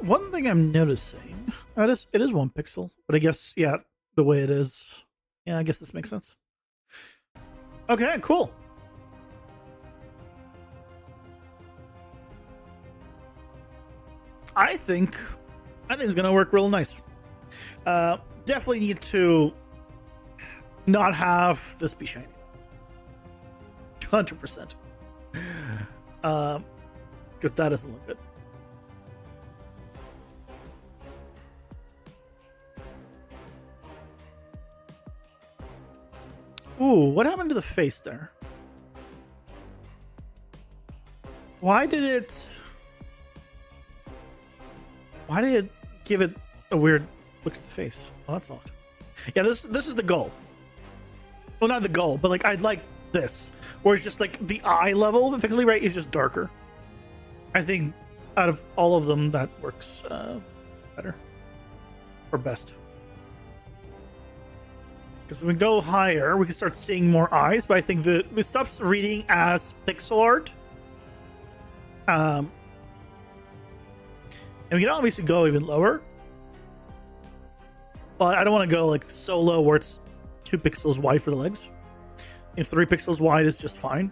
One thing I'm noticing, it is 1 pixel, but I guess, yeah, the way it is, yeah, I guess this makes sense. Okay, cool. I think it's gonna work real nice. Definitely need to not have this be shiny. 100%. Because that doesn't look good. Ooh, what happened to the face there? Why did it give it a weird look at the face? Oh, that's odd. Yeah, this is the goal. Well, not the goal, but like I'd like this, where it's just like the eye level, effectively, right, is just darker. I think out of all of them, that works better or best. Because when we go higher, we can start seeing more eyes, but I think that it stops reading as pixel art. And we can obviously go even lower. But I don't want to go like so low where it's 2 pixels wide for the legs. If 3 pixels wide is just fine.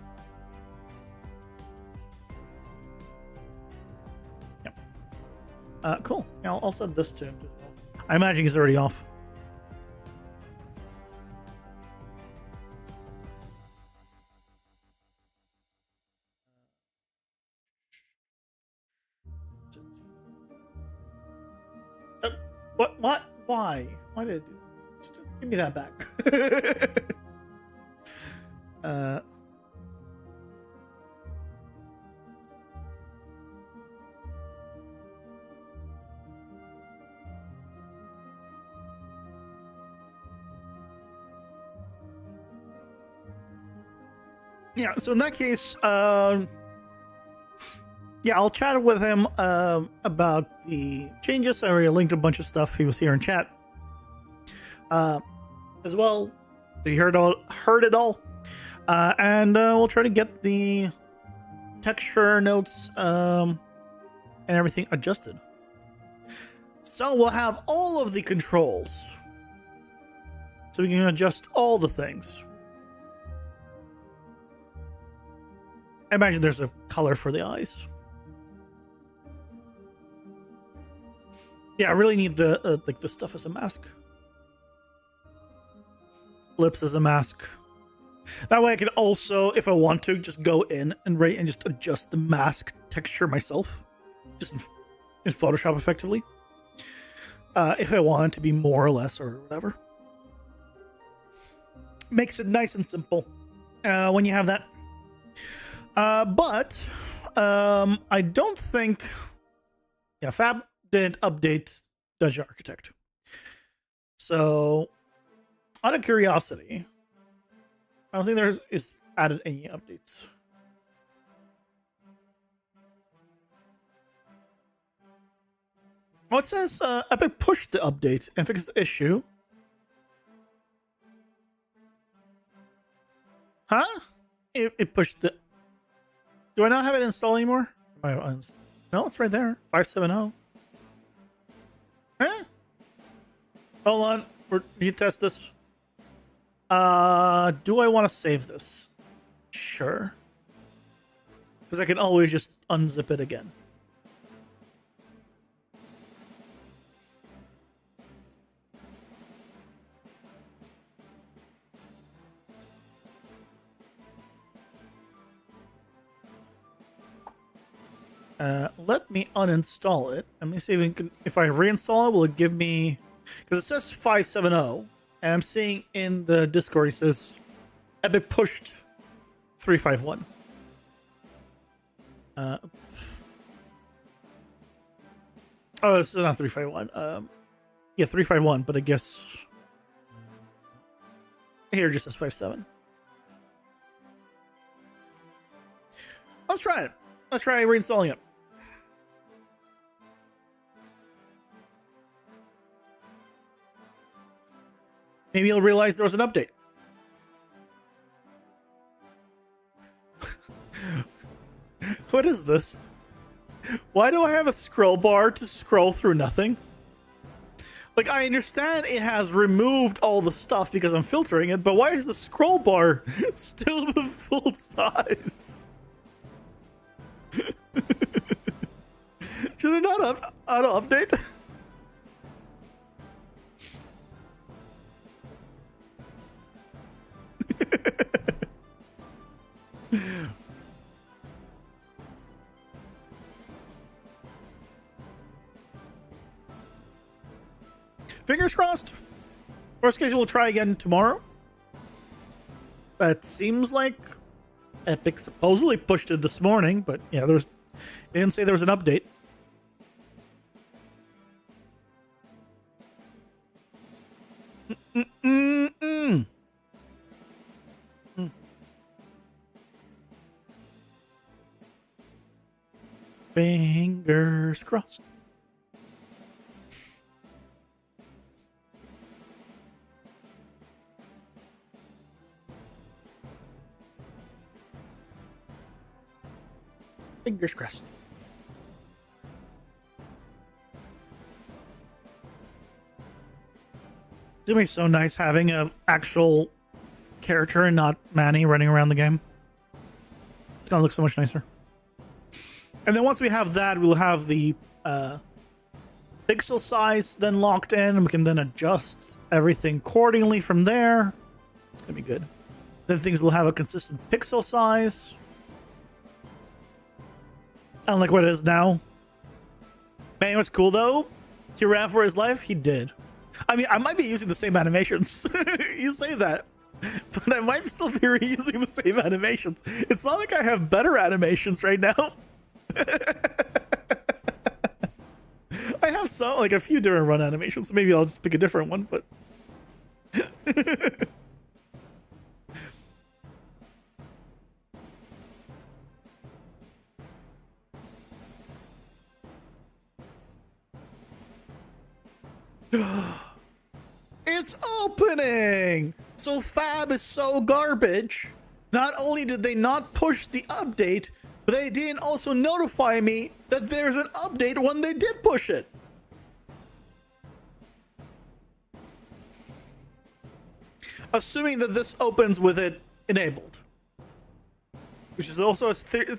Yeah. Cool. Yeah, I'll set this to him. I imagine he's already off. What? Why? Why did I do that? Just give me that back. Yeah, so in that case, yeah, I'll chat with him about the changes. I already linked a bunch of stuff. He was here in chat as well. He heard it all, and we'll try to get the texture notes and everything adjusted. So we'll have all of the controls, so we can adjust all the things. I imagine there's a color for the eyes. Yeah, I really need the like the stuff as a mask. Lips as a mask. That way I can also, if I want to, just go in and just adjust the mask texture myself. Just in Photoshop effectively. If I want it to be more or less or whatever. Makes it nice and simple when you have that. But I don't think... Yeah, Fab didn't update Dungeon Architect. So, out of curiosity, I don't think there is added any updates. Well, it says Epic pushed the update and fixed the issue. Huh? It pushed the... Do I not have it installed anymore? No, it's right there. 570. Huh? Hold on. We need to test this. Do I want to save this? Sure. Because I can always just unzip it again. Let me uninstall it. Let me see if I reinstall it, will it give me... Because it says 570. And I'm seeing in the Discord, it says Epic pushed 351. Oh, it's not 351. Yeah, 351, but I guess here it just says 57. Let's try it. Let's try reinstalling it. Maybe you'll realize there was an update. What is this? Why do I have a scroll bar to scroll through nothing? Like, I understand it has removed all the stuff because I'm filtering it, but why is the scroll bar still the full size? Should it not auto-update? Fingers crossed. Worst case, we'll try again tomorrow. That seems like Epic supposedly pushed it this morning, but yeah, they didn't say there was an update. Fingers crossed. Fingers crossed. It's gonna be so nice having an actual character and not Manny running around the game. It's gonna look so much nicer. And then once we have that, we'll have the pixel size then locked in, and we can then adjust everything accordingly from there. It's gonna be good. Then things will have a consistent pixel size. Unlike what it is now. Man, what's cool though? He ran for his life? He did. I mean, I might be using the same animations. You say that. But I might still be reusing the same animations. It's not like I have better animations right now. I have some, like a few different run animations. So maybe I'll just pick a different one, but... It's opening! So Fab is so garbage. Not only did they not push the update, but they didn't also notify me that there's an update when they did push it. Assuming that this opens with it enabled. Which is also,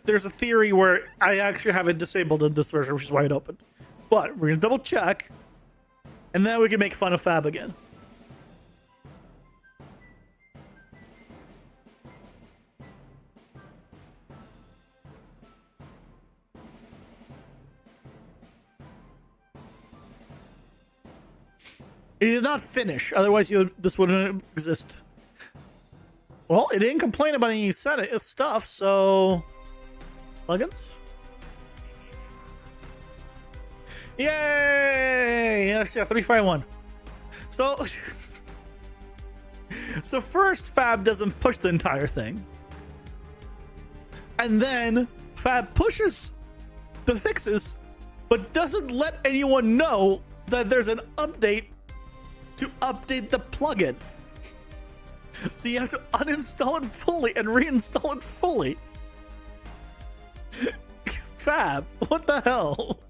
there's a theory where I actually have it disabled in this version, which is why it opened. But we're gonna double check. And then we can make fun of Fab again. It did not finish, otherwise this wouldn't exist. Well, it didn't complain about any stuff, so... Plugins? Yay! Yes, yeah, 351. So... So first, Fab doesn't push the entire thing. And then, Fab pushes the fixes, but doesn't let anyone know that there's an update to update the plugin. So you have to uninstall it fully and reinstall it fully. Fab, what the hell?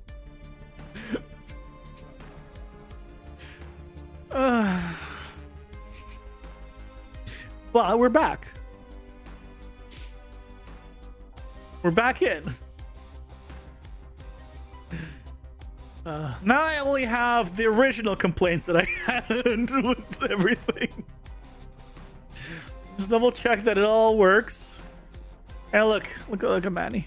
Well, we're back. We're back in. Now I only have the original complaints that I had with everything. Just double check that it all works. And look at Manny.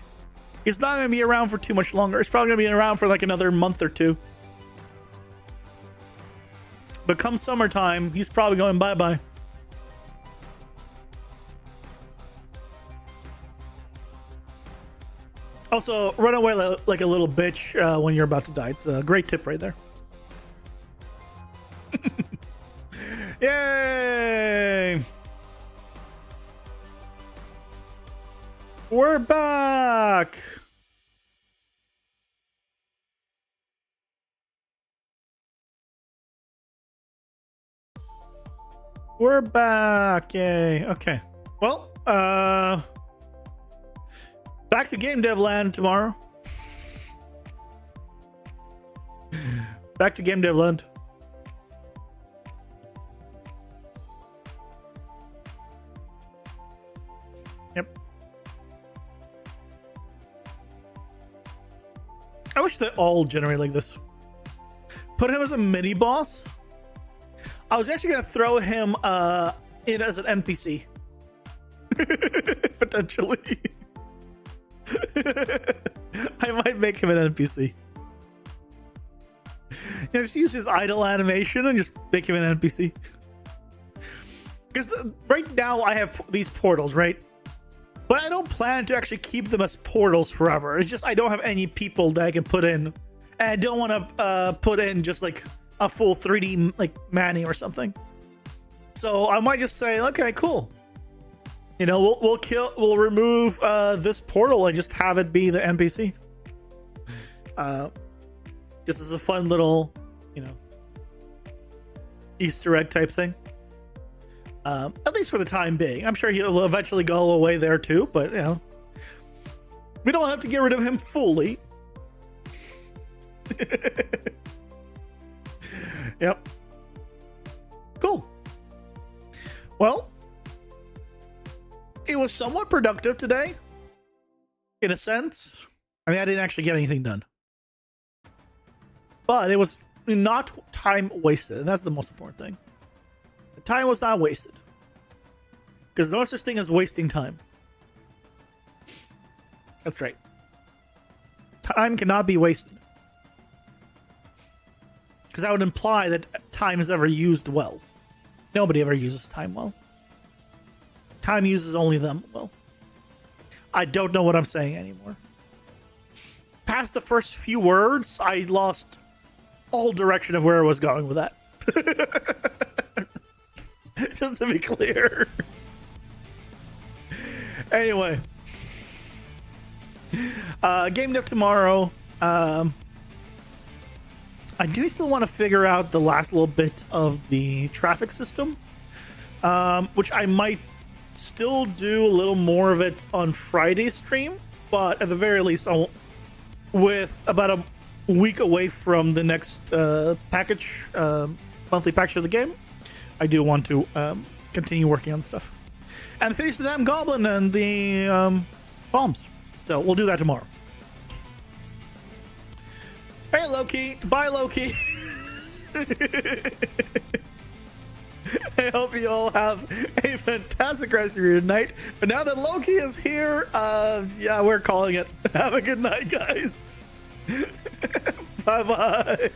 He's not gonna be around for too much longer. He's probably gonna be around for like another month or two. But come summertime, he's probably going bye-bye. Also, run away like a little bitch when you're about to die. It's a great tip right there. Yay! We're back! We're back! Yay. Okay. Well, back to Game Dev Land tomorrow. Back to Game Dev Land. Yep. I wish they all generate like this. Put him as a mini boss. I was actually gonna throw him in as an NPC. Potentially. I might make him an NPC. Just use his idle animation and just make him an NPC. Because right now I have these portals, right? But I don't plan to actually keep them as portals forever. It's just I don't have any people that I can put in. And I don't want to put in just like a full 3D like Manny or something. So I might just say, okay, cool. You know, we'll remove this portal and just have it be the NPC. This is a fun little, you know, Easter egg type thing. At least for the time being. I'm sure he'll eventually go away there too, but you know, we don't have to get rid of him fully. Yep. Cool. Well, it was somewhat productive today, in a sense. I mean, I didn't actually get anything done, but it was not time wasted, and that's the most important thing. The time was not wasted, because no such thing as wasting time. That's right. Time cannot be wasted, because that would imply that time is ever used well. Nobody ever uses time well. Time uses only them well. I don't know what I'm saying anymore. Past the first few words, I lost all direction of where I was going with that. Just to be clear. Anyway. Game dev tomorrow. I do still want to figure out the last little bit of the traffic system, which I might still do a little more of it on Friday's stream, but at the very least, I'll, with about a week away from the next package, monthly package of the game, I do want to continue working on stuff and finish the damn goblin and the bombs. So we'll do that tomorrow. Hey, Loki. Bye, Loki. I hope you all have a fantastic rest of your night. But now that Loki is here, yeah, we're calling it. Have a good night, guys. Bye-bye.